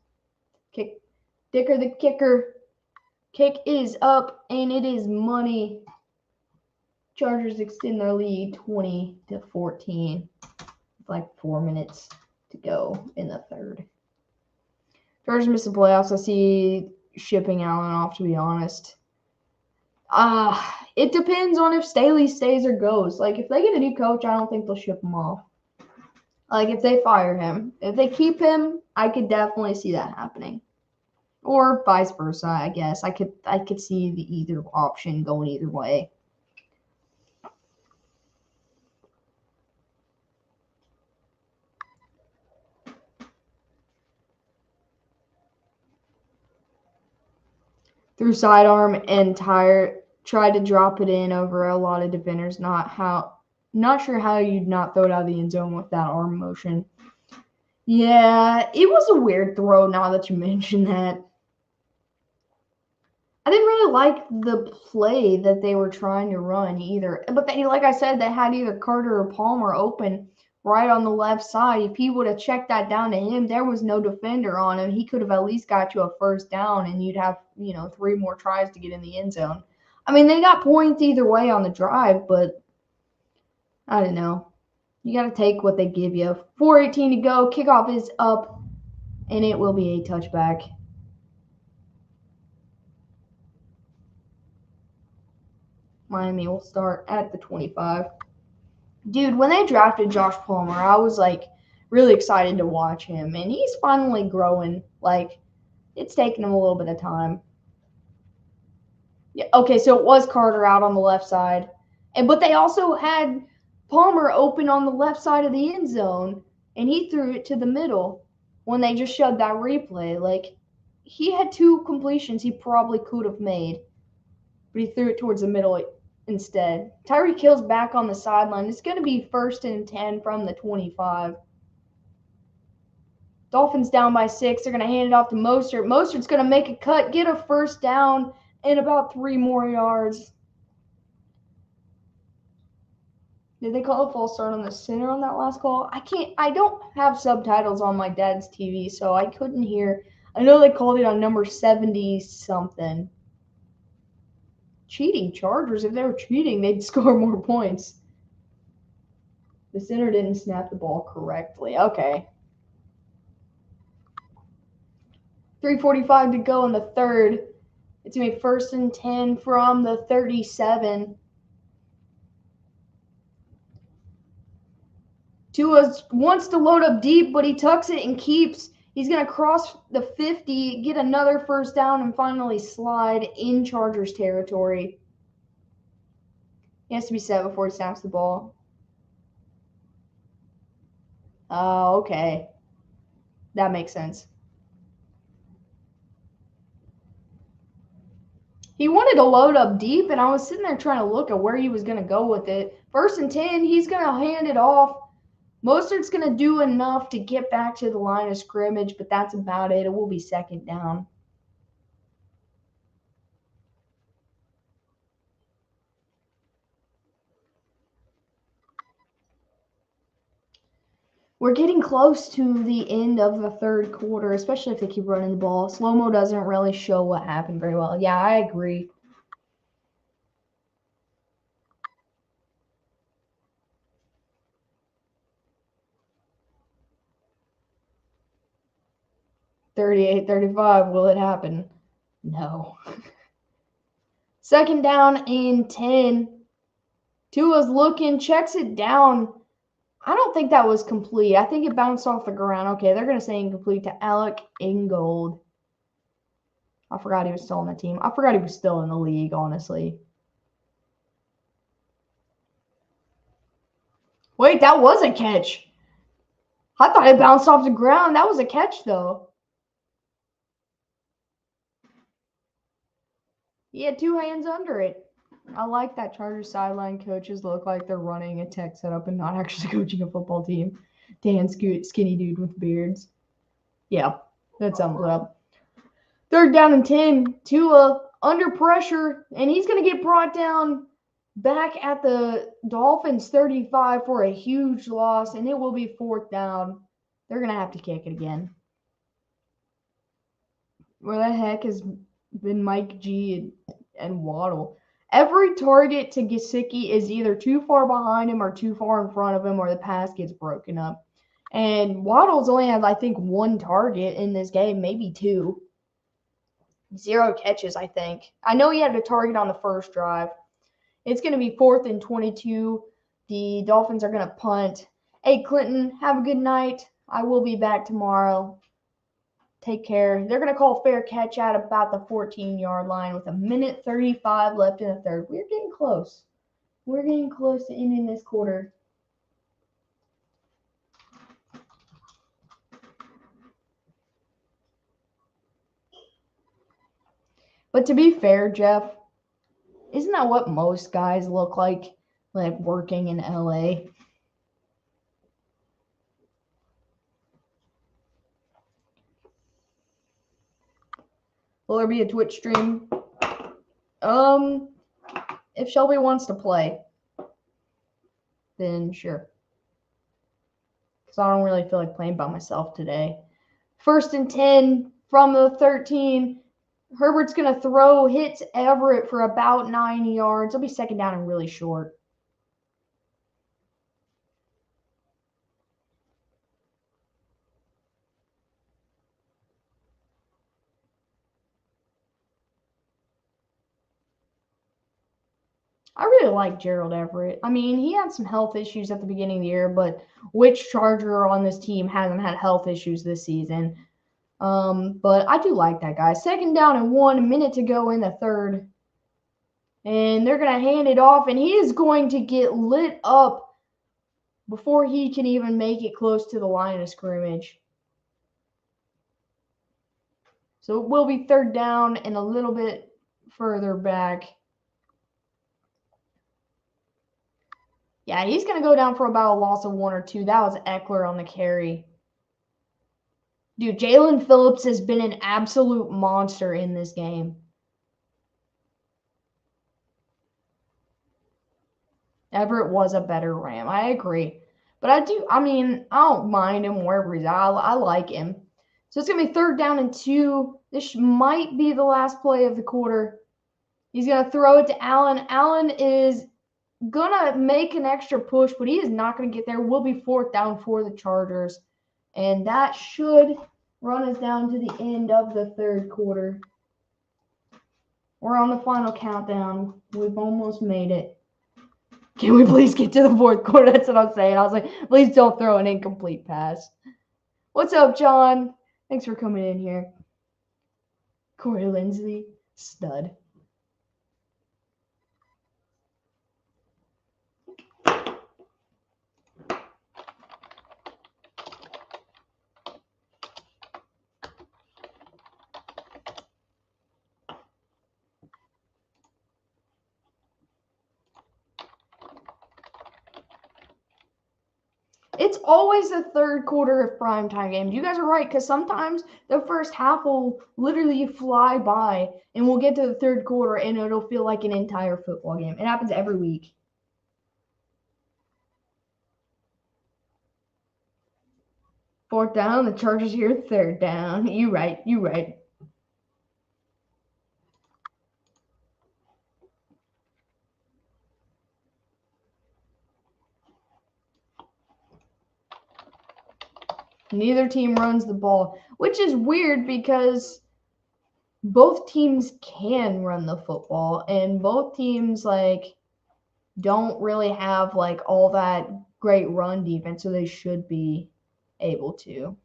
Dicker the kicker. Kick is up, and it is money. Chargers extend their lead 20-14. It's like 4 minutes to go in the 3rd. Chargers miss the playoffs. I see shipping Allen off, to be honest. It depends on if Staley stays or goes. Like, if they get a new coach, I don't think they'll ship him off. Like, if they fire him. If they keep him, I could definitely see that happening. Or vice versa, I guess. I could see the either option going either way. Threw sidearm and tried to drop it in over a lot of defenders. Not sure how you'd not throw it out of the end zone with that arm motion. Yeah, it was a weird throw now that you mention that. I didn't really like the play that they were trying to run either. But they, like I said, they had either Carter or Palmer open right on the left side. If he would have checked that down to him, there was no defender on him. He could have at least got you a first down, and you'd have, 3 more tries to get in the end zone. I mean, they got points either way on the drive, but I don't know. You got to take what they give you. 4:18 to go. Kickoff is up, and it will be a touchback. Miami will start at the 25. Dude, when they drafted Josh Palmer, I was like really excited to watch him, and he's finally growing. Like, it's taken him a little bit of time. Yeah, okay, so it was Carter out on the left side, but they also had Palmer open on the left side of the end zone, and he threw it to the middle when they just showed that replay. Like, he had 2 completions he probably could have made, but he threw it towards the middle instead. Tyreek Hill's back on the sideline. It's going to be 1st and 10 from the 25. Dolphins down by 6. They're going to hand it off to Mostert. Mostert's going to make a cut, get a first down, and about 3 more yards. Did they call a false start on the center on that last call? I don't have subtitles on my dad's TV, so I couldn't hear. I know they called it on number 70 something. Cheating Chargers. If they were cheating, they'd score more points. The center didn't snap the ball correctly. Okay. 3:45 to go in the third. It's going to be 1st and 10 from the 37. Tua wants to load up deep, but he tucks it and keeps. He's going to cross the 50, get another first down, and finally slide in Chargers territory. He has to be set before he snaps the ball. Oh, okay. That makes sense. He wanted to load up deep, and I was sitting there trying to look at where he was going to go with it. 1st and 10, he's going to hand it off. Mostert's going to do enough to get back to the line of scrimmage, but that's about it. It will be 2nd down. We're getting close to the end of the 3rd quarter, especially if they keep running the ball. Slow-mo doesn't really show what happened very well. Yeah, I agree. $38-35. Will it happen? No. 2nd down and 10. Tua's looking, checks it down. I don't think that was complete. I think it bounced off the ground. Okay, they're going to say incomplete to Alec Ingold. I forgot he was still on the team. I forgot he was still in the league, honestly. Wait, that was a catch. I thought it bounced off the ground. That was a catch, though. He had 2 hands under it. I like that Chargers sideline coaches look like they're running a tech setup and not actually coaching a football team. Dan, skinny dude with beards. Yeah, that sums it up. 3rd down and 10. Tua under pressure, and he's going to get brought down back at the Dolphins 35 for a huge loss, and it will be 4th down. They're going to have to kick it again. Where the heck has been Mike G and Waddle? Every target to Gesicki is either too far behind him or too far in front of him, or the pass gets broken up. And Waddle's only had, I think, 1 target in this game, maybe 2. 0 catches, I think. I know he had a target on the first drive. It's going to be 4th and 22. The Dolphins are going to punt. Hey, Clinton, have a good night. I will be back tomorrow. take care. They're going to call fair catch at about the 14-yard line with 1:35 left in the third. We're getting close. We're getting close to ending this quarter. But to be fair, Jeff, isn't that what most guys look like working in LA? Will there be a Twitch stream? If Shelby wants to play, then sure. Because I don't really feel like playing by myself today. 1st and 10 from the 13. Herbert's going to throw, hits Everett for about 9 yards. It'll be 2nd down and really short. I really like Gerald Everett. I mean, he had some health issues at the beginning of the year, but which Charger on this team hasn't had health issues this season? But I do like that guy. 2nd down and 1, a minute to go in the third. And they're going to hand it off, and he is going to get lit up before he can even make it close to the line of scrimmage. So it will be 3rd down and a little bit further back. Yeah, he's going to go down for about a loss of 1 or 2. That was Eckler on the carry. Dude, Jalen Phillips has been an absolute monster in this game. Everett was a better Ram. I agree. But I don't mind him wherever he's at. I like him. So it's going to be 3rd down and 2. This might be the last play of the quarter. He's going to throw it to Allen. Allen is going to make an extra push, but he is not going to get there. Will be 4th down for the Chargers. And that should run us down to the end of the 3rd quarter. We're on the final countdown. We've almost made it. Can we please get to the 4th quarter? That's what I'm saying. I was like, please don't throw an incomplete pass. What's up, John? Thanks for coming in here. Corey Linsley, stud. It's always the 3rd quarter of primetime games. You guys are right, because sometimes the first half will literally fly by, and we'll get to the 3rd quarter, and it'll feel like an entire football game. It happens every week. Fourth down, the Chargers here, 3rd down. You right. Neither team runs the ball, which is weird because both teams can run the football, and both teams don't really have all that great run defense, so they should be able to.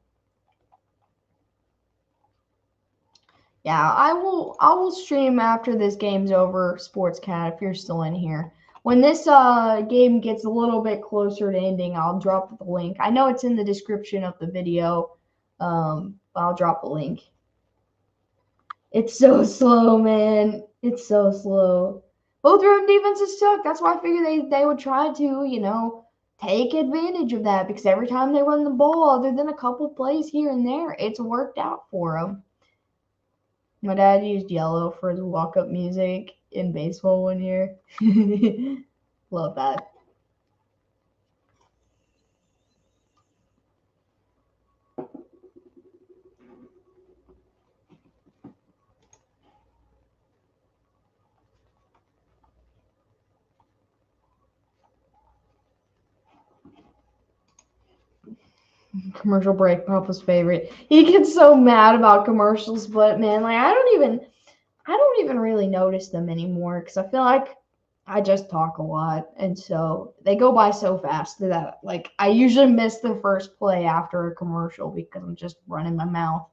Yeah, I will stream after this game's over, Sportscat, if you're still in here. When this game gets a little bit closer to ending, I'll drop the link. I know it's in the description of the video. I'll drop the link. It's so slow, man. It's so slow. Both run defenses suck. That's why I figured they would try to, take advantage of that, because every time they run the ball, other than a couple plays here and there, it's worked out for them. My dad used yellow for his walk-up music in baseball one year. Love that. Commercial break, Papa's favorite. He gets so mad about commercials, but man, I don't even really notice them anymore, because I feel like I just talk a lot, and so they go by so fast that I usually miss the first play after a commercial because I'm just running my mouth.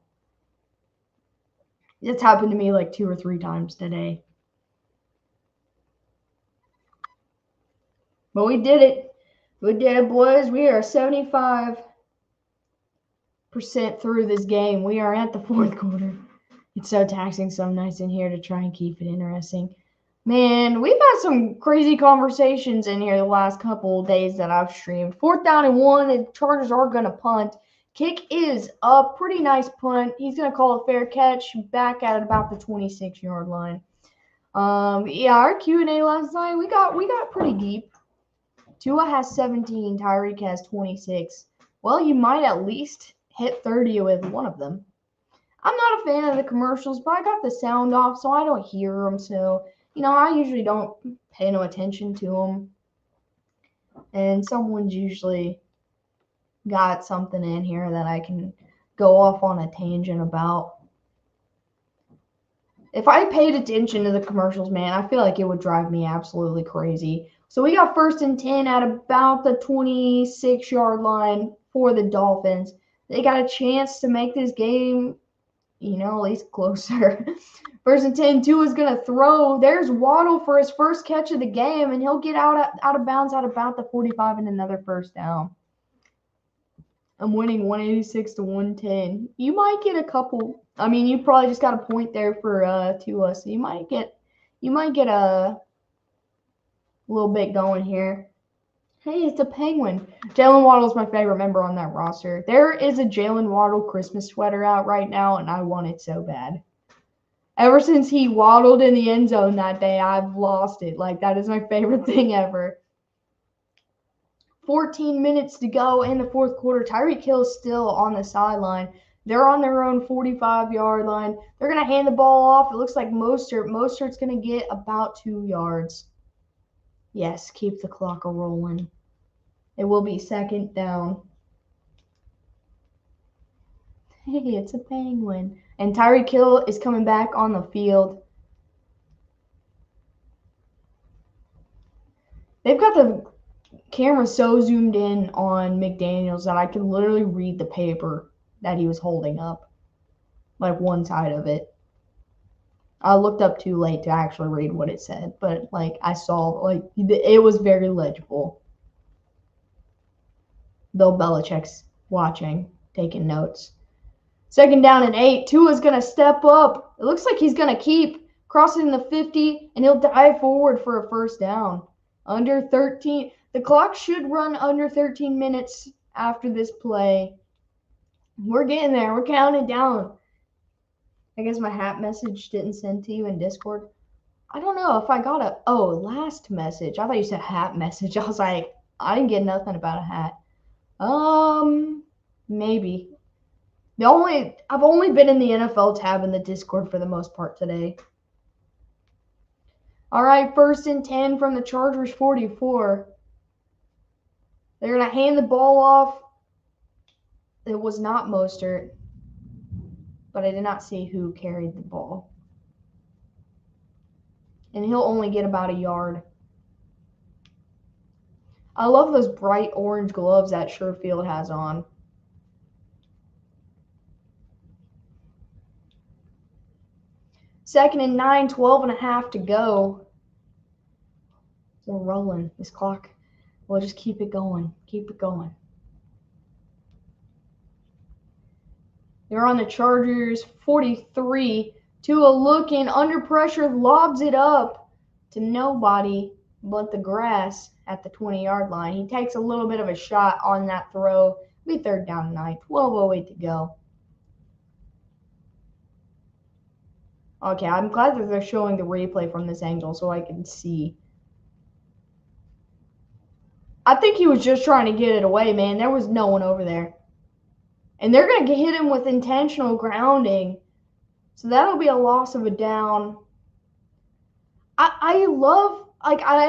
It's happened to me like 2 or 3 times today. But we did it. We did it, boys. We are 75% through this game. We are at the fourth quarter. It's so taxing, so nice in here to try and keep it interesting. Man, we've had some crazy conversations in here the last couple of days that I've streamed. 4th down and 1, the Chargers are going to punt. Kick is up. Pretty nice punt. He's going to call a fair catch back at about the 26-yard line. Yeah, our Q&A last night, we got pretty deep. Tua has 17, Tyreek has 26. Well, you might at least hit 30 with one of them. I'm not a fan of the commercials, but I got the sound off so I don't hear them. So, I usually don't pay no attention to them. And someone's usually got something in here that I can go off on a tangent about. If I paid attention to the commercials, man, I feel like it would drive me absolutely crazy. So we got 1st and 10 at about the 26-yard line for the Dolphins. They got a chance to make this game, at least closer. 1st and 10, Tua's going to throw. There's Waddle for his first catch of the game, and he'll get out of bounds at about the 45 and another first down. I'm winning 186 to 110. You might get a couple. I mean, you probably just got a point there for Tua, so you might get a little bit going here. Hey, it's a penguin. Jalen Waddle's my favorite member on that roster. There is a Jalen Waddle Christmas sweater out right now, and I want it so bad. Ever since he waddled in the end zone that day, I've lost it. Like, that is my favorite thing ever. 14 minutes to go in the fourth quarter. Tyreek Hill's still on the sideline. They're on their own 45-yard line. They're going to hand the ball off. It looks like Mostert's going to get about 2 yards. Yes, keep the clock a-rolling. It will be 2nd down. Hey, it's a penguin. And Tyreek Hill is coming back on the field. They've got the camera so zoomed in on McDaniels that I can literally read the paper that he was holding up. Like one side of it. I looked up too late to actually read what it said, but I saw it was very legible. Bill Belichick's watching, taking notes. 2nd down and 8. Tua's going to step up. It looks like he's going to keep crossing the 50, and he'll dive forward for a 1st down. Under 13. The clock should run under 13 minutes after this play. We're getting there. We're counting down. I guess my hat message didn't send to you in Discord. I don't know if I got last message. I thought you said hat message. I was like, I didn't get nothing about a hat. Maybe. I've only been in the NFL tab in the Discord for the most part today. All right, 1st and 10 from the Chargers 44. They're going to hand the ball off. It was not Mostert, but I did not see who carried the ball. And he'll only get about a yard. I love those bright orange gloves that Sherfield has on. Second and 9, 12 and a half to go. We're rolling this clock. We'll just keep it going. Keep it going. They're on the Chargers 43. Tua looking under pressure, lobs it up to nobody but the grass at the 20-yard line. He takes a little bit of a shot on that throw. It'll be 3rd down and 9. 12:08 to go. Okay, I'm glad that they're showing the replay from this angle so I can see. I think he was just trying to get it away, man. There was no one over there. And they're going to hit him with intentional grounding. So that'll be a loss of a down. I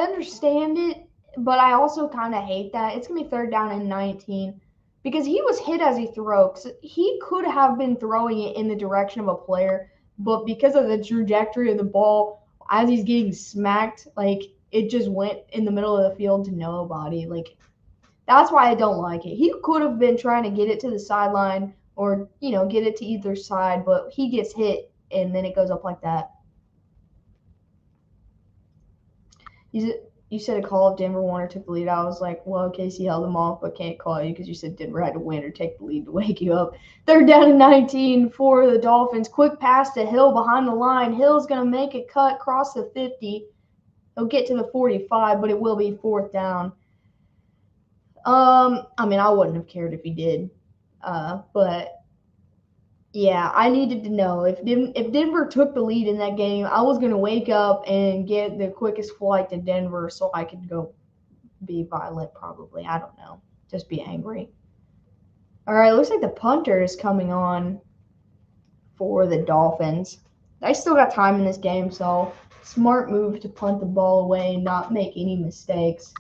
understand it, but I also kind of hate that. It's going to be 3rd down and 19 because he was hit as he threw. He could have been throwing it in the direction of a player, but because of the trajectory of the ball, as he's getting smacked, it just went in the middle of the field to nobody. That's why I don't like it. He could have been trying to get it to the sideline or, get it to either side, but he gets hit and then it goes up like that. You said a call if Denver won or took the lead. I was like, well, Casey held them off, but can't call you because you said Denver had to win or take the lead to wake you up. Third down and 19 for the Dolphins. Quick pass to Hill behind the line. Hill's going to make a cut, cross the 50. He'll get to the 45, but it will be fourth down. I mean, I wouldn't have cared if he did. But yeah, I needed to know if Denver took the lead in that game, I was gonna wake up and get the quickest flight to Denver so I could go be violent. Probably, I don't know, just be angry. All right, looks like the punter is coming on for the Dolphins. I still got time in this game, so smart move to punt the ball away and not make any mistakes.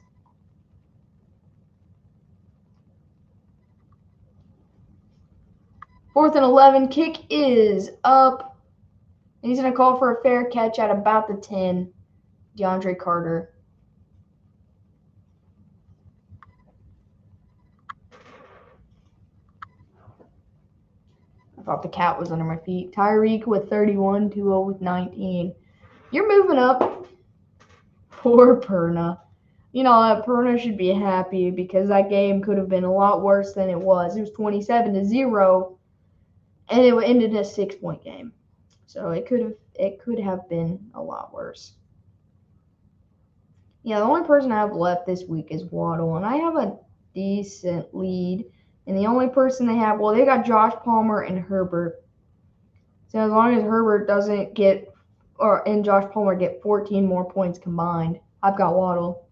Fourth and 11, kick is up. He's going to call for a fair catch at about the 10, DeAndre Carter. I thought the cat was under my feet. Tyreek with 31, Tua with 19. You're moving up. Poor Perna. You know, Perna should be happy because that game could have been a lot worse than it was. It was 27-0, and it ended a 6-point game. So it could have been a lot worse. Yeah, the only person I have left this week is Waddle, and I have a decent lead. And the only person they have, well, they got Josh Palmer and Herbert. So as long as Herbert doesn't get, and Josh Palmer get 14 more points combined, I've got Waddle.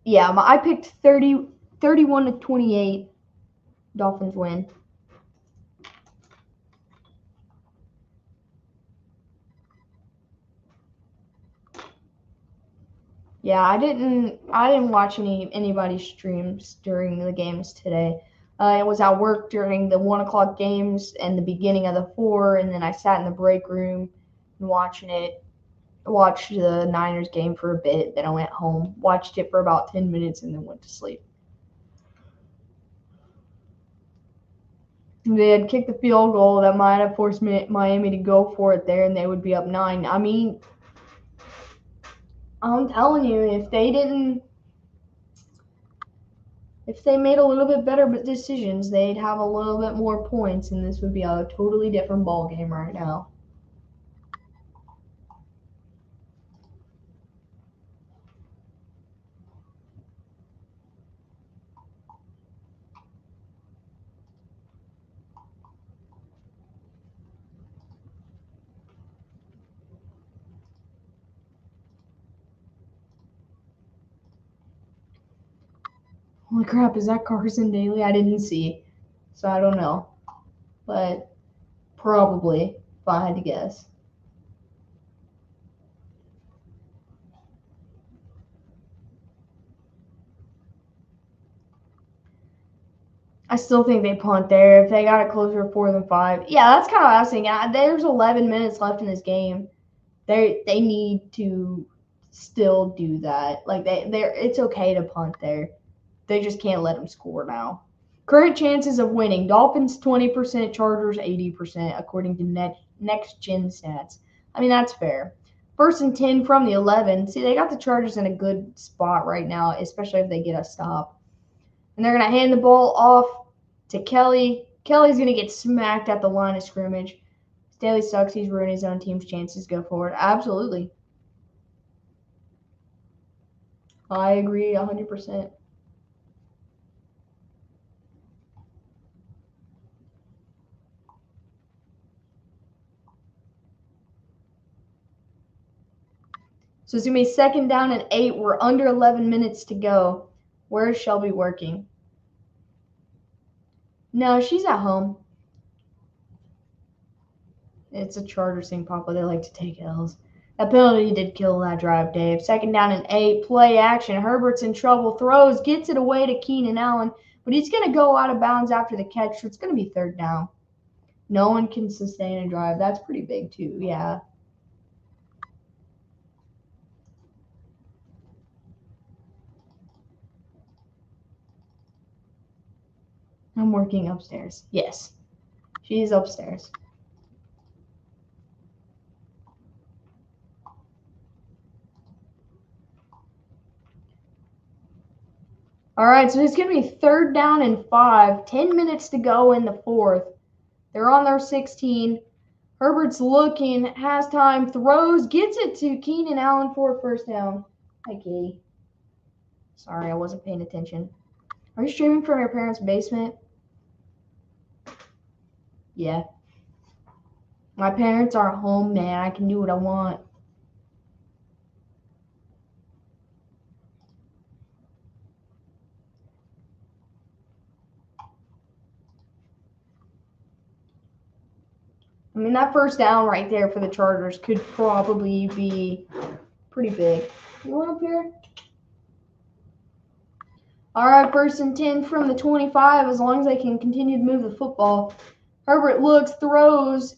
Yeah, I picked 31-28. Dolphins win. Yeah, I didn't watch anybody's streams during the games today. I was at work during the 1 o'clock games and the beginning of the 4, and then I sat in the break room and watched the Niners game for a bit. Then I went home, watched it for about 10 minutes, and then went to sleep. They had kicked the field goal that might have forced Miami to go for it there, and they would be up 9. I mean, I'm telling you, if they made a little bit better decisions, they'd have a little bit more points, and this would be a totally different ball game right now. Holy crap, is that Carson Daly? I didn't see, so I don't know. But probably, if I had to guess. I still think they punt there. If they got it closer to 4 than 5. Yeah, that's kind of what I was thinking. There's 11 minutes left in this game. They need to still do that. Like it's okay to punt there. They just can't let them score now. Current chances of winning: Dolphins 20%, Chargers 80%, according to Next Gen Stats. I mean, that's fair. First and 10 from the 11. See, they got the Chargers in a good spot right now, especially if they get a stop. And they're going to hand the ball off to Kelly. Kelly's going to get smacked at the line of scrimmage. Staley sucks. He's ruining his own team's chances. Go forward. Absolutely. I agree 100%. So it's going to be second down and 8. We're under 11 minutes to go. Where is Shelby working? No, she's at home. It's a Chargers thing, Papa. They like to take L's. That penalty did kill that drive, Dave. Second down and 8. Play action. Herbert's in trouble. Throws. Gets it away to Keenan Allen. But he's going to go out of bounds after the catch. So it's going to be third down. No one can sustain a drive. That's pretty big, too. Yeah. I'm working upstairs. Yes. She's upstairs. All right, so it's going to be 3rd down and 5. 10 minutes to go in the 4th. They're on their 16. Herbert's looking, has time, throws, gets it to Keenan Allen for a 1st down. Hi, Katie. Sorry, I wasn't paying attention. Are you streaming from your parents' basement? Yeah. My parents are home, man. I can do what I want. I mean, that 1st down right there for the Chargers could probably be pretty big. You want up here? All right, 1st and 10 from the 25, as long as they can continue to move the football. Herbert looks, throws,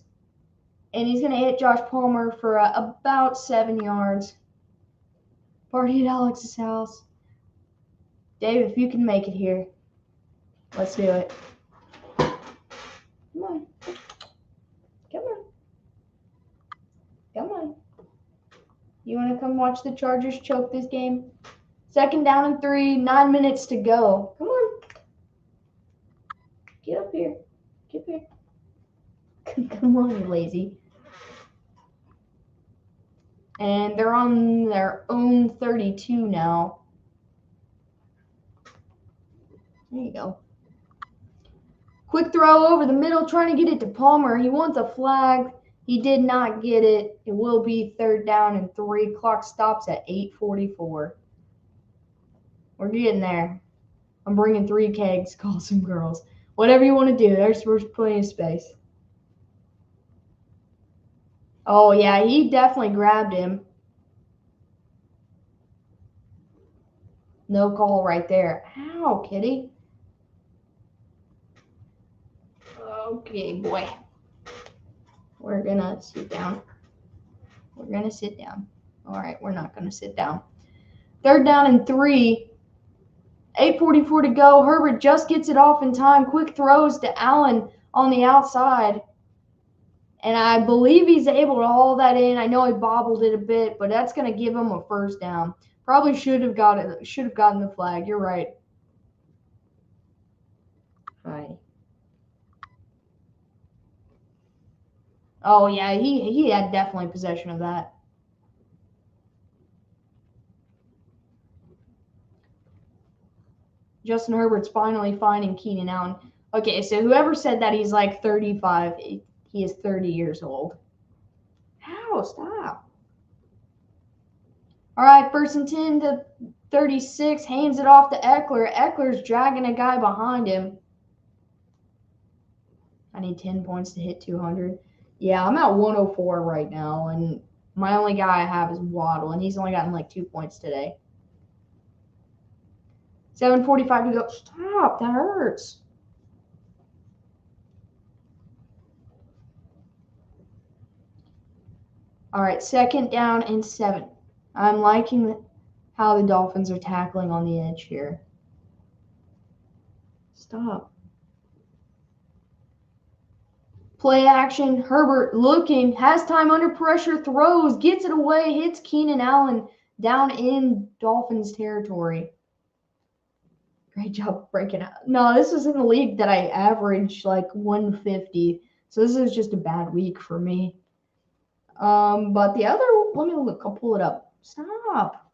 and he's going to hit Josh Palmer for about 7 yards. Party at Alex's house. Dave, if you can make it here, let's do it. Come on. Come on. Come on. You want to come watch the Chargers choke this game? 2nd down and 3, 9 minutes to go. Come on. Get up here. Get up here. Come on, you lazy. And they're on their own 32 now. There you go. Quick throw over the middle, trying to get it to Palmer. He wants a flag. He did not get it. It will be 3rd down and 3. Clock stops at 8:44. We're getting there. I'm bringing 3 kegs, call some girls. Whatever you want to do. There's plenty of space. Oh, yeah, he definitely grabbed him. No call right there. Ow, kitty. Okay, boy. We're going to sit down. We're going to sit down. All right, we're not going to sit down. 3rd down and 3. 8:44 to go. Herbert just gets it off in time. Quick throws to Allen on the outside. And I believe he's able to haul that in. I know he bobbled it a bit, but that's going to give him a 1st down. Probably should have gotten the flag. You're right. Hi. Oh yeah, he had definitely possession of that. Justin Herbert's finally finding Keenan Allen. Okay, so whoever said that he's like 35, he is 30 years old. How? Stop. All right, 1st and 10 to 36, hands it off to Eckler. Eckler's dragging a guy behind him. I need 10 points to hit 200. Yeah, I'm at 104 right now, and my only guy I have is Waddle, and he's only gotten like 2 points today. 7:45 to go. Stop, that hurts. All right, 2nd down and 7. I'm liking how the Dolphins are tackling on the edge here. Stop. Play action. Herbert looking, has time under pressure, throws, gets it away, hits Keenan Allen down in Dolphins territory. Great job breaking out. No, this was in the league that I averaged like 150. So this is just a bad week for me. But the other, let me look. I'll pull it up. Stop.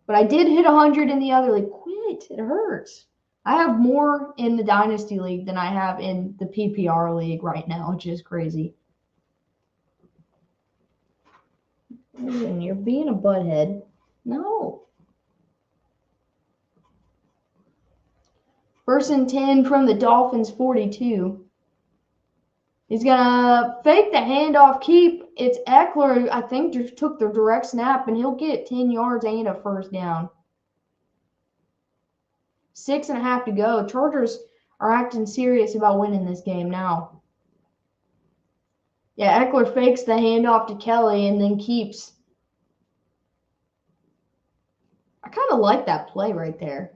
But I did hit 100 in the other league. Quit. It hurts. I have more in the Dynasty League than I have in the PPR League right now, which is crazy. And you're being a butthead. No. 1st and 10 from the Dolphins 42. He's going to fake the handoff, keep. It's Eckler, I think, just took the direct snap, and he'll get 10 yards and a 1st down. 6.5 to go. Chargers are acting serious about winning this game now. Yeah, Eckler fakes the handoff to Kelly and then keeps. I kind of like that play right there.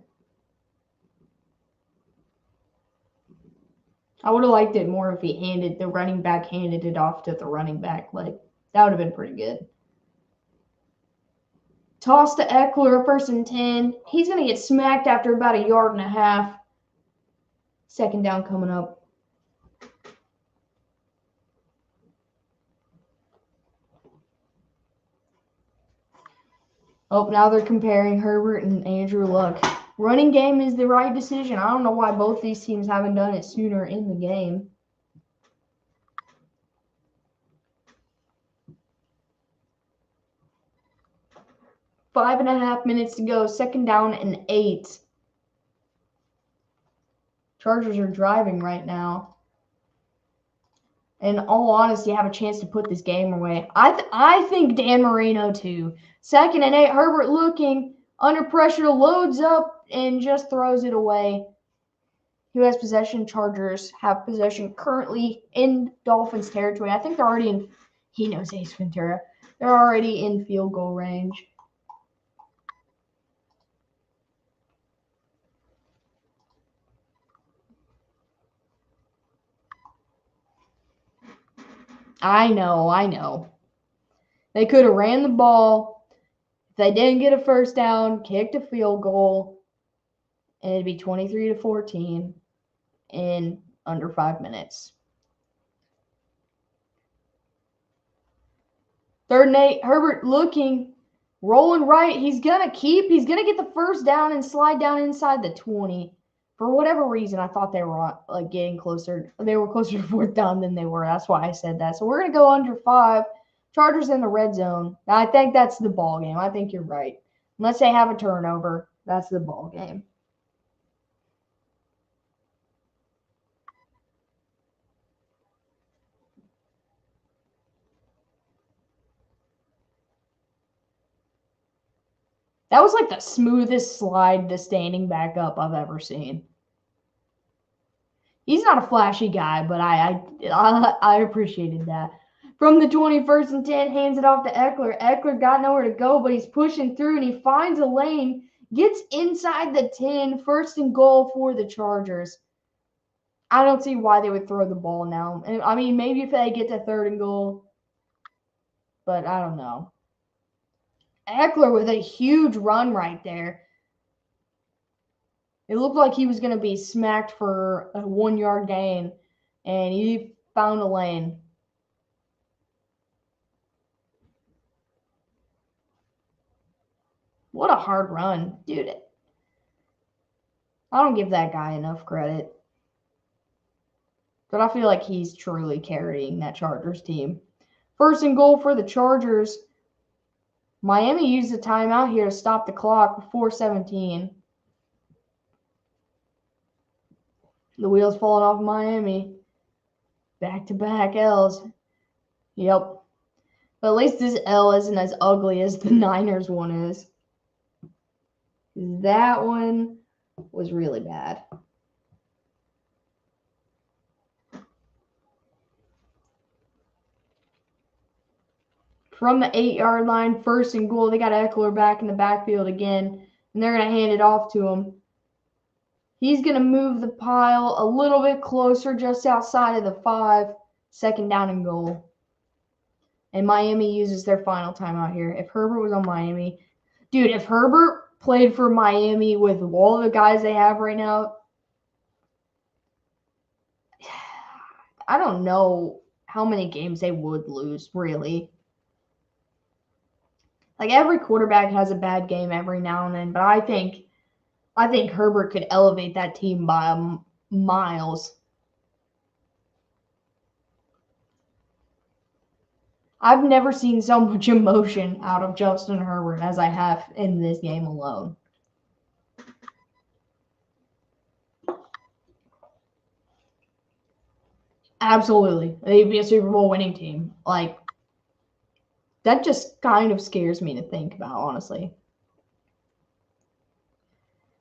I would have liked it more if the running back handed it off to the running back. Like, that would have been pretty good. Toss to Eckler, 1st and 10. He's going to get smacked after about 1.5 yards. 2nd down coming up. Oh, now they're comparing Herbert and Andrew Luck. Running game is the right decision. I don't know why both these teams haven't done it sooner in the game. Five and a half minutes to go. 2nd down and 8. Chargers are driving right now. In all honesty, have a chance to put this game away. I think Dan Marino too. 2nd and 8. Herbert looking under pressure, loads up and just throws it away. Who has possession? Chargers have possession currently in Dolphins territory. I think they're already in. He knows Ace Ventura. They're already in field goal range. I know. They could have ran the ball. If they didn't get a 1st down, kicked a field goal, and it'd be 23-14 in under 5 minutes. 3rd and 8. Herbert looking, rolling right. He's going to get the 1st down and slide down inside the 20. For whatever reason, I thought they were getting closer. They were closer to 4th down than they were. That's why I said that. So we're going to go under 5. Chargers in the red zone. Now, I think that's the ball game. I think you're right. Unless they have a turnover, that's the ball game. That was like the smoothest slide to standing back up I've ever seen. He's not a flashy guy, but I appreciated that. From the 21st and 10, hands it off to Eckler. Eckler got nowhere to go, but he's pushing through, and he finds a lane, gets inside the 10, 1st and goal for the Chargers. I don't see why they would throw the ball now. I mean, maybe if they get to 3rd and goal, but I don't know. Eckler with a huge run right there. It looked like he was going to be smacked for a 1-yard gain, and he found a lane. What a hard run. Dude, I don't give that guy enough credit. But I feel like he's truly carrying that Chargers team. 1st and goal for the Chargers. Miami used a timeout here to stop the clock before 17. The wheels falling off Miami. Back-to-back L's. Yep. But at least this L isn't as ugly as the Niners one is. That one was really bad. From the 8-yard line, 1st and goal. They got Eckler back in the backfield again, and they're going to hand it off to him. He's going to move the pile a little bit closer, just outside of the 5. 2nd down and goal. And Miami uses their final timeout here. If Herbert was on Miami, dude, if Herbert played for Miami with all the guys they have right now, I don't know how many games they would lose, really. Like, every quarterback has a bad game every now and then, but I think Herbert could elevate that team by miles. I've never seen so much emotion out of Justin Herbert as I have in this game alone. Absolutely. They'd be a Super Bowl winning team. Like, that just kind of scares me to think about, honestly.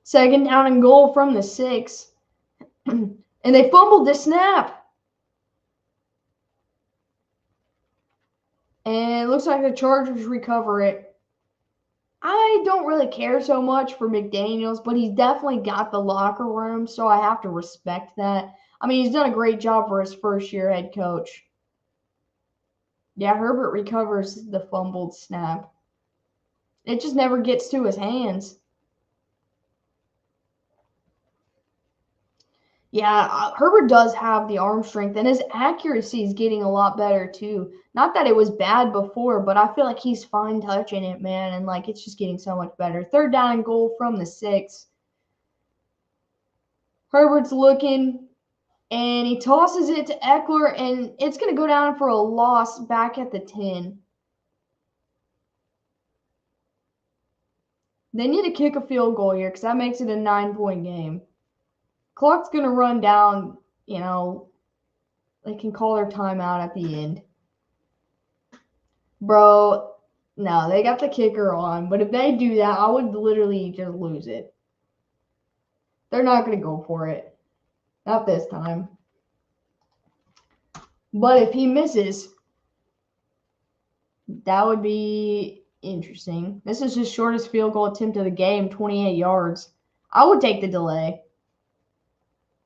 2nd down and goal from the 6. And they fumbled the snap. And it looks like the Chargers recover it. I don't really care so much for McDaniels, but he's definitely got the locker room, so I have to respect that. I mean, he's done a great job for his first-year head coach. Yeah, Herbert recovers the fumbled snap. It just never gets to his hands. Yeah, Herbert does have the arm strength, and his accuracy is getting a lot better too. Not that it was bad before, but I feel like he's fine touching it, man, and like it's just getting so much better. 3rd down and goal from the 6. Herbert's looking, and he tosses it to Eckler, and it's going to go down for a loss back at the 10. They need to kick a field goal here because that makes it a 9-point game. Clock's going to run down, you know, they can call their timeout at the end. Bro, no, they got the kicker on, but if they do that, I would literally just lose it. They're not going to go for it. Not this time. But if he misses, that would be interesting. This is his shortest field goal attempt of the game, 28 yards. I would take the delay.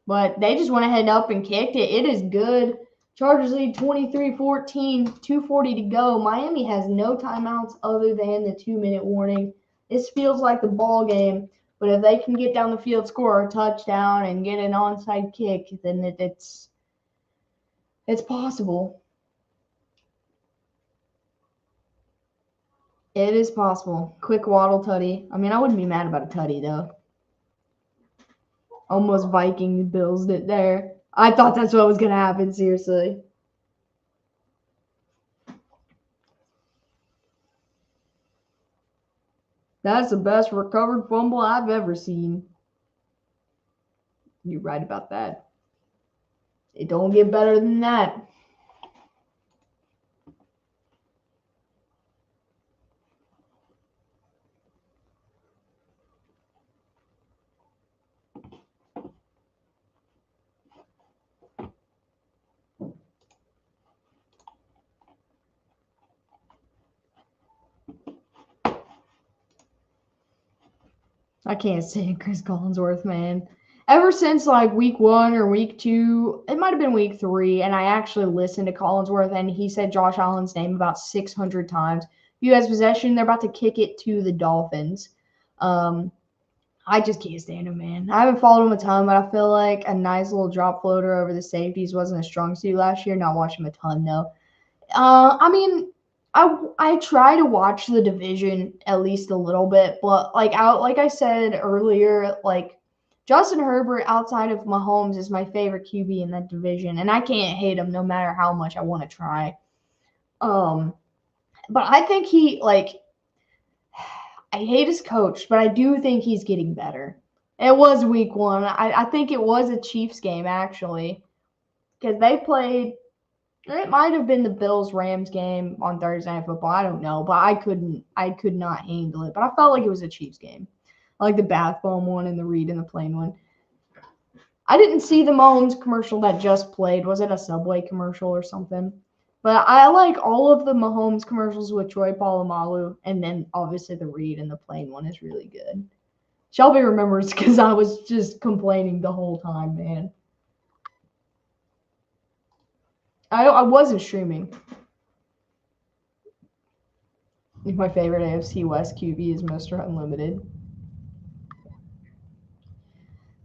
But they just went ahead up and kicked it. It is good. Chargers lead 23-14, 2:40 to go. Miami has no timeouts other than the 2-minute warning. This feels like the ball game, but if they can get down the field, score a touchdown, and get an onside kick, then it's possible. It is possible. Quick waddle tutty. I mean, I wouldn't be mad about a tutty, though. Almost Viking Bills it there. I thought that's what was going to happen, seriously. That's the best recovered fumble I've ever seen. You're right about that. It don't get better than that. I can't stand Chris Collinsworth, man. Ever since like week 1 or week 2, it might have been week 3, and I actually listened to Collinsworth, and he said Josh Allen's name about 600 times. U.S. possession, they're about to kick it to the Dolphins. I just can't stand him, man. I haven't followed him a ton, but I feel like a nice little drop floater over the safeties wasn't a strong suit last year. Not watching him a ton, though. I mean, I try to watch the division at least a little bit, but like I said earlier, like Justin Herbert outside of Mahomes is my favorite QB in that division, and I can't hate him no matter how much I want to try. But I think I hate his coach, but I do think he's getting better. It was week 1. I think it was a Chiefs game actually, because they played. It might have been the Bills-Rams game on Thursday Night Football. I don't know, but I could not handle it. But I felt like it was a Chiefs game. I like the bath bomb one and the Reed and the plain one. I didn't see the Mahomes commercial that just played. Was it a Subway commercial or something? But I like all of the Mahomes commercials with Troy Polamalu, and then obviously the Reed and the plain one is really good. Shelby remembers because I was just complaining the whole time, man. I wasn't streaming. My favorite AFC West QB is Mr. Unlimited.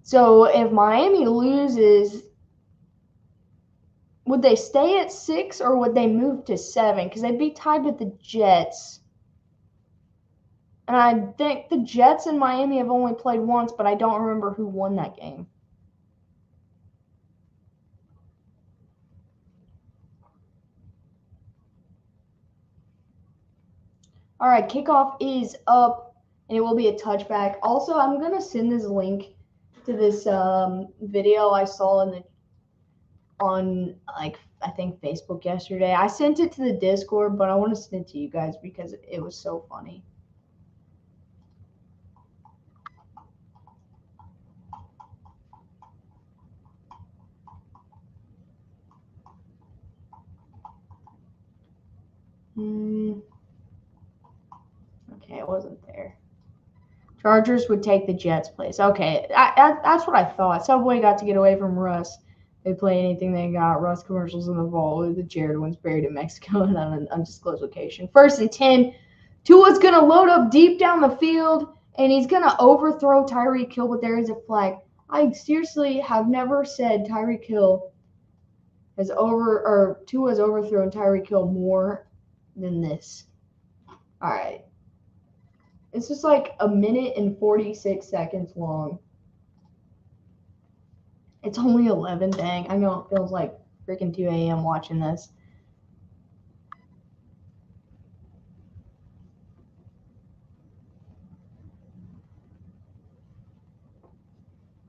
So if Miami loses, would they stay at 6 or would they move to 7? Because they'd be tied with the Jets. And I think the Jets and Miami have only played once, but I don't remember who won that game. All right, kickoff is up, and it will be a touchback. Also, I'm going to send this link to this video I saw on I think Facebook yesterday. I sent it to the Discord, but I want to send it to you guys because it was so funny. Okay, it wasn't there. Chargers would take the Jets' place. Okay, that's what I thought. Subway got to get away from Russ. They play anything they got. Russ commercials in the vault with the Jared ones buried in Mexico and on an undisclosed location. 1st and 10. Tua's going to load up deep down the field, and he's going to overthrow Tyreek Hill, but there is a flag. I seriously have never said Tyreek Hill Tua's overthrown Tyreek Hill more than this. All right. It's just like a minute and 46 seconds long. It's only 11, dang. I know it feels like freaking 2 a.m. watching this.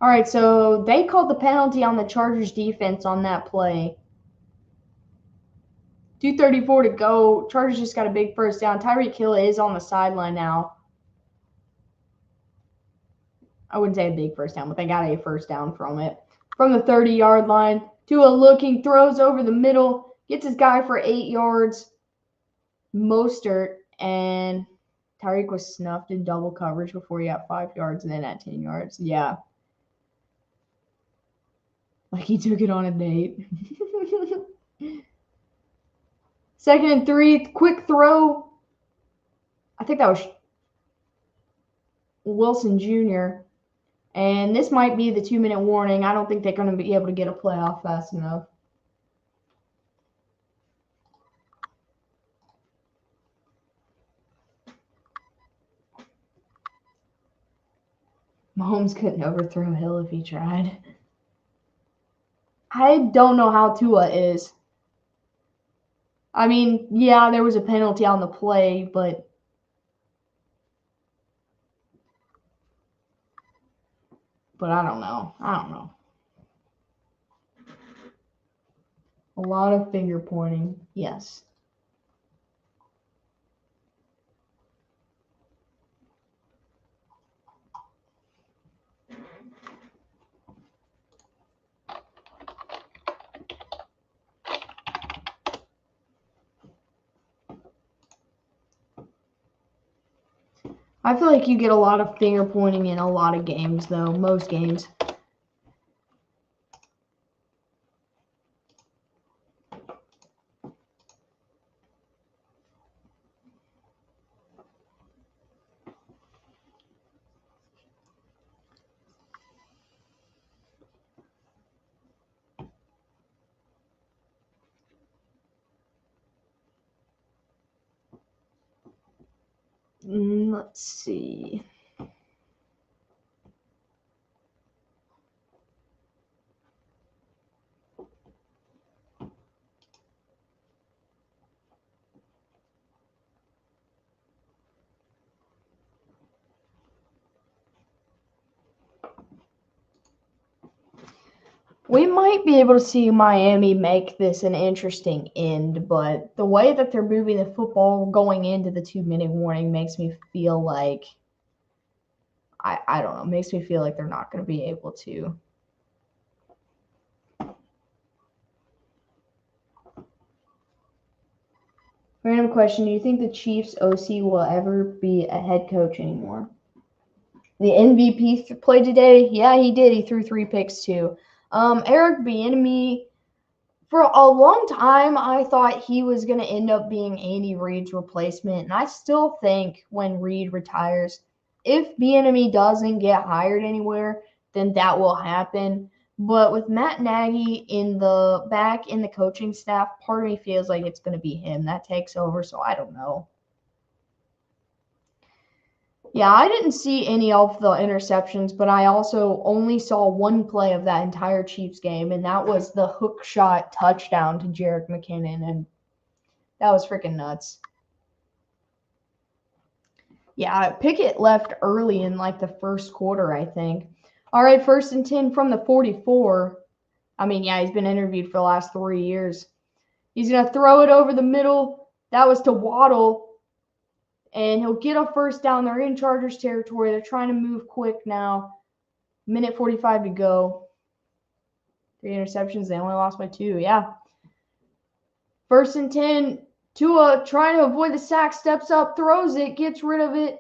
All right, so they called the penalty on the Chargers defense on that play. 2:34 to go. Chargers just got a big first down. Tyreek Hill is on the sideline now. I wouldn't say a big first down, but they got a first down from it. From the 30-yard line, Tua looking, throws over the middle, gets his guy for 8 yards. Mostert, and Tyreek was snuffed in double coverage before he got 5 yards and then at 10 yards. Yeah. Like he took it on a date. 2nd and 3, quick throw. I think that was Wilson Jr. And this might be the 2-minute warning. I don't think they're going to be able to get a play off fast enough. Mahomes couldn't overthrow Hill if he tried. I don't know how Tua is. I mean, yeah, there was a penalty on the play, but I don't know. A lot of finger pointing, yes. I feel like you get a lot of finger pointing in a lot of games, though. Most games. Let's see. We might be able to see Miami make this an interesting end, but the way that they're moving the football going into the 2-minute warning makes me feel like I don't know, makes me feel like they're not going to be able to. Random question, do you think the Chiefs OC will ever be a head coach anymore? The MVP played today? Yeah, he did. He threw 3 picks too. Eric Bieniemy, for a long time, I thought he was going to end up being Andy Reid's replacement. And I still think when Reid retires, if Bieniemy doesn't get hired anywhere, then that will happen. But with Matt Nagy in the coaching staff, part of me feels like it's going to be him that takes over. So I don't know. Yeah, I didn't see any of the interceptions, but I also only saw one play of that entire Chiefs game, and that was the hook shot touchdown to Jerick McKinnon, and that was freaking nuts. Yeah, Pickett left early in like the first quarter, I think. All right, 1st and 10 from the 44. I mean, yeah, he's been interviewed for the last 3 years. He's going to throw it over the middle. That was to Waddle. And he'll get a first down. They're in Chargers territory. They're trying to move quick now. Minute 45 to go. 3 interceptions. They only lost by 2. Yeah. 1st and 10. Tua trying to avoid the sack. Steps up. Throws it. Gets rid of it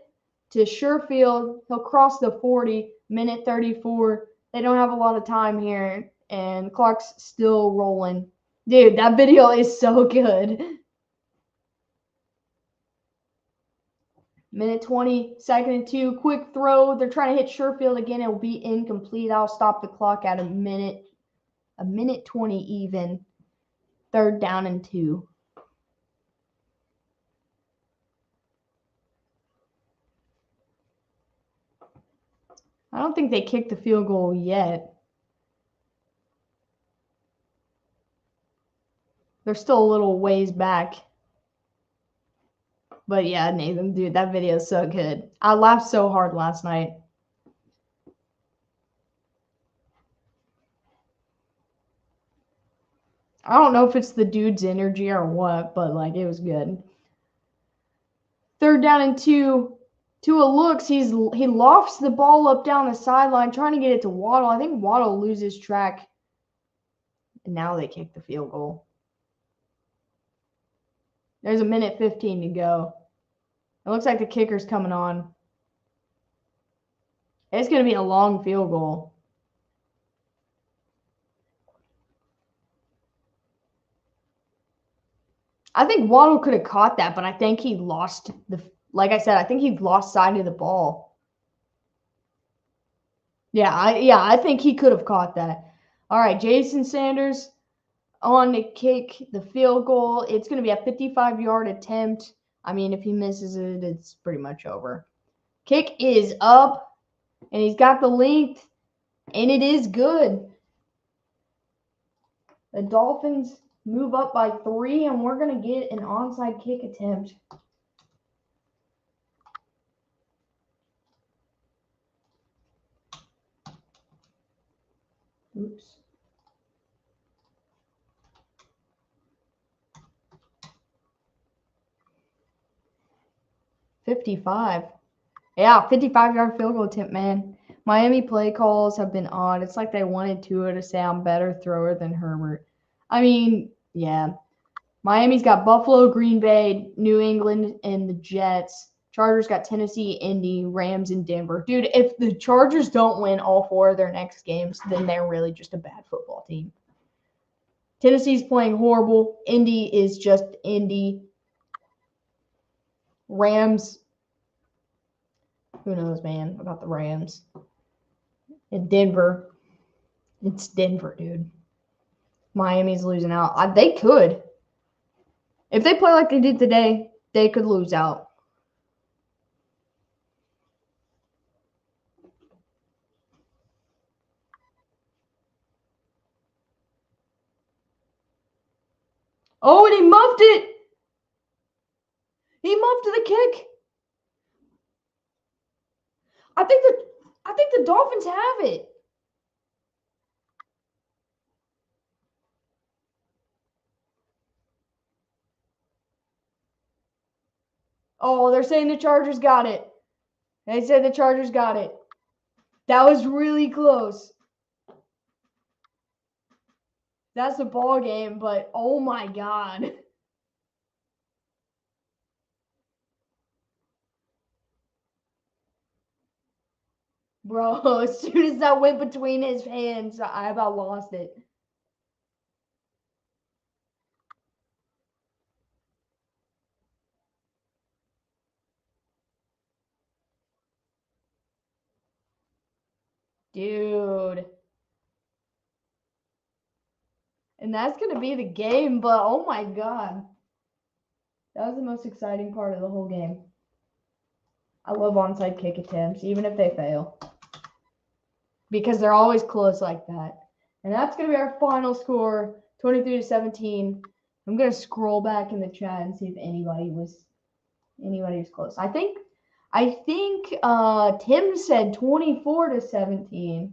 to Sherfield. He'll cross the 40. Minute 34. They don't have a lot of time here. And clock's still rolling. Dude, that video is so good. Minute 20, 2nd and 2, quick throw. They're trying to hit Sherfield again. It'll be incomplete. I'll stop the clock at a minute 20 even. 3rd down and 2. I don't think they kicked the field goal yet. They're still a little ways back. But yeah, Nathan, dude, that video is so good. I laughed so hard last night. I don't know if it's the dude's energy or what, but like it was good. 3rd down and 2. Tua looks, he lofts the ball up down the sideline, trying to get it to Waddle. I think Waddle loses track. And now they kick the field goal. There's a minute 15 to go. It looks like the kicker's coming on. It's going to be a long field goal. I think Waddle could have caught that, but I think he lost like I said, I think he lost sight of the ball. Yeah, I think he could have caught that. All right, Jason Sanders on to kick the field goal. It's going to be a 55-yard attempt. I mean, if he misses it, it's pretty much over. Kick is up, and he's got the length, and it is good. The Dolphins move up by 3, and we're going to get an onside kick attempt. Oops. $55. Yeah, 55-yard field goal attempt, man. Miami play calls have been odd. It's like they wanted Tua to say I'm better thrower than Herbert. I mean, yeah. Miami's got Buffalo, Green Bay, New England, and the Jets. Chargers got Tennessee, Indy, Rams, and Denver. Dude, if the Chargers don't win all 4 of their next games, then they're really just a bad football team. Tennessee's playing horrible. Indy is just Indy. Rams, who knows, man, about the Rams. And Denver, it's Denver, dude. Miami's losing out. They could. If they play like they did today, they could lose out. Oh, and he muffed it. He muffed the kick. I think the Dolphins have it. Oh, they're saying the Chargers got it. They said the Chargers got it. That was really close. That's a ball game, but oh my God. Bro, as soon as that went between his hands, I about lost it. Dude. And that's going to be the game, but oh my God. That was the most exciting part of the whole game. I love onside kick attempts, even if they fail. Because they're always close like that. And that's going to be our final score, 23-17. I'm going to scroll back in the chat and see if anybody was close. I think Tim said 24-17.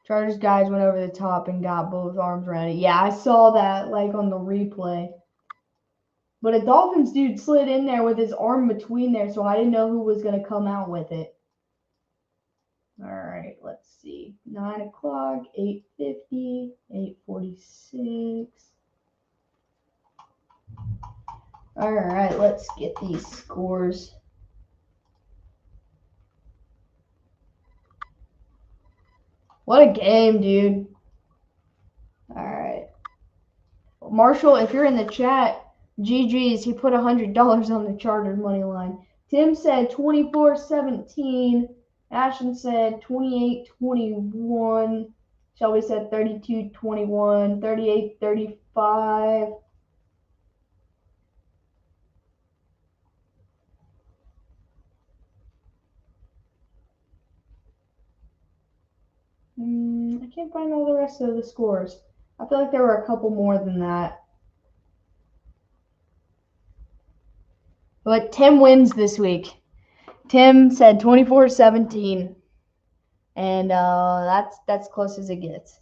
Chargers guys went over the top and got both arms around it. Yeah, I saw that like on the replay. But a Dolphins dude slid in there with his arm between there, so I didn't know who was going to come out with it. All right, let's see. 9 o'clock, 8:50, 8:46. All right, let's get these scores. What a game, dude. All right. Marshall, if you're in the chat, GG's. He put $100 on the Chargers money line. Tim said 24-17. Ashton said 28-21. Shelby said 32-21. 38-35. I can't find all the rest of the scores. I feel like there were a couple more than that. But Tim wins this week. Tim said 24-17. And that's close as it gets.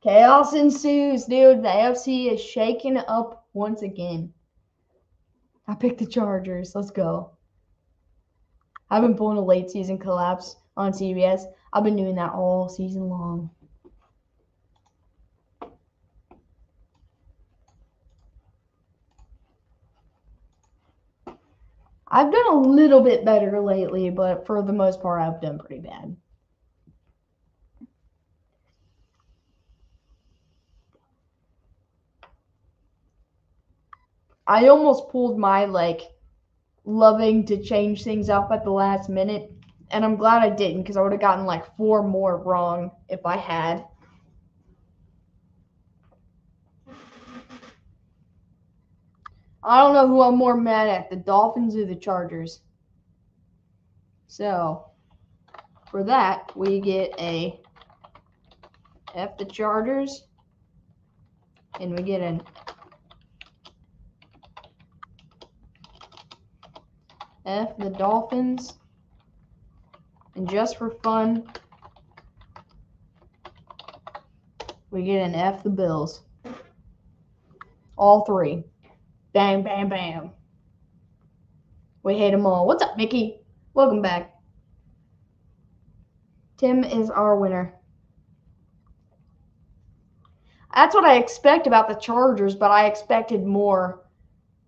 Chaos ensues, dude. The AFC is shaking up once again. I picked the Chargers. Let's go. I've been pulling a late season collapse on CBS. I've been doing that all season long. I've done a little bit better lately, but for the most part, I've done pretty bad. I almost pulled my, loving to change things up at the last minute, and I'm glad I didn't because I would have gotten, 4 more wrong if I had. I don't know who I'm more mad at, the Dolphins or the Chargers. So, for that, we get a F the Chargers, and we get an F the Dolphins, and just for fun, we get an F the Bills. All 3. Bam, bam, bam. We hate them all. What's up, Mickey? Welcome back. Tim is our winner. That's what I expect about the Chargers, but I expected more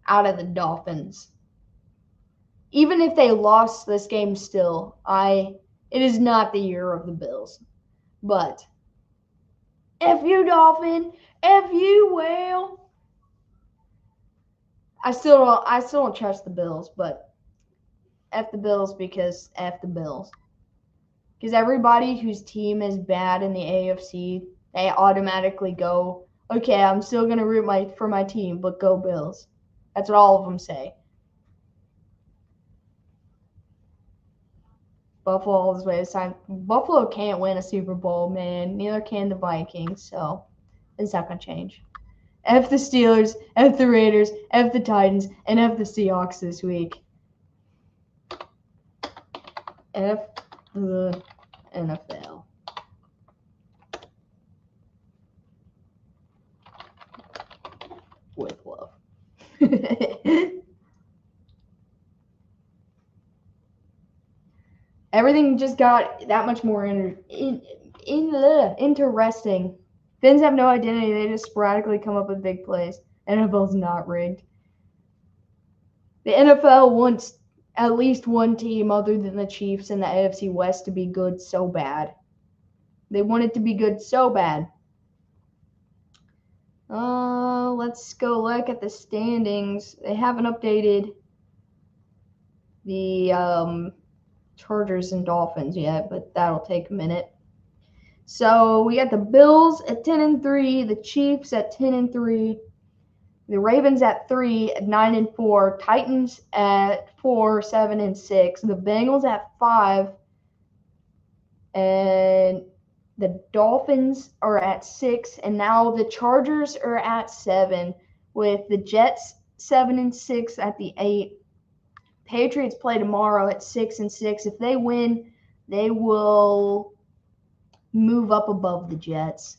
out of the Dolphins. Even if they lost this game still, it is not the year of the Bills. But F you, Dolphin. F you, Whale. I still don't trust the Bills, but F the Bills because F the Bills. Because everybody whose team is bad in the AFC, they automatically go, okay, I'm still going to root for my team, but go Bills. That's what all of them say. Buffalo all this way this time. Buffalo can't win a Super Bowl, man. Neither can the Vikings, so it's not going to change. F the Steelers, F the Raiders, F the Titans, and F the Seahawks this week. F the NFL. With love. Everything just got that much more interesting. Fins have no identity. They just sporadically come up with big plays. NFL's not rigged. The NFL wants at least one team other than the Chiefs in the AFC West to be good so bad. They want it to be good so bad. Let's go look at the standings. They haven't updated the Chargers and Dolphins yet, but that'll take a minute. So we got the Bills at 10-3, the Chiefs at 10-3, the Ravens at 3 at 9-4, Titans at 4, 7-6, the Bengals at 5, and the Dolphins are at 6, and now the Chargers are at 7, with the Jets 7-6 at the 8. Patriots play tomorrow at 6-6. If they win, they will move up above the Jets.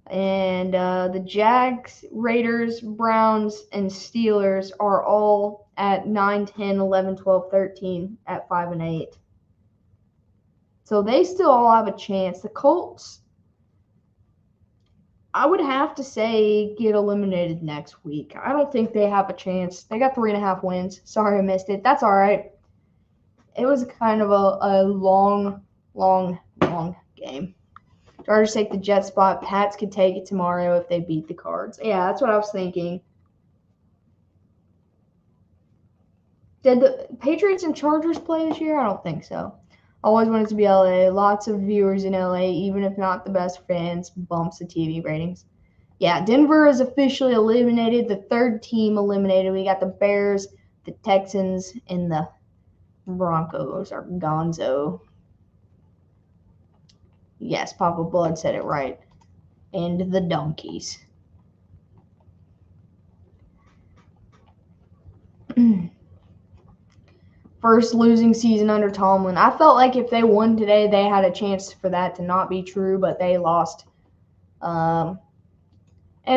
And the Jags, Raiders, Browns, and Steelers are all at 9, 10, 11, 12, 13 at 5 and 8. So they still all have a chance. The Colts, I would have to say, get eliminated next week. I don't think they have a chance. They got 3.5 wins. Sorry I missed it. That's all right. It was kind of a long Long game. Chargers take the Jet spot. Pats could take it tomorrow if they beat the Cards. Yeah, that's what I was thinking. Did the Patriots and Chargers play this year? I don't think so. Always wanted to be LA. Lots of viewers in LA, even if not the best fans. Bumps the TV ratings. Yeah, Denver is officially eliminated. The third team eliminated. We got the Bears, the Texans, and the Broncos are gonzo. Yes, Papa Blood said it right. And the Donkeys. First losing season under Tomlin. I felt like if they won today, they had a chance for that to not be true, but they lost. And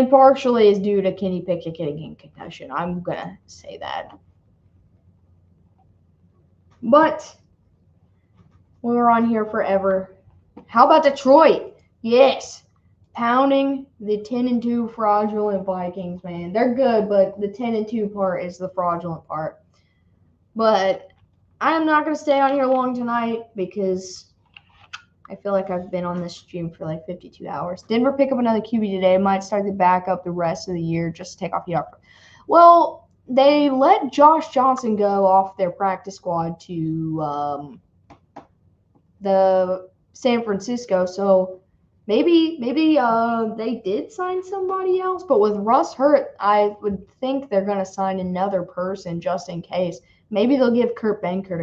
partially is due to Kenny Pickett getting concussion. I'm going to say that. But we were on here forever. How about Detroit? Yes. Pounding the 10-2 fraudulent Vikings, man. They're good, but the 10-2 part is the fraudulent part. But I am not going to stay on here long tonight because I feel like I've been on this stream for like 52 hours. Denver pick up another QB today. Might start to back up the rest of the year just to take off the offer. Well, they let Josh Johnson go off their practice squad to the San Francisco, so maybe they did sign somebody else. But with Russ hurt, I would think they're going to sign another person just in case. Maybe they'll give Kurt Benkert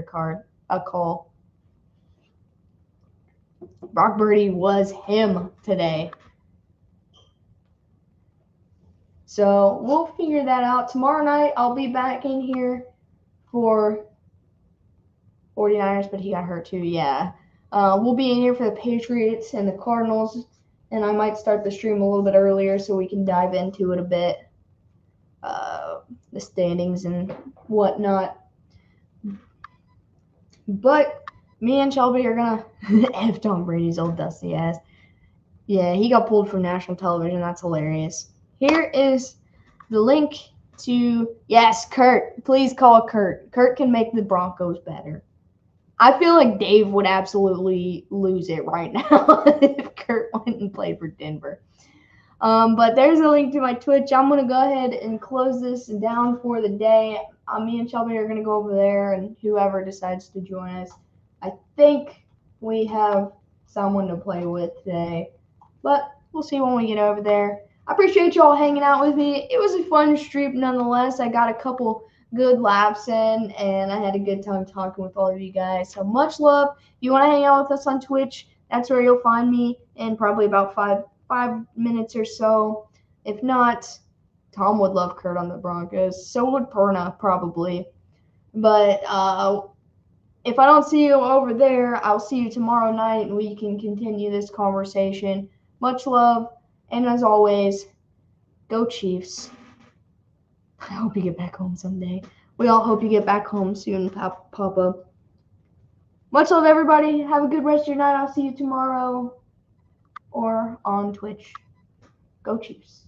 a call. Brock Purdy was him today. So we'll figure that out. Tomorrow night, I'll be back in here for 49ers, but he got hurt too, yeah. We'll be in here for the Patriots and the Cardinals, and I might start the stream a little bit earlier so we can dive into it a bit, the standings and whatnot. But me and Shelby are going to F Tom Brady's old dusty ass. Yeah, he got pulled from national television. That's hilarious. Here is the link to, yes, Kurt. Please call Kurt. Kurt can make the Broncos better. I feel like Dave would absolutely lose it right now if Kurt went and played for Denver. But there's a link to my Twitch. I'm going to go ahead and close this down for the day. Me and Shelby are going to go over there, and whoever decides to join us. I think we have someone to play with today, but we'll see when we get over there. I appreciate you all hanging out with me. It was a fun stream nonetheless. I got a couple good laps in, and I had a good time talking with all of you guys. So much love. If you want to hang out with us on Twitch, that's where you'll find me in probably about five minutes or so. If not, Tom would love Kurt on the Broncos. So would Perna, probably. But if I don't see you over there, I'll see you tomorrow night, and we can continue this conversation. Much love, and as always, go Chiefs. I hope you get back home someday. We all hope you get back home soon, Papa. Much love, everybody. Have a good rest of your night. I'll see you tomorrow or on Twitch. Go Chiefs.